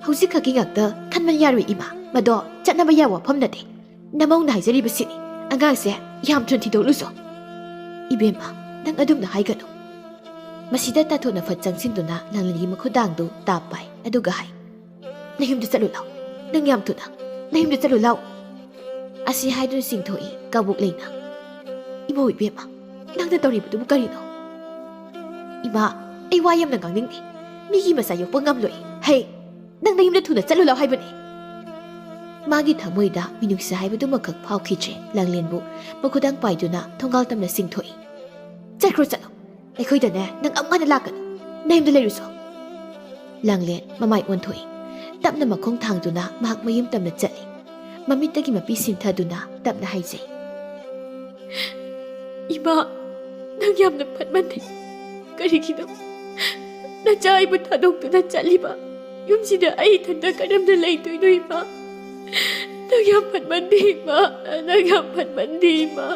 ꯍꯧꯖꯤꯛ ꯈꯛꯀꯤ ꯉꯥꯛꯇ ꯈꯟꯕ ꯌꯥꯔꯣꯏ ꯏꯃꯥ, ꯃꯗꯣ ꯆꯠꯅꯕ ꯌꯥꯕ ꯋꯥꯐꯝ ꯅꯠꯇꯦ꯫ ꯅꯃꯧꯅ ꯍꯥꯏꯖꯔꯤꯕꯁꯤꯅꯤ, ꯑꯉꯥꯡꯁꯦ ꯌꯥꯝ ꯊꯨꯅ ꯊꯤꯗꯣꯛꯂꯨꯁꯣ꯫ ꯏꯕꯦꯝꯃ, ꯅꯪ ꯑꯗꯨꯝꯅ ꯍꯥꯏꯒꯅꯨ꯫ ꯃꯁꯤꯗ ꯇꯥꯊꯣꯠꯅ ꯐꯠ ꯆꯪꯁꯤꯟꯗꯨꯅ ꯂꯥꯡꯂꯦꯟꯒꯤ ꯃꯈꯨꯗꯥꯡꯗꯨ ꯇꯥꯞ ꯄꯥꯏ ꯑꯗꯨꯒ ꯍꯥꯏ, ꯅꯌꯨꯝꯗ ꯆꯠꯂꯨ ꯂꯥꯎ, ꯅꯪ ꯌꯥꯝ ꯊꯨꯅ ꯅꯌꯨꯝꯗ ꯆꯠꯂꯨ ꯂꯥꯎ꯫ ꯑꯁꯤ ꯍꯥꯏꯗꯨꯅ ꯆꯤꯡꯊꯣꯛꯏ ꯀꯕꯣꯛ ꯂꯩꯅ꯫ ꯏꯃꯧ ꯏꯕꯦꯝꯃ, ꯅꯪꯅ ꯇꯧꯔꯤꯕꯗꯨꯕꯨ ꯀꯔꯤꯅꯣ? ꯏꯃꯥ, ꯑꯩ ꯋꯥ ꯌꯥꯝꯅ ꯉꯥꯡꯅꯤꯡꯗꯦ, ꯃꯤꯒꯤ ꯃꯆꯥ ꯌꯣꯛꯄ ꯉꯝꯂꯣꯏ꯫ ꯍꯩ, ꯅꯪ ꯅꯌꯨꯝꯗ ꯊꯨꯅ ꯆꯠꯂꯨ ꯂꯥꯎ ꯍꯥꯏꯕꯅꯤ꯫ ꯃꯥꯒꯤ ꯊꯃꯣꯏꯗ ꯃꯤꯅꯨꯡꯁꯤ ꯍꯥꯏꯕꯗꯨꯃꯈꯛ ꯐꯥꯎꯈꯤꯗ꯭ꯔꯦ ꯂꯥꯡꯂꯦꯟꯕꯨ ꯃꯈꯨꯗꯥꯡ ꯄꯥꯏꯗꯨꯅ ꯊꯣꯡꯒꯥꯜ ꯇꯝꯅ ꯆꯤꯡꯊꯣꯛꯏ꯫ ꯆꯠꯈ꯭ꯔꯣ ꯆꯠꯂꯣ, ꯑꯩꯈꯣꯏꯗꯅꯦ ꯅꯪ ꯑꯃꯨꯛ ꯍꯟꯅ ꯂꯥꯛꯀꯅꯨ, ꯅꯌꯨꯝꯗ ꯂꯩꯔꯨꯁꯣ꯫ ꯂꯥꯡꯂꯦꯟ ꯃꯃꯥꯏ ꯑꯣꯟꯊꯣꯛꯏ, ꯇꯞꯅ ꯃꯈꯣꯡ ꯊꯥꯡꯗꯨꯅ ꯃꯍꯥꯛ ꯃꯌꯨꯝ ꯇꯝꯅ ꯆꯠꯂꯤ꯫ ꯃꯃꯤꯠꯇꯒꯤ ꯃꯄꯤ ꯁꯤꯟꯊꯗꯨꯅ ꯇꯞꯅ ꯍꯥꯏꯖꯩ, ꯏꯃꯥ, ꯅꯪ ꯌꯥꯝꯅ ꯐꯠꯃꯟꯗꯦ꯫ ꯀꯔꯤꯒꯤꯅꯣ ꯅꯆꯥ ꯑꯩꯕꯨ ꯊꯥꯗꯣꯛꯇꯨꯅ ꯆꯠꯂꯤꯕ? ꯌꯨꯝꯁꯤꯗ ꯑꯩ ꯏꯊꯟꯇ ꯀꯔꯝꯅ ꯂꯩꯗꯣꯏꯅꯣ ꯏꯃꯥ? ꯅꯪ ꯌꯥꯝ ꯐꯠꯃꯟꯗꯦ ꯏꯃꯥ, ꯅꯪ ꯌꯥꯝ ꯐꯠꯃꯟꯗꯦ ꯏꯃꯥ꯫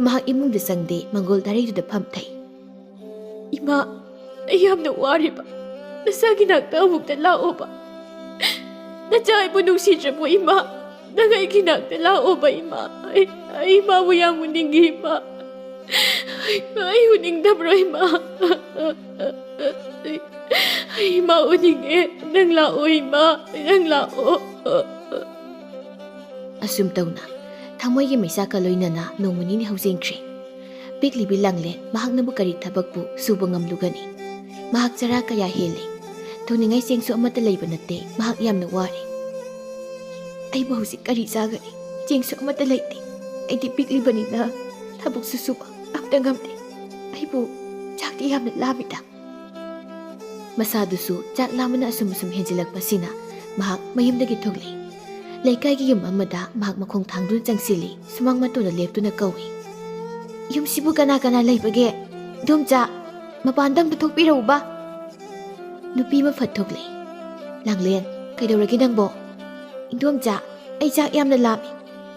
ꯃꯍꯥꯛ ꯏꯃꯨꯡꯗ ꯆꯪꯗꯦ, ꯃꯪꯒꯣꯜ ꯗꯥꯏꯔꯩꯗꯨꯗ ꯐꯝꯊꯩ꯫ ꯏꯃꯥ, ꯑꯩ ꯌꯥꯝꯅ ꯋꯥꯔꯤꯕ, ꯅꯆꯥꯒꯤ ꯅꯥꯛꯇ ꯑꯃꯨꯛꯇ ꯂꯥꯛꯑꯣꯕ꯫ ꯅꯆꯥ ꯑꯩꯕꯨ ꯅꯨꯡꯁꯤꯗ꯭ꯔꯕꯣ ꯏꯃꯥ? ꯅꯪ ꯑꯩꯒꯤ ꯅꯥꯛꯇ ꯂꯥꯛꯑꯣꯕ ꯏꯃꯥ꯫ ꯑꯩ ꯏꯃꯥꯕꯨ ꯌꯥꯝ ꯎꯅꯤꯡꯉꯤ ꯏꯃꯥ꯫ ꯑꯩ ꯎꯅꯤꯡꯗꯕ꯭ꯔꯣ ꯏꯃꯥ? ꯑꯩ ꯏꯃꯥ ꯎꯅꯤꯡꯉꯦ, ꯅꯪ ꯂꯥꯛꯑꯣ ꯏꯃꯥ, ꯅꯪ ꯂꯥꯛꯑꯣ꯫ ꯑꯁꯨꯝ ꯇꯧꯅ ꯊꯃꯣꯏꯒꯤ ꯃꯩꯆꯥꯛꯀ ꯂꯣꯏꯅꯅ ꯅꯣꯡꯃ ꯅꯤꯅꯤ ꯍꯧꯖꯤꯟꯈ꯭ꯔꯦ꯫ ꯄꯤꯛꯂꯤꯕꯤ ꯂꯥꯡꯂꯦꯟ ꯃꯍꯥꯛꯅꯕꯨ ꯀꯔꯤ ꯊꯕꯛꯄꯨ ꯁꯨꯕ ꯉꯝꯂꯨꯒꯅꯤ? ꯃꯍꯥꯛ ꯆꯔꯥ ꯀꯌꯥ ꯍꯦꯜꯂꯤ, ꯊꯣꯡꯅꯤꯡꯉꯥꯏ ꯆꯦꯡꯁꯨ ꯑꯃꯠꯇ ꯂꯩꯕ ꯅꯠꯇꯦ꯫ ꯃꯍꯥꯛ ꯌꯥꯝꯅ ꯋꯥꯔꯦ꯫ ꯑꯩꯕꯨ ꯍꯧꯖꯤꯛ ꯀꯔꯤ ꯆꯥꯒꯅꯤ? ꯆꯦꯡꯁꯨ ꯑꯃꯠꯇ ꯂꯩꯇꯦ꯫ ꯑꯩꯗꯤ ꯄꯤꯛꯂꯤꯕꯅꯤꯅ ꯊꯕꯛꯁꯨ ꯁꯨꯕ ꯑꯝꯇ ꯉꯝꯗꯦ꯫ ꯑꯩꯕꯨ ꯆꯥꯛꯇꯤ ꯌꯥꯝꯅ ꯂꯥꯝꯃꯤꯗ꯫ ꯃꯁꯥꯗꯨꯁꯨ ꯆꯥꯛ ꯂꯥꯝꯕꯅ ꯑꯁꯨꯝ ꯍꯦꯟꯖꯤꯜꯂꯛꯄꯁꯤꯅ ꯃꯍꯥꯛ ꯃꯌꯨꯝꯗꯒꯤ ꯊꯣꯛꯂꯛꯏ꯫ ꯂꯩꯀꯥꯏꯒꯤ ꯌꯨꯝ ꯑꯃꯗ ꯃꯍꯥꯛ ꯃꯈꯣꯡ ꯊꯥꯡꯗꯨꯅ ꯆꯪꯁꯤꯜꯂꯤ꯫ ꯁꯨꯃꯥꯡ ꯃꯇꯣꯟꯗ ꯂꯦꯞꯇꯨꯅ ꯀꯧꯏ, ꯌꯨꯝꯁꯤꯕꯨ ꯀꯅꯥ ꯀꯅꯥ ꯂꯩꯕꯒꯦ? ꯏꯗꯣꯝꯆꯥ, ꯃꯄꯥꯟꯗ ꯑꯝꯇ ꯊꯣꯛꯄꯤꯔꯛꯎꯕ꯫ ꯅꯨꯄꯤ ꯑꯃ ꯐꯠ ꯊꯣꯛꯂꯛꯏ꯫ ꯂꯥꯡꯂꯦꯟ, ꯀꯩꯗꯧꯔꯒꯦ ꯅꯪꯕꯣ? ꯏꯗꯣꯝꯆꯥ, ꯑꯩ ꯆꯥꯛ ꯌꯥꯝꯅ ꯂꯥꯝꯃꯤ,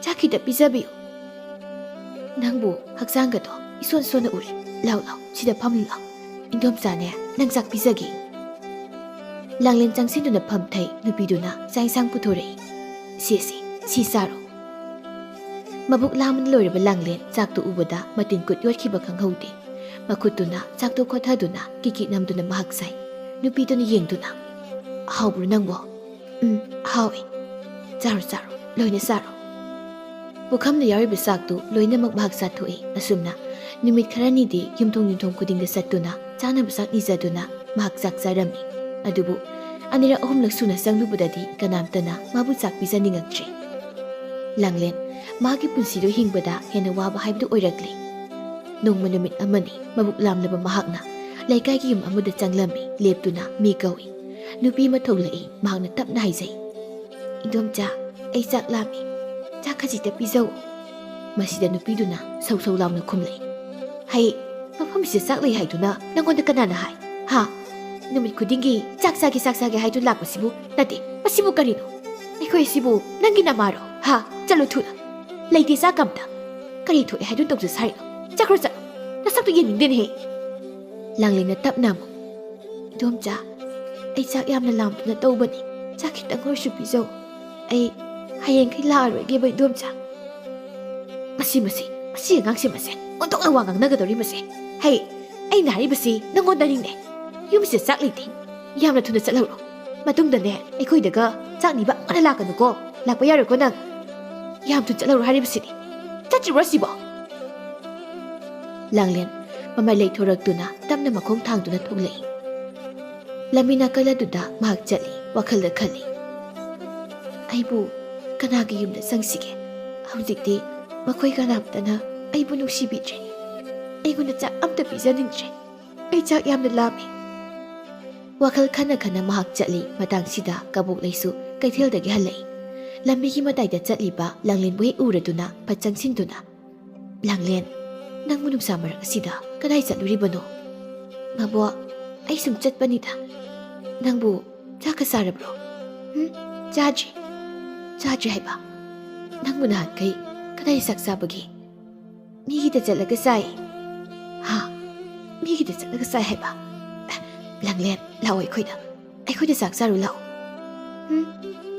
ꯆꯥꯛ ꯈꯤꯇ ꯄꯤꯖꯕꯤꯌꯨ꯫ ꯅꯪꯕꯨ ꯍꯛꯆꯥꯡꯒꯗꯣ ꯏꯁꯣꯟ ꯁꯣꯟꯅ ꯎꯔꯦ, ꯂꯥꯎ ꯂꯥꯎ ꯁꯤꯗ ꯐꯝꯂꯨ ꯂꯥꯎ, ꯏꯗꯣꯝꯆꯥꯅꯦ ꯅꯪ ꯆꯥꯛ ꯄꯤꯖꯒꯦ꯫ ꯂꯥꯡꯂꯦꯟ ꯆꯪꯁꯤꯟꯗꯨꯅ ꯐꯝꯊꯩ꯫ ꯅꯨꯄꯤꯗꯨꯅ ꯆꯥꯛ ꯏꯟꯁꯥꯡ ꯄꯨꯊꯣꯔꯛꯏ꯫ ꯁꯤ ꯆꯥꯔꯣ꯫ ꯃꯕꯨꯛ ꯂꯥꯝꯕꯅ ꯂꯣꯏꯔꯕ ꯂꯥꯡꯂꯦꯟ ꯆꯥꯛꯇꯨ ꯎꯕꯗ ꯃꯇꯤꯟ ꯀꯨꯠ ꯌꯣꯠꯈꯤꯕ ꯈꯪꯍꯧꯗꯦ꯫ ꯃꯈꯨꯠꯇꯨꯅ ꯆꯥꯛꯇꯨ ꯈꯣꯊꯗꯨꯅ ꯀꯤꯀꯤ ꯅꯝꯗꯨꯅ ꯃꯍꯥꯛ ꯆꯥꯏ꯫ ꯅꯨꯄꯤꯗꯨꯅ ꯌꯦꯡꯗꯨꯅ, ꯍꯥꯎꯕ꯭ꯔꯣ ꯅꯪꯕꯣ? ꯍꯥꯎꯏ꯫ ꯆꯥꯔꯣ ꯆꯥꯔꯣ, ꯂꯣꯏꯅ ꯆꯥꯔꯣ꯫ ꯄꯨꯈꯝꯗ ꯌꯥꯎꯔꯤꯕ ꯆꯥꯛꯇꯨ ꯂꯣꯏꯅꯃꯛ ꯃꯍꯥꯛ ꯆꯥꯊꯣꯛꯏ꯫ ꯑꯁꯨꯝꯅ ꯅꯨꯃꯤꯠ ꯈꯔꯅꯤꯗꯤ ꯌꯨꯝꯊꯣꯡ ꯈꯨꯗꯤꯡꯗ ꯆꯠꯇꯨꯅ ꯆꯥꯅꯕ ꯆꯥꯛ ꯅꯤꯖꯗꯨꯅ ꯃꯍꯥꯛ ꯆꯥꯛ ꯆꯥꯔꯝꯃꯤ꯫ ꯑꯗꯨꯕꯨ ꯑꯅꯤꯔꯛ ꯑꯍꯨꯝꯂꯛ ꯁꯨꯅ ꯆꯪꯂꯨꯕꯗꯗꯤ ꯀꯅꯥꯝꯇꯅ ꯃꯥꯕꯨ ꯆꯥꯛ ꯄꯤꯖꯅꯤꯡꯉꯛꯇ꯭ꯔꯦ꯫ ꯂꯥꯡꯂꯦꯟ ꯃꯥꯒꯤ ꯄꯨꯟꯁꯤꯗꯨ ꯍꯤꯡꯕꯗ ꯍꯦꯟꯅ ꯋꯥꯕ ꯍꯥꯏꯕꯗꯨ ꯑꯣꯏꯔꯛꯂꯤ꯫ ꯅꯣꯡꯃ ꯅꯨꯃꯤꯠ ꯑꯃꯅꯤ ꯃꯕꯨꯛ ꯂꯥꯝꯂꯕ ꯃꯍꯥꯛꯅ ꯂꯩꯀꯥꯏꯒꯤ ꯌꯨꯝ ꯑꯃꯗ ꯆꯪꯂꯝꯃꯤ꯫ ꯂꯦꯞꯇꯨꯅ ꯃꯤ ꯀꯧꯏ꯫ ꯅꯨꯄꯤ ꯑꯃ ꯊꯣꯛꯂꯛꯏ꯫ ꯃꯍꯥꯛꯅ ꯇꯞꯅ ꯍꯥꯏꯖꯩ, ꯏꯗꯣꯝꯆꯥ, ꯑꯩ ꯆꯥꯛ ꯂꯥꯝꯃꯤ, ꯆꯥꯛ ꯈꯖꯤꯛꯇ ꯄꯤꯖꯧ꯫ ꯃꯁꯤꯗ ꯅꯨꯄꯤꯗꯨꯅ ꯁꯧ ꯁꯧ ꯂꯥꯎꯅ ꯈꯨꯝꯂꯛꯏ, ꯍꯩ, ꯃꯐꯝꯁꯤꯗ ꯆꯥꯛ ꯂꯩ ꯍꯥꯏꯗꯨꯅ ꯅꯪꯉꯣꯟꯗ ꯀꯅꯥꯅ ꯍꯥꯏ? ꯍꯥ? ꯅꯨꯃꯤꯠ ꯈꯨꯗꯤꯡꯒꯤ ꯆꯥꯛ ꯆꯥꯒꯦ ꯍꯥꯏꯗꯨꯅ ꯂꯥꯛꯄꯁꯤꯕꯨ ꯅꯠꯇꯦ, ꯃꯁꯤꯕꯨ ꯀꯔꯤꯅꯣ? ꯑꯩꯈꯣꯏ ꯑꯁꯤꯕꯨ ꯅꯪꯒꯤ ꯅꯃꯥꯔꯣ? ꯍꯥ? ꯆꯠꯂꯨ ꯊꯨꯅ, ꯂꯩꯇꯦ ꯆꯥꯛ ꯑꯝꯇ꯫ ꯀꯔꯤ ꯊꯣꯛꯑꯦ ꯍꯥꯏꯗꯨꯅ ꯇꯧꯖ ꯁꯥꯔꯤꯅꯣ? ꯆꯠꯈ꯭ꯔꯣ ꯆꯠꯂꯣ, ꯅꯁꯛꯇꯨ ꯌꯦꯡꯅꯤꯡꯗꯦꯅꯦꯍꯦ꯫ ꯂꯥꯡꯂꯦꯟꯅ ꯇꯞꯅ ꯑꯃꯨꯛ, ꯏꯗꯣꯝꯆꯥ, ꯑꯩ ꯆꯥꯛ ꯌꯥꯝꯅ ꯂꯥꯝꯗꯨꯅ ꯇꯧꯕꯅꯤ, ꯆꯥꯛ ꯈꯤꯇꯪ ꯑꯣꯏꯔꯁꯨ ꯄꯤꯖꯧ꯫ ꯑꯩ ꯍꯌꯦꯡꯈꯩ ꯂꯥꯛꯑꯔꯣꯏꯒꯦꯕ ꯏꯗꯣꯝꯆꯥ꯫ ꯃꯁꯤ ꯑꯉꯥꯡꯁꯦ ꯃꯁꯦ ꯑꯣꯟꯊꯣꯛꯅ ꯋꯥ ꯉꯥꯡꯅꯒꯗꯧꯔꯤ ꯃꯁꯦ꯫ ꯍꯩ, ꯑꯩꯅ ꯍꯥꯏꯔꯤꯕꯁꯤ ꯅꯪꯉꯣꯟꯗꯅꯤꯅꯦ꯫ ꯌꯨꯝꯁꯤꯗ ꯆꯥꯛ ꯂꯩꯇꯦ, ꯌꯥꯝꯅ ꯊꯨꯅ ꯆꯠꯍꯧꯔꯣ꯫ ꯃꯇꯨꯡꯗꯅꯦ ꯑꯩꯈꯣꯏꯗꯒ ꯆꯥꯛ ꯅꯤꯕ ꯑꯃꯨꯛ ꯂꯥꯛꯀꯅꯨꯀꯣ, ꯂꯥꯛꯄ ꯌꯥꯔꯣꯏꯀꯣ ꯅꯪ꯫ ꯌꯥꯝ ꯊꯨꯅ ꯆꯠꯍꯧꯔꯣ ꯍꯥꯏꯔꯤꯕꯁꯤꯅꯤ, ꯆꯠꯇ꯭ꯔꯤꯕ꯭ꯔꯣ ꯁꯤꯕꯣ? ꯂꯥꯡꯂꯦꯟ ꯃꯃꯥꯏ ꯂꯩꯊꯣꯔꯛꯇꯨꯅ ꯇꯞꯅ ꯃꯈꯣꯡ ꯊꯥꯡꯗꯨꯅ ꯊꯣꯛꯂꯛꯏ꯫ ꯂꯝꯕꯤ ꯅꯥꯀꯜ ꯑꯗꯨꯗ ꯃꯍꯥꯛ ꯆꯠꯂꯤ꯫ ꯋꯥꯈꯜꯗ ꯈꯜꯂꯤ, ꯑꯩꯕꯨ ꯀꯅꯥꯒꯤ ꯌꯨꯝꯗ ꯆꯪꯁꯤꯒꯦ? ꯍꯧꯖꯤꯛꯇꯤ ꯃꯈꯣꯏ ꯀꯅꯥꯝꯇꯅ ꯑꯩꯕꯨ ꯅꯨꯡꯁꯤꯕꯤꯗ꯭ꯔꯦ ꯑꯩꯉꯣꯟꯗ ꯆꯥꯛ ꯑꯝꯇ ꯄꯤꯖꯅꯤꯡꯗ꯭ꯔꯦ ꯑꯩ ꯆꯥꯛ ꯌꯥꯝꯅ ꯂꯥꯝꯃꯤ ꯋꯥꯈꯜ ꯈꯟꯅ ꯈꯟꯅ ꯃꯍꯥꯛ ꯆꯠꯂꯤ ꯃꯇꯥꯡꯁꯤꯗ ꯀꯕꯣꯛꯂꯩꯁꯨ ꯀꯩꯊꯦꯜꯗꯒꯤ ꯍꯜꯂꯛꯏ ꯂꯝꯕꯤꯒꯤ ꯃꯇꯥꯏꯗ ꯆꯠꯂꯤꯕ ꯂꯥꯡꯂꯦꯟꯕꯨ ꯍꯦꯛ ꯎꯔꯗꯨꯅ ꯐꯠ ꯆꯪꯁꯤꯟꯗꯨꯅ ꯂꯥꯡꯂꯦꯟ ꯅꯪꯕꯨ ꯅꯨꯡꯁꯥ ꯃꯔꯛ ꯑꯁꯤꯗ ꯀꯗꯥꯏ ꯆꯠꯂꯨꯔꯤꯕꯅꯣ ꯃꯕꯣꯛ ꯑꯩ ꯁꯨꯝ ꯆꯠꯄꯅꯤꯗ ꯅꯪꯕꯨ ꯆꯥꯛꯀ ꯆꯥꯔꯕ꯭ꯔꯣ ꯆꯥꯗ꯭ꯔꯤ ꯍꯥꯏꯕ ꯅꯪꯕꯨ ꯅꯍꯥꯟꯈꯩ ꯀꯗꯥꯏ ꯆꯥꯛ ꯆꯥꯕꯒꯦ ꯃꯤꯒꯤꯗ ꯆꯠꯂꯒ ꯆꯥꯏ ꯍꯥ ꯃꯤꯒꯤꯗ ꯆꯠꯂꯒ ꯆꯥꯏ ꯍꯥꯏꯕ ꯂꯥꯡꯂꯦꯟ ꯂꯥꯛꯑꯣ ꯑꯩꯈꯣꯏꯗ ꯆꯥꯛ ꯆꯥꯔꯨ ꯂꯥꯛꯑꯣ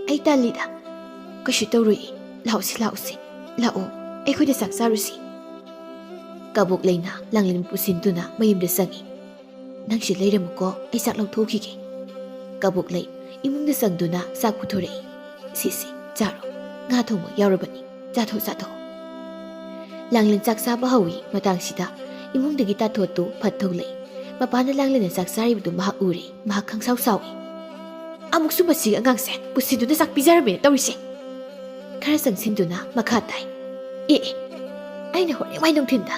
ꯑꯩ ꯇꯜꯂꯤꯗ ꯀꯩꯁꯨ ꯇꯧꯔꯣꯏ ꯂꯥꯛꯎꯁꯤ ꯂꯥꯛꯑꯣ ꯑꯩꯈꯣꯏꯗ ꯆꯥꯛ ꯆꯥꯔꯨꯁꯤ ꯀꯕꯣꯛꯂꯩꯅ ꯂꯥꯡꯂꯦꯟ ꯄꯨꯁꯤꯟꯗꯨꯅ ꯃꯌꯨꯝꯗ ꯆꯪꯉꯤ ꯅꯪꯁꯤ ꯂꯩꯔꯝꯃꯨꯀꯣ ꯑꯩ ꯆꯥꯛ ꯂꯧꯊꯣꯛꯈꯤꯒꯦ ꯀꯕꯣꯛꯂꯩ ꯏꯃꯨꯡꯗ ꯆꯪꯗꯨꯅ ꯆꯥꯛ ꯄꯨꯊꯣꯔꯛꯏ ꯁꯤꯁꯤ ꯆꯥꯔꯣ ꯉꯥ ꯊꯣꯡꯕ ꯌꯥꯎꯔꯕꯅꯤ ꯆꯥꯊꯣꯛꯑꯣ ꯂꯥꯡꯂꯦꯟ ꯆꯥꯛ ꯆꯥꯕ ꯍꯧꯏ ꯃꯇꯥꯡꯁꯤꯗ ꯏꯃꯨꯡꯗꯒꯤ ꯇꯥꯊꯣꯠꯇꯨ ꯐꯠ ꯊꯣꯛꯂꯛꯏ ꯃꯄꯥꯅ ꯂꯥꯡꯂꯦꯟꯅ ꯆꯥꯛ ꯆꯥꯔꯤꯕꯗꯨ ꯃꯍꯥꯛ ꯎꯔꯦ ꯃꯍꯥꯛ ꯈꯪꯁꯥꯎ ꯁꯥꯎꯏ ꯑꯃꯨꯛꯁꯨ ꯃꯁꯤꯒꯤ ꯑꯉꯥꯡꯁꯦ ꯄꯨꯁꯤꯟꯗꯨꯅ ꯆꯥꯛ ꯄꯤꯖꯔꯝꯃꯦꯅ ꯇꯧꯔꯤꯁꯦ ꯈꯔ ꯆꯪꯁꯤꯟꯗꯨꯅ ꯃꯈꯥ ꯇꯥꯏ ꯑꯩꯅ ꯍꯣꯔꯦꯟ ꯋꯥꯏ ꯅꯨꯡꯊꯤꯟꯗ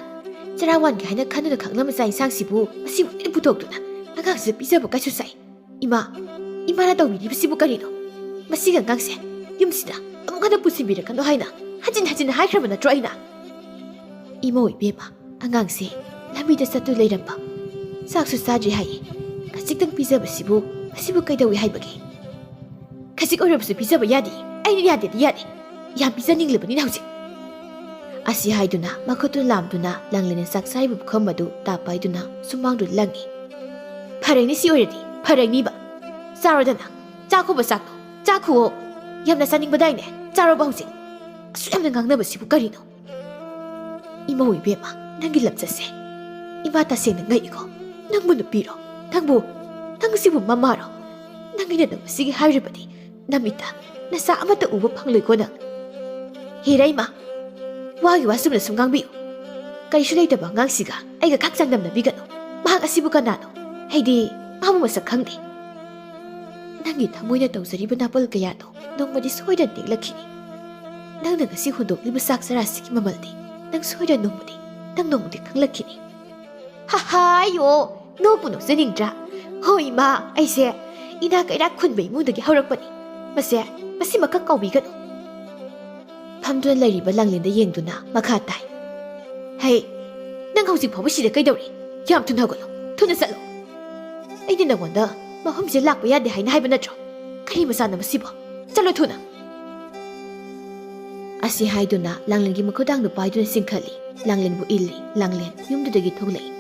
ꯆꯔꯥ ꯋꯥꯟꯒꯦ ꯍꯥꯏꯅ ꯈꯟꯗꯨꯅ ꯈꯪꯅꯕ ꯆꯥꯛ ꯏꯟꯁꯥꯡꯁꯤꯕꯨ ꯃꯁꯤꯕꯨ ꯂꯣꯏꯅ ꯄꯨꯊꯣꯛꯇꯨꯅ ꯑꯉꯥꯡꯁꯤꯗ ꯄꯤꯖꯕ ꯀꯩꯁꯨ ꯆꯥꯏ ꯏꯃꯥꯅ ꯇꯧꯕꯤꯔꯤꯕꯁꯤꯕꯨ ꯀꯔꯤꯅꯣ ꯃꯁꯤꯒꯤ ꯑꯉꯥꯡꯁꯦ ꯌꯨꯝꯁꯤꯗ ꯑꯃꯨꯛ ꯍꯟꯅ ꯄꯨꯁꯤꯟꯕꯤꯔꯛꯀꯅꯣ ꯍꯥꯏꯅ ꯍꯟꯖꯤꯟ ꯍꯥꯏꯈ꯭ꯔꯕ ꯅꯠꯇ꯭ꯔꯣ ꯑꯩꯅ ꯏꯃꯧ ꯏꯕꯦꯝꯃ ꯑꯉꯥꯡꯁꯦ ꯂꯝꯕꯤꯗ ꯆꯠꯇꯨ ꯂꯩꯔꯝꯕ ꯆꯥꯛꯁꯨ ꯆꯥꯗ꯭ꯔꯤ ꯍꯥꯏꯌꯦ ꯈꯖꯤꯛꯇꯪ ꯄꯤꯖꯕꯁꯤꯕꯨ ꯃꯁꯤꯕꯨ ꯀꯩꯗꯧꯏ ꯍꯥꯏꯕꯒꯦ ꯈꯖꯤꯛ ꯑꯣꯏꯔꯕꯁꯨ ꯄꯤꯖꯕ ꯌꯥꯗꯦ ꯑꯩꯅ ꯌꯥꯗꯦ ꯌꯥꯝ ꯄꯤꯖꯅꯤꯡꯂꯕꯅꯤꯅ ꯍꯧꯖꯤꯛ ꯑꯁꯤ ꯍꯥꯏꯗꯨꯅ ꯃꯈꯨꯠꯇꯨ ꯂꯥꯝꯗꯨꯅ ꯂꯥꯡꯂꯦꯟꯅ ꯆꯥꯛ ꯆꯥꯔꯤꯕ ꯄꯨꯈꯝ ꯑꯗꯨ ꯇꯥꯞꯄ ꯍꯥꯏꯗꯨꯅ ꯁꯨꯃꯥꯡꯗꯨ ꯂꯪꯉꯤ ꯐꯔꯦꯅꯤ ꯁꯤ ꯑꯣꯏꯔꯗꯤ ꯐꯔꯛꯅꯤꯕ ꯆꯥꯔꯣꯗꯅ ꯆꯥꯈꯣꯕ ꯆꯥꯛꯇꯣ ꯆꯥꯈꯨꯑꯣ ꯌꯥꯝꯅ ꯆꯥꯅꯤꯡꯕꯗꯥꯏꯅꯦ ꯆꯥꯔꯣꯕ ꯍꯧꯖꯤꯛ ꯑꯁꯨꯛ ꯌꯥꯝꯅ ꯉꯥꯡꯅꯕꯁꯤꯕꯨ ꯀꯔꯤꯅꯣ 이모 이베마 낭길 남자세 이마다 세는 나이고 낭부 누피로 당시부 마마로 낭이나 남시기 하르바디 남이다 나사 아마도 우부 팡르고나 히라이마 와기 왔으면 순강비요 까이슈레이다 방강시가 아이가 각장 남나비가노 마학 아시부 가나노 헤이디 아무 마사 강디 낭이 타모이나 떠우서리부 나벌 가야도 농마디 소이란 띵락히니 낭나 가시 혼독리부 싹사라시기 마말디 낭 소이란 농무디 낭 농무디 강락히니 하하요 노부노 쓰닝드라 호이마 아이세 이나 까이라 쿤베이 무드기 하우락바니 마시 마카 까우비가노 팜두나 라이리바 랑린다 옌두나 마카 타이 헤이 낭 하우직 파부 시데 까이다우리 얌 툰하고노 툰나 살로 아이디 나원다 마험지 락바 야데 하이나 하이바 나트로 카리 마사나 마시보 짤로 툰나 ꯑꯁꯤ ꯍꯥꯏꯗꯨꯅ ꯂꯥꯡꯂꯦꯟꯒꯤ ꯃꯈꯨꯗꯥꯡꯗꯨ ꯄꯥꯏꯗꯨꯅ ꯆꯤꯡꯈꯠꯂꯤ ꯂꯥꯡꯂꯦꯟꯕꯨ ꯏꯜꯂꯤ ꯂꯥꯡꯂꯦꯟ ꯌꯨꯝꯗꯨꯗꯒꯤ ꯊꯣꯛꯂꯛꯏ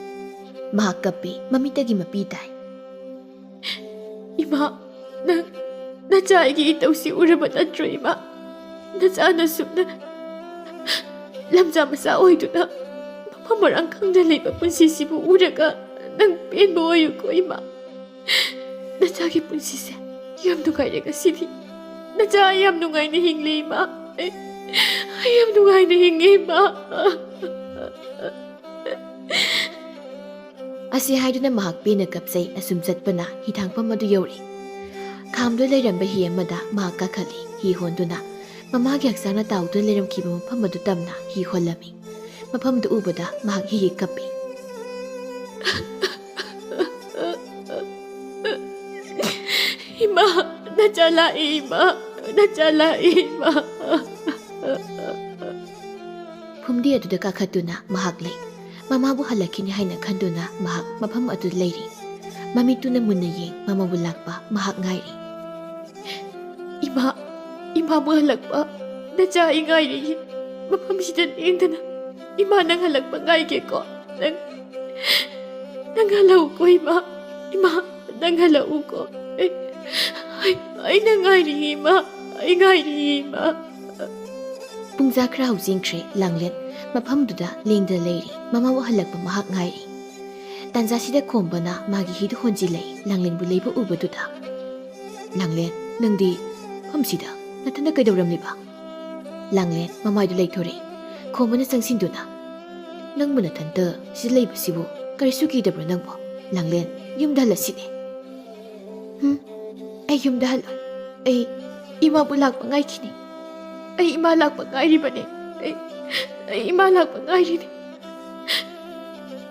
ꯃꯍꯥꯛ ꯀꯞꯄꯤ ꯃꯃꯤꯠꯇꯒꯤ ꯃꯄꯤ ꯇꯥꯏ 이마 나자에게 이따우시 우르바 나트로 이마 나자나수 남자 마사 오이두나 마마랑 강달리바 분시시부 우르가 난 뺀보 오유고 이마 나자기 분시세 얌누가이레가 시리 나자 얌누가이네 힝리 이마 얌누가이네 힝리 이마 ꯑꯁꯤ ꯍꯥꯏꯗꯨꯅ ꯃꯍꯥꯛ ꯄꯦꯟꯅ ꯀꯞꯆꯩ ꯑꯁꯨꯝ ꯆꯠꯄꯅ ꯍꯤꯊꯥꯡꯐꯝ ꯑꯗꯨ ꯌꯧꯔꯤ ꯈꯥꯝꯗꯨ ꯂꯩꯔꯝꯕ ꯍꯤ ꯑꯃꯗ ꯃꯍꯥꯛ ꯀꯥꯈꯠꯂꯤ ꯍꯤ ꯍꯣꯟꯗꯨꯅ ꯃꯃꯥꯒꯤ ꯍꯛꯆꯥꯡꯅ ꯇꯥꯎꯗꯨꯅ ꯂꯩꯔꯝꯈꯤꯕ ꯃꯐꯝ ꯑꯗꯨ ꯇꯝꯅ ꯍꯤ ꯍꯣꯜꯂꯝꯃꯤ ꯃꯐꯝꯗꯨ ꯎꯕꯗ ꯃꯍꯥꯛ ꯍꯤ ꯀꯞꯄꯤ 이마 나잘라 이마 ꯐꯨꯝꯗꯤ ꯑꯗꯨꯗ ꯀꯥꯈꯠꯇꯨꯅ ꯃꯍꯥꯛ ꯂꯩ ꯃꯃꯥꯕꯨ ꯍꯜꯂꯛꯈꯤꯅꯤ ꯍꯥꯏꯅ ꯈꯟꯗꯨꯅ ꯃꯍꯥꯛ ꯃꯐꯝ ꯑꯗꯨ ꯂꯩꯔꯤ ꯃꯃꯤꯠꯇꯨꯅ ꯃꯨꯟꯅ ꯌꯦꯡ ꯃꯃꯥꯕꯨ ꯂꯥꯛꯄ ꯃꯍꯥꯛ ꯉꯥꯏꯔꯤ 이마부 할락바 나자 이가이리 마팜시다 땡드나 이마 낭 할락바 가이게고 낭 할라우고 이마 낭 할라우고 아이 낭 가이리 이마 ꯄꯨꯡꯖꯥ ꯈꯔ ꯍꯧꯖꯤꯡꯈ꯭ꯔꯦ ꯂꯥꯡꯂꯦꯟ ꯃꯐꯝꯗꯨꯗ ꯂꯦꯡꯗꯅ ꯂꯩꯔꯤ ꯃꯃꯥꯕꯨ ꯍꯜꯂꯛꯄ ꯃꯍꯥꯛ ꯉꯥꯏꯔꯤ ꯇꯥꯟꯖꯥꯁꯤꯗ ꯈꯣꯝꯕꯅ ꯃꯥꯒꯤ ꯍꯤꯗꯨ ꯍꯣꯟꯖꯤꯜꯂꯛꯏ ꯂꯥꯡꯂꯦꯟꯕꯨ ꯂꯩꯕ ꯎꯕꯗꯨꯗ ꯂꯥꯡꯂꯦꯟ ꯅꯪꯗꯤ ꯃꯐꯝꯁꯤꯗ ꯅꯊꯟꯗ ꯀꯩꯗꯧꯔꯝꯂꯤꯕ ꯂꯥꯡꯂꯦꯟ ꯃꯃꯥꯏꯗꯨ ꯂꯩꯊꯣꯔꯛꯏ ꯈꯣꯝꯕꯅ ꯆꯪꯁꯤꯟꯗꯨꯅ ꯅꯪꯕꯨ ꯅꯊꯟꯇ ꯁꯤꯗ ꯂꯩꯕꯁꯤꯕꯨ ꯀꯔꯤꯁꯨ ꯀꯤꯗꯕ꯭ꯔꯣ ꯅꯪꯕꯨ ꯂꯥꯡꯂꯦꯟ ꯌꯨꯝꯗ ꯍꯜꯂꯁꯤꯅꯦ ꯑꯩ ꯌꯨꯝꯗ ꯍꯜꯂꯣꯏ ꯑꯩ ꯏꯃꯥꯕꯨ ꯂꯥꯛꯄ ꯉꯥꯏꯈꯤꯅꯤ ꯑꯩ ꯏꯃꯥ ꯂꯥꯛꯄ ꯉꯥꯏꯔꯤꯕꯅꯦ ꯑꯩ ꯏꯃꯥ ꯂꯥꯛꯄ ꯉꯥꯏꯔꯤꯅꯤ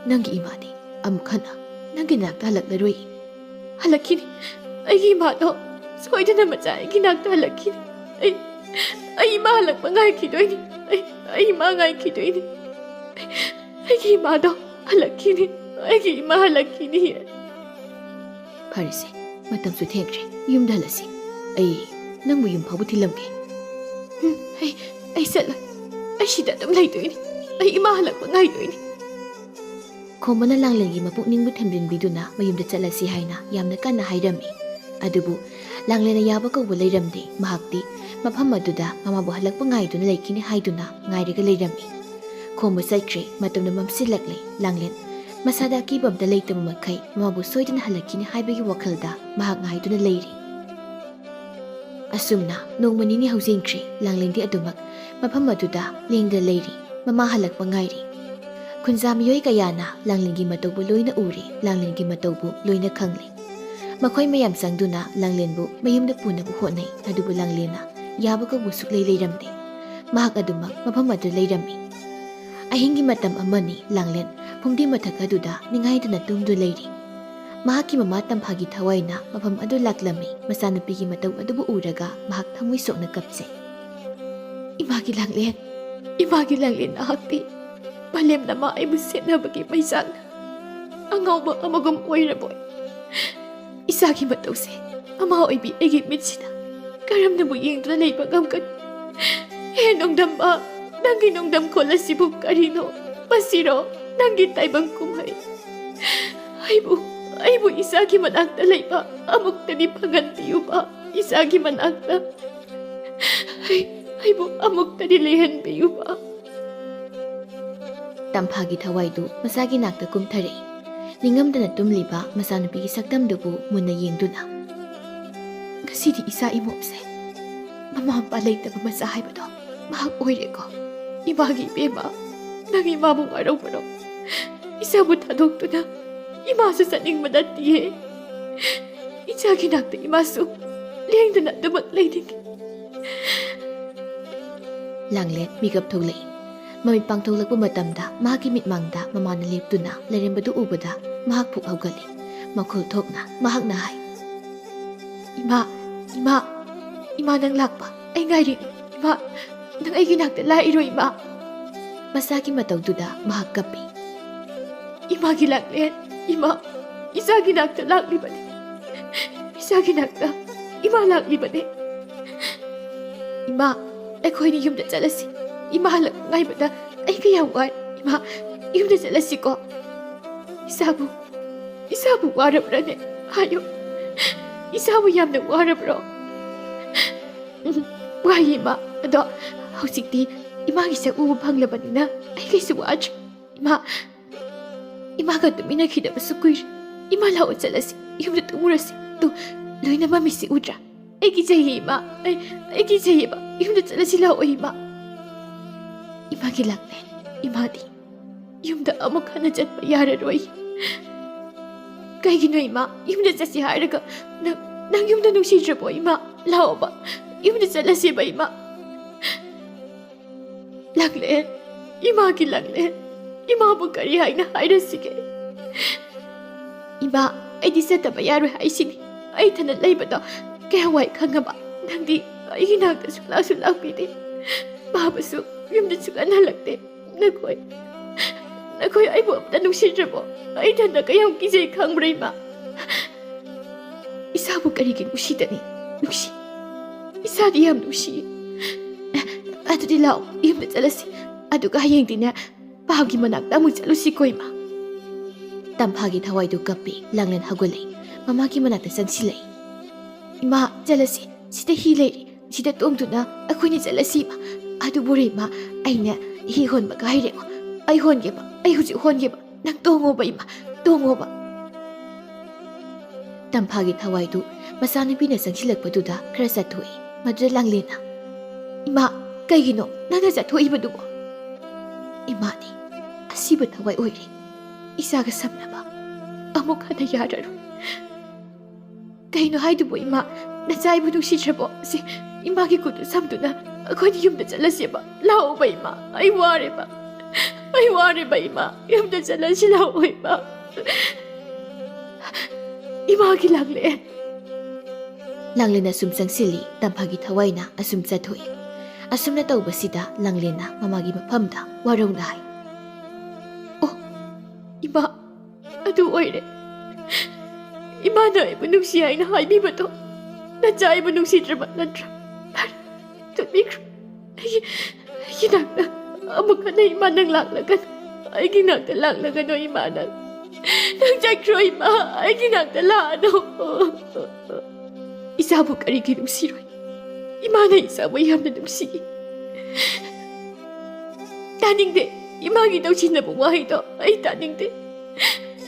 ꯅꯪꯒꯤ ꯏꯃꯥꯗꯤ ꯑꯃꯨꯛ ꯍꯟꯅ ꯅꯪꯒꯤ ꯅꯥꯛꯇ ꯍꯜꯂꯛꯂꯔꯣꯏ ꯍꯜꯂꯛꯈꯤꯅꯤ ꯑꯩꯒꯤ ꯏꯃꯥꯗꯣ ꯁꯣꯏꯗꯅ ꯃꯆꯥ ꯑꯩꯒꯤ ꯅꯥꯛꯇ ꯍꯜꯂꯛꯈꯤꯅꯤ ꯑꯩ ꯏꯃꯥ ꯍꯜꯂꯛꯄ ꯉꯥꯏꯈꯤꯗꯣꯏꯅꯤ ꯑꯩ ꯏꯃꯥ ꯉꯥꯏꯈꯤꯗꯣꯏꯅꯤ ꯑꯩꯒꯤ ꯏꯃꯥꯗꯣ ꯍꯜꯂꯛꯈꯤꯅꯤ ꯑꯩꯒꯤ ꯏꯃꯥ ꯍꯜꯂꯛꯈꯤꯅꯤ ꯐꯔꯦꯁꯦ ꯃꯇꯝꯁꯨ ꯊꯦꯡꯈ꯭ꯔꯦ ꯌꯨꯝꯗ ꯍꯜꯂꯁꯤ ꯑꯩ ꯅꯪꯕꯨ ꯌꯨꯝ ꯐꯥꯎꯕ ꯊꯤꯜꯂꯝꯒꯦ ꯑꯩ ꯆꯠꯂꯣꯏ ꯑꯩ ꯁꯤꯗ ꯑꯗꯨꯝ ꯂꯩꯗꯣꯏꯅꯤ ꯑꯩ ꯏꯃꯥ ꯍꯜꯂꯛꯄ ꯉꯥꯏꯗꯣꯏꯅꯤ ꯈꯣꯝꯕꯅ ꯂꯥꯡꯂꯦꯟꯒꯤ ꯃꯄꯨꯛꯅꯤꯡꯕꯨ ꯊꯦꯝꯖꯤꯟꯕꯤꯗꯨꯅ ꯃꯌꯨꯝꯗ ꯆꯠꯂꯁꯤ ꯍꯥꯏꯅ ꯌꯥꯝꯅ ꯀꯟꯅ ꯍꯥꯏꯔꯝꯃꯤ ꯑꯗꯨꯕꯨ ꯂꯥꯡꯂꯦꯟꯅ ꯌꯥꯕ ꯀꯧꯕ ꯂꯩꯔꯝꯗꯦ ꯃꯍꯥꯛꯇꯤ ꯃꯐꯝ ꯑꯗꯨꯗ ꯃꯃꯥꯕꯨ ꯍꯜꯂꯛꯄ ꯉꯥꯏꯗꯨꯅ ꯂꯩꯈꯤꯅꯤ ꯍꯥꯏꯗꯨꯅ ꯉꯥꯏꯔꯒ ꯂꯩꯔꯝꯃꯤ ꯈꯣꯝꯕ ꯆꯠꯈ꯭ꯔꯦ ꯃꯇꯝꯅ ꯃꯝꯁꯤꯜꯂꯛꯂꯦ ꯂꯥꯡꯂꯦꯟ ꯃꯁꯥꯗ ꯑꯀꯤꯕ ꯑꯝꯇ ꯂꯩꯇꯕ ꯃꯈꯩ ꯃꯃꯥꯕꯨ ꯁꯣꯏꯗꯅ ꯍꯜꯂꯛꯈꯤꯅꯤ ꯍꯥꯏꯕꯒꯤ ꯋꯥꯈꯜꯗ ꯃꯍꯥꯛ ꯉꯥꯏꯗꯨꯅ ꯂꯩꯔꯤ ꯑꯁꯨꯝꯅ ꯅꯣꯡꯃ ꯅꯤꯅꯤ ꯍꯧꯖꯤꯟꯈ꯭ꯔꯦ ꯂꯥꯡꯂꯦꯟꯗꯤ ꯑꯗꯨꯃꯛ ꯃꯐꯝ ꯑꯗꯨꯗ ꯂꯦꯡꯗ ꯂꯩꯔꯤ ꯃꯃꯥ ꯍꯜꯂꯛꯄ ꯉꯥꯏꯔꯤ ꯈꯨꯟꯖꯥ ꯃꯤꯑꯣꯏ ꯀꯌꯥꯅ ꯂꯥꯡꯂꯦꯟꯒꯤ ꯃꯇꯧꯕꯨ ꯂꯣꯏꯅ ꯎꯔꯤ ꯂꯥꯡꯂꯦꯟꯒꯤ ꯃꯇꯧꯕꯨ ꯂꯣꯏꯅ ꯈꯪꯂꯤ ꯃꯈꯣꯏ ꯃꯌꯥꯝ ꯆꯪꯗꯨꯅ ꯂꯥꯡꯂꯦꯟꯕꯨ ꯃꯌꯨꯝꯗ ꯄꯨꯅꯕ ꯍꯣꯠꯅꯩ ꯑꯗꯨꯕꯨ ꯂꯥꯡꯂꯦꯟꯅ ꯌꯥꯕ ꯀꯧꯕ ꯁꯨꯛꯂꯩ ꯂꯩꯔꯝꯗꯦ ꯃꯍꯥꯛ ꯑꯗꯨꯃꯛ ꯃꯐꯝ ꯑꯗꯨ ꯂꯩꯔꯝꯃꯤ ꯑꯍꯤꯡꯒꯤ ꯃꯇꯝ ꯑꯃꯅꯤ ꯂꯥꯡꯂꯦꯟ ꯐꯨꯝꯗꯤ ꯃꯊꯛ ꯑꯗꯨꯗ ꯅꯤꯡꯉꯥꯏꯗꯅ ꯇꯨꯝꯗꯨ ꯂꯩꯔꯤ ꯃꯍꯥꯛꯀꯤ ꯃꯃꯥ ꯇꯝꯐꯥꯒꯤ ꯊꯋꯥꯏꯅ ꯃꯐꯝ ꯑꯗꯨ ꯂꯥꯛꯂꯝꯃꯤ ꯃꯆꯥꯅꯨꯄꯤꯒꯤ ꯃꯇꯧ ꯑꯗꯨꯕꯨ ꯎꯔꯒ ꯃꯍꯥꯛ ꯊꯃꯣꯏ ꯁꯣꯛꯅ ꯀꯞꯆꯩ ꯏꯃꯥꯒꯤ ꯂꯥꯡꯂꯦꯟ ꯅꯍꯥꯛꯇꯤ ꯃꯥꯂꯦꯝꯅ ꯃꯥ ꯑꯩꯕꯨ ꯁꯦꯠꯅꯕꯒꯤ ꯃꯩꯆꯥꯛꯅ ꯑꯉꯥꯎꯕ ꯑꯃꯒꯨꯝ ꯑꯣꯏꯔꯕꯣꯏ ꯏꯆꯥꯒꯤ ꯃꯇꯧꯁꯦ ꯑꯃꯥ ꯑꯣꯏꯕꯤ ꯑꯩꯒꯤ ꯃꯤꯠꯁꯤꯗ ꯀꯔꯝꯅꯕꯨ ꯌꯦꯡꯗꯨꯅ ꯂꯩꯕ ꯉꯝꯒꯅꯤ ꯍꯦ ꯅꯣꯡꯗꯝꯕ ꯅꯪꯒꯤ ꯅꯣꯡꯗꯝ ꯈꯣꯜ ꯑꯁꯤꯕꯨ ꯀꯔꯤꯅꯣ ꯃꯁꯤꯔꯣ ꯅꯪꯒꯤ ꯇꯥꯏꯕꯪ ꯀꯨꯝꯍꯩ ꯑꯩꯕꯨ ꯏꯆꯥꯒꯤ ꯃꯅꯥꯛꯇ ꯂꯩꯕ ꯑꯃꯨꯛꯇꯗꯤ ꯐꯪꯍꯟꯕꯤꯌꯨꯕ ꯏꯆꯥꯒꯤ ꯃꯅꯥꯛꯇ ꯑꯩꯕꯨ ꯑꯃꯨꯛꯇꯗꯤ ꯂꯩꯍꯟꯕꯤꯌꯨꯕ ꯇꯝꯐꯥꯒꯤ ꯊꯋꯥꯏꯗꯨ ꯃꯆꯥꯒꯤ ꯅꯥꯛꯇ ꯀꯨꯝꯊꯔꯛꯏ ꯅꯤꯡꯉꯝꯗꯅ ꯇꯨꯝꯂꯤꯕ ꯃꯆꯥꯅꯨꯄꯤꯒꯤ ꯁꯛꯇꯝꯗꯨꯕꯨ ꯃꯨꯟꯅ ꯌꯦꯡꯗꯨꯅ ꯉꯁꯤꯗꯤ ꯏꯆꯥ ꯏꯃꯣꯝꯁꯦ ꯃꯃꯥ ꯃꯄꯥ ꯂꯩꯇꯕ ꯃꯆꯥ ꯍꯥꯏꯕꯗꯣ ꯃꯍꯥꯛ ꯑꯣꯏꯔꯦꯀꯣ ꯏꯃꯥꯒꯤ ꯏꯕꯦꯝꯃ ꯅꯪ ꯏꯃꯥꯕꯨ ꯋꯥꯔꯧꯕꯔꯣ ꯏꯆꯥꯕꯨ ꯊꯥꯗꯣꯛꯇꯨꯅ ꯏꯃꯥꯁꯨ ꯆꯠꯅꯤꯡꯕ ꯅꯠꯇꯤꯌꯦ ꯏꯆꯥꯒꯤ ꯅꯥꯛꯇ ꯏꯃꯥꯁꯨ ꯂꯦꯡꯗꯅ ꯑꯗꯨꯃꯛ ꯂꯩꯅꯤꯡꯉꯤ ꯂꯥꯡꯂꯦꯟ ꯃꯤꯀꯞ ꯊꯣꯛꯂꯛꯏ ꯃꯃꯤꯠ ꯄꯥꯡꯊꯣꯛꯂꯛꯄ ꯃꯇꯝꯗ ꯃꯍꯥꯛꯀꯤ ꯃꯤꯠꯃꯥꯡꯗ ꯃꯃꯥꯅ ꯂꯦꯞꯇꯨꯅ ꯂꯩꯔꯝꯕꯗꯨ ꯎꯕꯗ ꯃꯍꯥꯛ ꯄꯨꯛ ꯍꯧꯒꯠꯂꯤ ꯃꯈꯣꯜ ꯊꯣꯛꯅ ꯃꯍꯥꯛꯅ ꯍꯥꯏ ꯏꯃꯥ ꯅꯪ ꯂꯥꯛꯄ ꯑꯩ ꯉꯥꯏꯔꯤꯅꯤ ꯏꯃꯥ ꯅꯪ ꯑꯩꯒꯤ ꯅꯥꯛꯇ ꯂꯥꯛꯏꯔꯣ ꯏꯃꯥ ꯃꯆꯥꯒꯤ ꯃꯇꯧꯗꯨꯗ ꯃꯍꯥꯛ ꯀꯞꯄꯤ 이마기 락렌 이마 이삭이 낙타 락리바네 이삭이 낙타 이마 락리바네 이마 에코이니 윰다 잘랐시 이마 할락 ngaibada 에이가 야와 이마 윰다 잘랐시고 이사부 와르브라네 하요 이사부 얌나 와르브로 와 이마 너 hꯧꯖꯤꯛꯇꯤ 이마기 ꯁꯛ ꯎꯕ ꯐꯪꯂꯕꯅꯤ나 ꯑꯩꯒꯤꯁꯨ ꯋꯥꯗ꯭ꯔꯦ 이마가 ꯇꯨꯃꯤꯟꯅꯈꯤꯗꯕꯁꯨ ꯀꯨꯏꯔꯦ 이마 ꯂꯥꯛꯑꯣ ꯆꯠꯂꯁꯤ ꯌꯨꯝꯗ ꯇꯨꯝꯃꯨꯔꯁꯤ ꯇꯨ ꯂꯣꯏꯅ ꯃꯃꯤꯠꯁꯤ ꯎꯗ꯭ꯔꯥ ꯑꯩꯒꯤ ꯆꯍꯤ 이마 ꯑꯩꯒꯤ ꯆꯍꯤꯕ ꯌꯨꯝꯗ ꯆꯠꯂꯁꯤ ꯂꯥꯛꯑꯣ 이마기 ꯂꯥꯛꯂꯦ 이마ꯗꯤ ꯌꯨꯝꯗ ꯑꯃꯨꯛ ꯍꯟꯅ ꯆꯠꯄ ꯌꯥꯔꯔꯣꯏ ꯀꯩꯒꯤꯅꯣ 이마 ꯌꯨꯝꯗ ꯆꯠꯁꯤ ꯍꯥꯏꯔꯒ ꯅꯪ ꯌꯨꯝꯗ ꯅꯨꯡꯁꯤꯗ꯭ꯔꯕꯣ 이마 ꯂꯥꯛꯑꯣꯕ ꯌꯨꯝꯗ ꯆꯠꯂꯁꯤꯕ 이마 ꯂꯥꯛꯂꯦ 이마기 ꯂꯥꯛꯂꯦ 이마ꯕꯨ ꯀꯔꯤ ꯍꯥꯏꯅ ꯍꯥꯏꯔꯁꯤꯒꯦ 이마 ꯑꯩꯗꯤ ꯆꯠꯇꯕ ꯌꯥꯔꯣꯏ ꯍꯥꯏꯁꯤꯅꯤ ꯑꯩ ꯊꯅ ꯂꯩꯕꯗꯣ ꯀꯌꯥ ꯋꯥꯏ ꯈꯪꯉꯕ ꯅꯪꯗꯤ ꯑꯩꯒꯤ ꯅꯥꯛꯇ ꯁꯨꯛꯂꯥꯛꯁꯨ ꯂꯥꯛꯄꯤꯗꯦ ꯕꯥꯕꯁꯨ ꯌꯨꯝꯗ ꯁꯨꯛꯍꯟ ꯍꯜꯂꯛꯇꯦ ꯅꯈꯣꯏ ꯑꯩꯕꯨ ꯑꯝꯇ ꯅꯨꯡꯁꯤꯗ꯭ꯔꯕꯣ ꯑꯩ ꯊꯟꯗ ꯀꯌꯥꯝ ꯀꯤꯖꯩ ꯈꯪꯕ꯭ꯔꯥ 이마 이사ꯕꯨ ꯀꯔꯤꯒꯤ ꯅꯨꯡꯁꯤꯗꯅꯤ ꯅꯨꯡꯁꯤ 이사ꯗꯤ ꯌꯥꯝ ꯅꯨꯡꯁꯤꯌꯦ ꯑꯗꯨꯗꯤ ꯂꯥꯛꯑꯣ ꯌꯨꯝꯗ ꯆꯠꯂꯁꯤ ꯑꯗꯨꯒ ꯍꯌꯦꯡꯗꯤꯅꯦ ꯄꯥꯎꯒꯤ ꯃꯅꯥꯛꯇ ꯑꯃꯨꯛ ꯆꯠꯂꯨꯁꯤꯀꯣ 이마 ꯇꯝꯐꯥꯒꯤ ꯊꯋꯥꯏꯗꯨ ꯀꯞꯄꯤ ꯂꯥꯡꯂꯦꯟ ꯍꯧꯒꯠꯂꯛꯏ ꯃꯃꯥꯒꯤ ꯃꯅꯥꯛꯇ ꯆꯪꯁꯤꯜꯂꯛꯏ 이마 ꯆꯠꯂꯁꯤ ꯁꯤꯗ ꯍꯤ ꯂꯩꯔꯤ ꯁꯤꯗ ꯇꯣꯡꯗꯨꯅ ꯑꯩꯈꯣꯏꯅ ꯆꯠꯂꯁꯤ 이마 ꯑꯗꯨꯕꯨ 이마 ꯑꯩꯅ ꯍꯤ ꯍꯣꯟꯕꯒ ꯍꯩꯔꯦꯀꯣ ꯑꯩ ꯍꯣꯟꯒꯦꯕ ꯑꯩ ꯍꯧꯖꯤꯛ ꯍꯣꯟꯒꯦꯕ ꯅꯪ ꯇꯣꯡꯉꯣꯕ 이마 ꯇꯣꯡꯉꯣꯕ ꯇꯝꯐꯥꯒꯤ ꯊꯋꯥꯏꯗꯨ ꯃꯆꯥꯅꯨꯄꯤꯅ ꯆꯪꯁꯤꯜꯂꯛꯄꯗꯨꯗ ꯈꯔ ꯆꯠꯊꯣꯛꯏ ꯃꯗꯨꯗ ꯂꯥꯡꯂꯦꯟꯅ 이마 ꯀꯩꯒꯤꯅꯣ ꯅꯪꯅ ꯆꯠꯊꯣꯛꯏꯕꯗꯨꯕꯣ 이마ꯗꯤ ꯑꯁꯤꯕ ꯊꯋꯥꯏ ꯑꯣꯏꯔꯦ 이사가 sam나봐 아무ꯛ 하나 야라로 그이노 하이두보 이마 나 자이부 누시트라보 시 이마기 구두 삼두나 ꯑꯩꯈꯣꯏꯅ ꯌꯨꯝꯗ ꯆꯠꯂꯁꯦꯕ ꯂꯥꯛꯑꯣꯕ ꯏꯃꯥ ꯑꯩ ꯋꯥꯔꯦꯕ ꯏꯃꯥ ꯌꯨꯝꯗ ꯆꯠꯂꯁꯤ ꯂꯥꯛꯑꯣ ꯏꯃꯥ 이마기 랑레 ꯂꯥꯡꯂꯦꯟ ꯑꯁꯨꯝ ꯆꯪꯁꯤꯜꯂꯤ ꯇꯝꯐꯥꯒꯤ ꯊꯋꯥꯏꯅ ꯑꯁꯨꯝ ꯆꯠꯊꯣꯛꯏ ꯑꯁꯨꯝꯅ ꯇꯧꯕꯁꯤꯗ ꯂꯥꯡꯂꯦꯟꯅ ꯃꯃꯥꯒꯤ ꯃꯐꯝꯗ ꯋꯥꯔꯧꯅ ꯍꯥꯏ ꯑꯣ 이마 ꯑꯗꯨ ꯑꯣꯏꯔꯦ 이마ꯅ ꯑꯩꯕꯨ ꯅꯨꯡꯁꯤ ꯍꯥꯏꯅ ꯍꯥꯏꯕꯤꯕꯗꯣ ꯅꯆꯥ ꯑꯩꯕꯨ ꯅꯨꯡꯁꯤꯗ꯭ꯔꯕ ꯅꯠꯇ꯭ꯔꯥ ꯇꯨꯠꯕꯤꯈ꯭ꯔꯣ ꯑꯩꯒꯤ ꯅꯥꯛꯇ ꯑꯃꯨꯛ ꯍꯟꯅ ꯏꯃꯥ ꯅꯪ ꯂꯥꯛꯂꯒꯅꯨ ꯑꯩꯒꯤ ꯅꯥꯛꯇ ꯂꯥꯛꯂꯒꯅꯨ ꯏꯃꯥ ꯅꯪ ꯆꯠꯈ꯭ꯔꯣ ꯏꯃꯥ ꯑꯩꯒꯤ ꯅꯥꯛꯇ ꯂꯥꯛꯑꯅꯨ 이사부 까리게 눈시로이 이마나 이사부 얌나 눈시기 따닝데 이마기 도시나부 와이도 아이 따닝데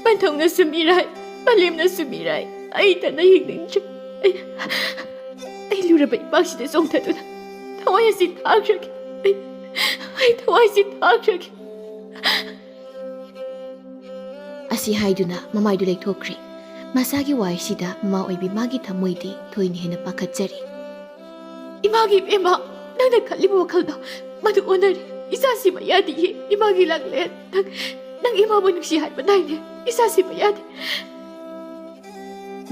반통나 수미라이 발림나 수미라이 아이 따나 힘능주 아이 루라바 이마시데 송타두나 타와야시 타악하게 아이 타와야시 타악하게 ꯑꯁꯤ ꯍꯥꯏꯗꯨꯅ ꯃꯃꯥꯏꯗꯨ ꯂꯩꯊꯣꯛꯈ꯭ꯔꯦ ꯃꯁꯥꯒꯤ ꯋꯥꯏꯁꯤꯗ ꯃꯃꯥ ꯑꯣꯏꯕꯤ ꯃꯥꯒꯤ ꯊꯃꯣꯏꯗꯤ ꯊꯣꯏꯅ ꯍꯦꯟꯅ ꯄꯥꯈꯠꯆꯔꯤ 이마기 이마 낭나 칼리부 와칼도 마두 오늘이 이사시바 야디히 이마기 랑레 낭 이마부 눅시 할바 나이네 이사시바 야디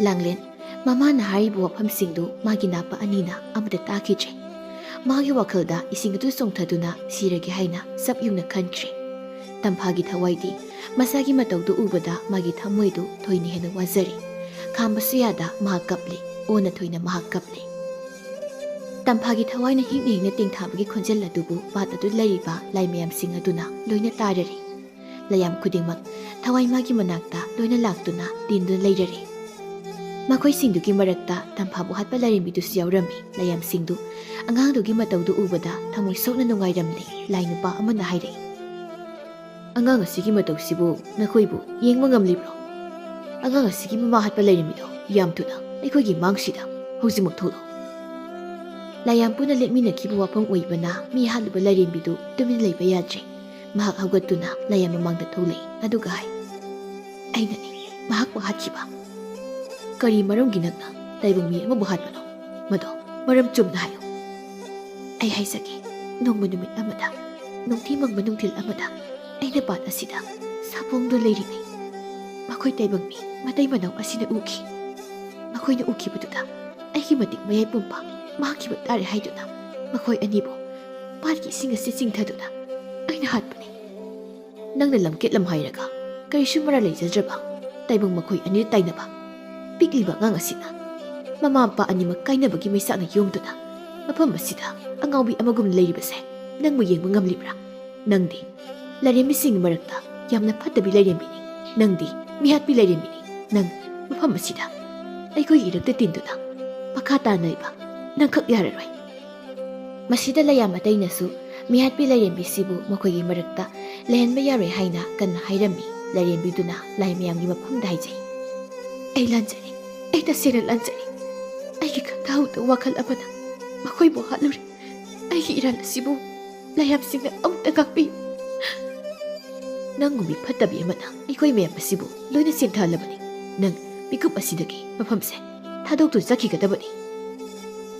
ꯂꯥꯡꯂꯦꯟ ꯃꯃꯥꯅ ꯍꯥꯏꯔꯤꯕ ꯋꯥꯐꯝꯁꯤꯡꯗꯨ ꯃꯥꯒꯤ ꯅꯥꯄ ꯑꯅꯤꯅ ꯑꯃꯇ ꯇꯥꯈꯤꯗ꯭ꯔꯦ ꯃꯥꯒꯤ ꯋꯥꯈꯜꯗ ꯏꯁꯤꯡ ꯑꯗꯨ ꯆꯣꯡꯊꯗꯨꯅ ꯁꯤꯔꯒꯦ ꯍꯥꯏꯅ ꯁꯞ ꯌꯨꯡꯅ ꯈꯟꯈ꯭ꯔꯦ ꯇꯝꯐꯥꯒꯤ ꯊꯋꯥꯏꯗꯤ ꯃꯁꯥꯒꯤ ꯃꯇꯧꯗꯨ ꯎꯕꯗ ꯃꯥꯒꯤ ꯊꯃꯣꯏꯗꯨ ꯊꯣꯏꯅ ꯍꯦꯟꯅ ꯋꯥꯖꯔꯤ ꯈꯥꯝꯕꯁꯨ ꯌꯥꯗ ꯃꯍꯥꯛ ꯀꯞꯂꯤ ꯑꯣꯟꯅ ꯊꯣꯏꯅ ꯃꯍꯥꯛ ꯀꯞꯂꯤ ꯇꯝꯐꯥꯒꯤ ꯊꯋꯥꯏꯅ ꯍꯤꯡꯅ ꯍꯤꯡꯅ ꯇꯦꯡꯊꯥꯕꯒꯤ ꯈꯣꯟꯖꯦꯜ ꯑꯗꯨꯕꯨ ꯄꯥꯠ ꯑꯗꯨ ꯂꯩꯔꯤꯕ ꯂꯥꯏ ꯃꯌꯥꯝꯁꯤꯡ ꯑꯗꯨꯅ ꯂꯣꯏꯅ ꯇꯥꯔꯔꯤ ꯂꯩꯌꯥꯝ ꯈꯨꯗꯤꯡꯃꯛ ꯊꯋꯥꯏ ꯃꯥꯒꯤ ꯃꯅꯥꯛꯇ ꯂꯣꯏꯅ ꯂꯥꯛꯇꯨꯅ ꯇꯤꯟꯗꯨꯅ ꯂꯩꯔꯔꯤ ꯃꯈꯣꯏꯁꯤꯡꯗꯨꯒꯤ ꯃꯔꯛꯇ ꯇꯝꯐꯥꯕꯨ ꯍꯥꯠꯄ ꯂꯥꯏꯔꯦꯝꯕꯤꯗꯨꯁꯨ ꯌꯥꯎꯔꯝꯃꯤ ꯂꯩꯌꯥꯝꯁꯤꯡꯗꯨ ꯑꯉꯥꯡꯗꯨꯒꯤ ꯃꯇꯧꯗꯨ ꯎꯕꯗ ꯊꯃꯣꯏ ꯁꯣꯛꯅ ꯅꯨꯡꯉꯥꯏꯔꯝꯂꯤ ꯂꯥꯏ ꯅꯨꯄꯥ ꯑꯃꯅ ꯍꯥꯏꯔꯛꯏ ꯑꯉꯥꯡ ꯑꯁꯤꯒꯤ ꯃꯇꯧꯁꯤꯕꯨ ꯅꯈꯣꯏꯕꯨ ꯌꯦꯡꯕ ꯉꯝꯂꯤꯕ꯭ꯔꯣ ꯑꯉꯥꯡ ꯑꯁꯤꯒꯤ ꯃꯃꯥ ꯍꯥꯠꯄ ꯂꯩꯔꯝꯃꯤꯗꯣ ꯌꯥꯝ ꯊꯨꯅ ꯑꯩꯈꯣꯏꯒꯤ ꯃꯥꯡꯁꯤꯗ ꯍꯧꯖꯤꯛꯃꯛ ꯊꯣꯛꯂꯛꯎ ꯂꯥꯏꯌꯥꯝ ꯄꯨꯟꯅ ꯂꯦꯞꯃꯤꯟꯅꯈꯤꯕ ꯋꯥꯐꯝ ꯑꯣꯏꯕꯅ ꯃꯤ ꯍꯥꯠꯂꯨꯕ ꯂꯥꯏꯔꯦꯝꯕꯤꯗꯨ ꯇꯨꯃꯤꯟꯅ ꯂꯩꯕ ꯌꯥꯗ꯭ꯔꯦ ꯃꯍꯥꯛ ꯍꯧꯒꯠꯇꯨꯅ ꯂꯥꯏꯌꯥꯝ ꯃꯃꯥꯡꯗ ꯊꯣꯛꯂꯛꯏ ꯑꯗꯨꯒ ꯍꯥꯏ ꯑꯩꯅꯅꯤ ꯃꯍꯥꯛꯄꯨ ꯍꯥꯠꯈꯤꯕ ꯀꯔꯤ ꯃꯔꯝꯒꯤ ꯅꯪꯅ ꯇꯥꯏꯕꯪ ꯃꯤ ꯑꯃꯕꯨ ꯍꯥꯠꯄꯅꯣ ꯃꯗꯣ ꯃꯔꯝ ꯆꯨꯝꯅ ꯍꯥꯏꯌꯨ ꯑꯩ ꯍꯥꯏꯖꯒꯦ ꯅꯣꯡꯃ ꯅꯨꯃꯤꯠ ꯑꯃꯗ ꯅꯨꯡꯊꯤ ꯃꯪꯕ ꯅꯨꯡꯊꯤꯜ ꯑꯃꯗ ꯑꯩꯅ ꯄꯥꯠ ꯑꯁꯤꯗ ꯁꯥꯄꯣꯡꯗꯨ ꯂꯩꯔꯤꯉꯩ ꯃꯈꯣꯏ ꯇꯥꯏꯕꯪ ꯃꯤ ꯃꯇꯩ ꯃꯅꯥꯎ ꯑꯁꯤꯅ ꯎꯈꯤ ꯃꯈꯣꯏꯅ ꯎꯈꯤꯕꯗꯨꯗ ꯑꯩꯒꯤ ꯃꯇꯤꯛ ꯃꯌꯥꯏ ꯄꯨꯝꯕ ꯃꯥꯡꯈꯤꯕ ꯇꯥꯔꯦ ꯍꯥꯏꯗꯨꯅ ꯃꯈꯣꯏ ꯑꯅꯤꯕꯨ ꯄꯥꯠꯀꯤ ꯏꯁꯤꯡ ꯑꯁꯤ ꯆꯤꯡꯊꯗꯨꯅ ꯑꯩꯅ ꯍꯥꯠꯄꯅꯤ ꯅꯪꯅ ꯂꯝꯀꯦꯠ ꯂꯝꯍꯥꯏꯔꯒ ꯀꯔꯤꯁꯨ ꯃꯔꯥ ꯂꯩꯖꯗ꯭ꯔꯕ ꯇꯥꯏꯕꯪ ꯃꯈꯣꯏ ꯑꯅꯤꯗ ꯇꯥꯏꯅꯕ ꯄꯤꯛꯂꯤꯕ ꯑꯉꯥꯡ ꯑꯁꯤꯅ ꯃꯃꯥ ꯃꯄꯥ ꯑꯅꯤꯃꯛ ꯀꯥꯏꯅꯕꯒꯤ ꯃꯩꯁꯥꯛꯅ ꯌꯣꯝꯗꯨꯅ ꯃꯐꯝ ꯑꯁꯤꯗ ꯑꯉꯥꯎꯕꯤ ꯑꯃꯒꯨꯝꯅ ꯂꯩꯔꯤꯕꯁꯦ ꯅꯪꯕꯨ ꯌꯦꯡꯕ ꯉꯝꯂꯤꯕ꯭ꯔꯥ ꯅꯪꯗꯤ ꯂꯥꯏꯔꯦꯝꯕꯤꯁꯤꯡꯒꯤ ꯃꯔꯛꯇ ꯌꯥꯝꯅ ꯐꯠꯇꯕꯤ ꯂꯥꯏꯔꯦꯝꯕꯤꯅꯤ ꯅꯪꯗꯤ ꯃꯤꯍꯥꯠꯄꯤ ꯂꯥꯏꯔꯦꯝꯕꯤꯅꯤ ꯅꯪ ꯃꯐꯝ ꯑꯁꯤꯗ ꯑꯩꯈꯣꯏꯒꯤ ꯏꯔꯛꯇ ꯇꯤꯟꯗꯨꯅ ꯃꯈꯥ ꯇꯥꯅ ꯂꯩꯕ ꯅꯪꯈꯛ ꯌꯥꯔꯔꯣꯏ ꯃꯁꯤꯗ ꯂꯩꯌꯥꯝ ꯑꯇꯩꯅꯁꯨ ꯃꯤꯍꯥꯠꯄꯤ ꯂꯥꯏꯔꯦꯝꯕꯤꯁꯤꯕꯨ ꯃꯈꯣꯏꯒꯤ ꯃꯔꯛꯇ ꯂꯩꯍꯟꯕ ꯌꯥꯔꯣꯏ ꯍꯥꯏꯅ ꯀꯟꯅ ꯍꯥꯏꯔꯝꯃꯤ ꯂꯥꯏꯔꯦꯝꯕꯤꯗꯨꯅ ꯂꯥꯏ ꯃꯌꯥꯝꯒꯤ ꯃꯐꯝꯗ ꯍꯥꯏꯖꯩ ꯑꯩ ꯂꯥꯟꯖꯔꯤ ꯑꯩ ꯇꯁꯦꯡꯅ ꯂꯥꯟꯖꯔꯤ ꯑꯩꯒꯤ ꯈꯟꯊꯍꯧꯗ ꯋꯥꯈꯜ ꯑꯃꯅ ꯃꯈꯣꯏꯕꯨ ꯍꯥꯠꯂꯨꯔꯦ ꯑꯩꯒꯤ ꯏꯔꯥꯜ ꯑꯁꯤꯕꯨ ꯂꯥꯏꯌꯥꯝꯁꯤꯡꯅ ꯑꯃꯨꯛꯇ ꯉꯥꯛꯄꯤꯌꯨ ꯅꯪꯒꯨꯝꯕꯤ ꯐꯠꯇꯕꯤ ꯑꯃꯅ ꯑꯩꯈꯣꯏ ꯃꯌꯥꯝ ꯑꯁꯤꯕꯨ ꯂꯣꯏꯅ ꯆꯦꯟꯊꯍꯜꯂꯕꯅꯤ ꯅꯪ ꯃꯤꯀꯨꯞ ꯑꯁꯤꯗꯒꯤ ꯃꯐꯝꯁꯦ ꯊꯥꯗꯣꯛꯇꯨꯅ ꯆꯠꯈꯤꯒꯗꯕꯅꯤ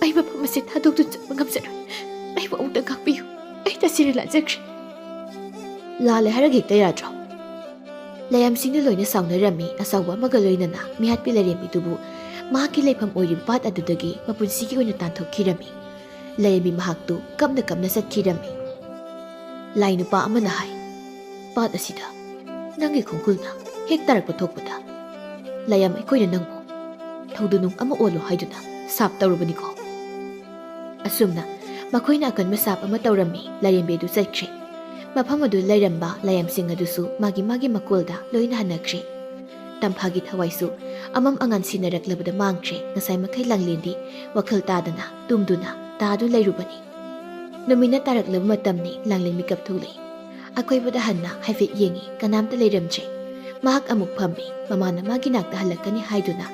ꯑꯩ ꯃꯐꯝ ꯑꯁꯤ ꯊꯥꯗꯣꯛꯇꯨꯅ ꯆꯠꯄ ꯉꯝꯖꯔꯣꯏ ꯑꯩꯕꯨ ꯑꯃꯨꯛꯇ ꯉꯥꯛꯄꯤꯌꯨ ꯑꯩ ꯇꯁꯦꯡꯅ ꯂꯥꯟꯖꯈ꯭ꯔꯦ ꯂꯥꯜꯂꯦ ꯍꯥꯏꯔꯒ ꯍꯦꯛꯇ ꯌꯥꯗ꯭ꯔꯣ ꯂꯥꯏꯌꯥꯝꯁꯤꯡꯅ ꯂꯣꯏꯅ ꯁꯥꯎꯅꯔꯝꯃꯤ ꯑꯆꯧꯕ ꯑꯃꯒ ꯂꯣꯏꯅꯅ ꯃꯤꯍꯥꯠꯄꯤ ꯂꯥꯏꯔꯦꯝꯕꯤꯗꯨꯕꯨ ꯃꯍꯥꯛꯀꯤ ꯂꯩꯐꯝ ꯑꯣꯏꯔꯤꯕ ꯄꯥꯠ ꯑꯗꯨꯗꯒꯤ ꯃꯄꯨꯟꯁꯤꯒꯤ ꯑꯣꯏꯅ ꯇꯥꯟꯊꯣꯛꯈꯤꯔꯝꯃꯤ ꯂꯥꯏꯔꯦꯝꯕꯤ ꯃꯍꯥꯛꯇꯨ ꯀꯞꯅ ꯀꯞꯅ ꯆꯠꯈꯤꯔꯝꯃꯤ ꯂꯥꯏ ꯅꯨꯄꯥ ꯑꯃꯅ ꯍꯥꯏ ꯄꯥꯠ ꯑꯁꯤꯗ ꯅꯪꯒꯤ ꯈꯣꯡꯒꯨꯜꯅ ꯍꯦꯛ ꯇꯥꯔꯛꯄ ꯊꯣꯛꯄꯗ ꯂꯥꯏꯌꯥꯝ ꯑꯩꯈꯣꯏꯅ ꯅꯪꯕꯨ ꯊꯧꯗꯨꯅꯨꯡ ꯑꯃ ꯑꯣꯜꯂꯣ ꯍꯥꯏꯗꯨꯅ ꯁꯥꯞ ꯇꯧꯔꯕꯅꯤꯀꯣ ꯑꯁꯨꯝꯅ ꯃꯈꯣꯏꯅ ꯑꯀꯟꯕ ꯁꯥꯞ ꯑꯃ ꯇꯧꯔꯝꯃꯤ ꯂꯥꯏꯔꯦꯝꯕꯤ ꯑꯗꯨ ꯆꯠꯈ꯭ꯔꯦ ꯃꯐꯝ ꯑꯗꯨ ꯂꯩꯔꯝꯕ ꯂꯥꯏꯌꯥꯝꯁꯤꯡ ꯑꯗꯨꯁꯨ ꯃꯥꯒꯤ ꯃꯀꯣꯜꯗ ꯂꯣꯏꯅ ꯍꯟꯅꯈ꯭ꯔꯦ ꯇꯝꯐꯥꯒꯤ ꯊꯋꯥꯏꯁꯨ ꯑꯃꯝ ꯑꯉꯥꯟ ꯁꯤꯟꯅꯔꯛꯂꯕꯗ ꯃꯥꯡꯈ꯭ꯔꯦ ꯉꯁꯥꯏ ꯃꯈꯩ ꯂꯥꯡꯂꯦꯟꯗꯤ ꯋꯥꯈꯜ ꯇꯥꯗꯅ ꯇꯨꯝꯗꯨꯅ ꯇꯥꯗꯨ ꯂꯩꯔꯨꯕꯅꯤ ꯅꯨꯃꯤꯠꯅ ꯇꯥꯔꯛꯂꯕ ꯃꯇꯝꯅꯤ ꯂꯥꯡꯂꯦꯟ ꯃꯤꯀꯞ ꯊꯣꯛꯂꯛꯏ ꯑꯀꯣꯏꯕꯗ ꯍꯟꯅ ꯍꯥꯏꯐꯦꯠ ꯌꯦꯡꯉꯤ ꯀꯅꯥꯝꯇ ꯂꯩꯔꯝꯗ꯭ꯔꯦ ꯃꯍꯥꯛ ꯑꯃꯨꯛ ꯐꯝꯃꯤ ꯃꯃꯥꯅ ꯃꯥꯒꯤ ꯅꯥꯛꯇ ꯍꯜꯂꯛꯀꯅꯤ ꯍꯥꯏꯗꯨꯅ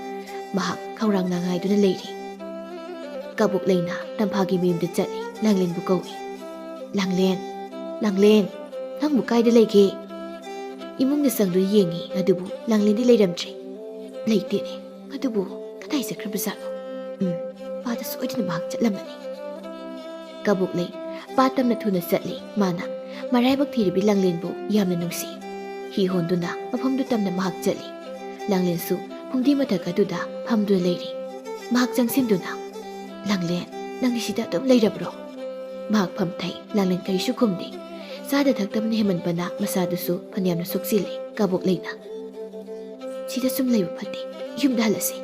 ꯃꯍꯥꯛ ꯈꯧꯔꯥꯡꯅ ꯉꯥꯏꯗꯨꯅ ꯂꯩꯔꯤ ꯀꯕꯣꯛ ꯂꯩꯅ ꯇꯝꯐꯥꯒꯤ ꯃꯌꯨꯝꯗ ꯆꯠꯂꯤ ꯂꯥꯡꯂꯦꯟꯕꯨ ꯀꯧꯏ ꯂꯥꯡꯂꯦꯟ ꯂꯥꯡꯂꯦꯟ ꯅꯪꯕꯨ ꯀꯥꯏꯗ ꯂꯩꯒꯦ ꯏꯃꯨꯡꯗ ꯆꯪꯗꯨꯅ ꯌꯦꯡꯉꯤ ꯑꯗꯨꯕꯨ ꯂꯥꯡꯂꯦꯟꯗꯤ ꯂꯩꯔꯝꯗ꯭ꯔꯦ ꯂꯩꯇꯦꯅꯦ ꯑꯗꯨꯕꯨ ꯀꯗꯥꯏ ꯆꯠꯈ꯭ꯔꯕꯖꯥꯠꯅꯣ ꯄꯥꯗ ꯁꯣꯏꯗꯅ ꯃꯍꯥꯛ ꯆꯠꯂꯝꯃꯅꯤ Kabuk lay, patam na tuna satli, mana, maraybag thiribi Langlin bu yamna nungsi. Hihon duna, mapam du tam na mahak jali. Langlin su, pungdi matag aduda, pam du layri. Mahak jangsim duna. Langlin, nang isida dum layrabro. Mahak pam thay, Langlin karishu kumdi. Sada thagtam ni heman bana masadu su panyam na suksili, kabuk lay na. Sida sum laybu pati, yum dahalasi.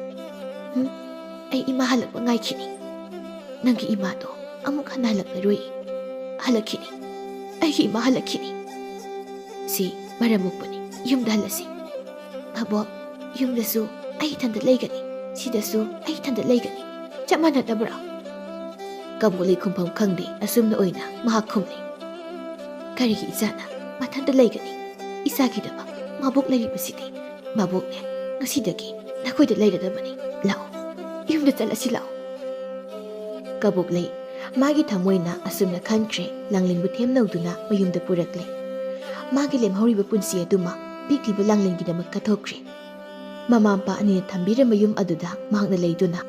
Ay ima halak ngay kini. Nanggi ima to, amuk hanalak na rui. Halak kini. Ay ima halak kini. Si maramuk pa ni, yum dahalasi. Abo, yum dasu ay tanda lay gani. Si dasu ay tanda lay gani. Chaman na tabra. Kabuk lay kumpam kangdi, asum na oy na, mahakumli. Karigi izana, matanda lay gani. Isagi dama, mabuk lay ribasiti. Mabuk ne, ngasidagi, nakoy da lay dadamani. Lao, yum da talasi lao. Kabuk lay, magi thamoy na asum na country, Langlin butem na uduna mayum da purakli. Magi lemhori ba punsi aduma, bigli ba Langlin ginamak katokri. Mamampa ani na thambira mayum aduda, mahak na lay duna.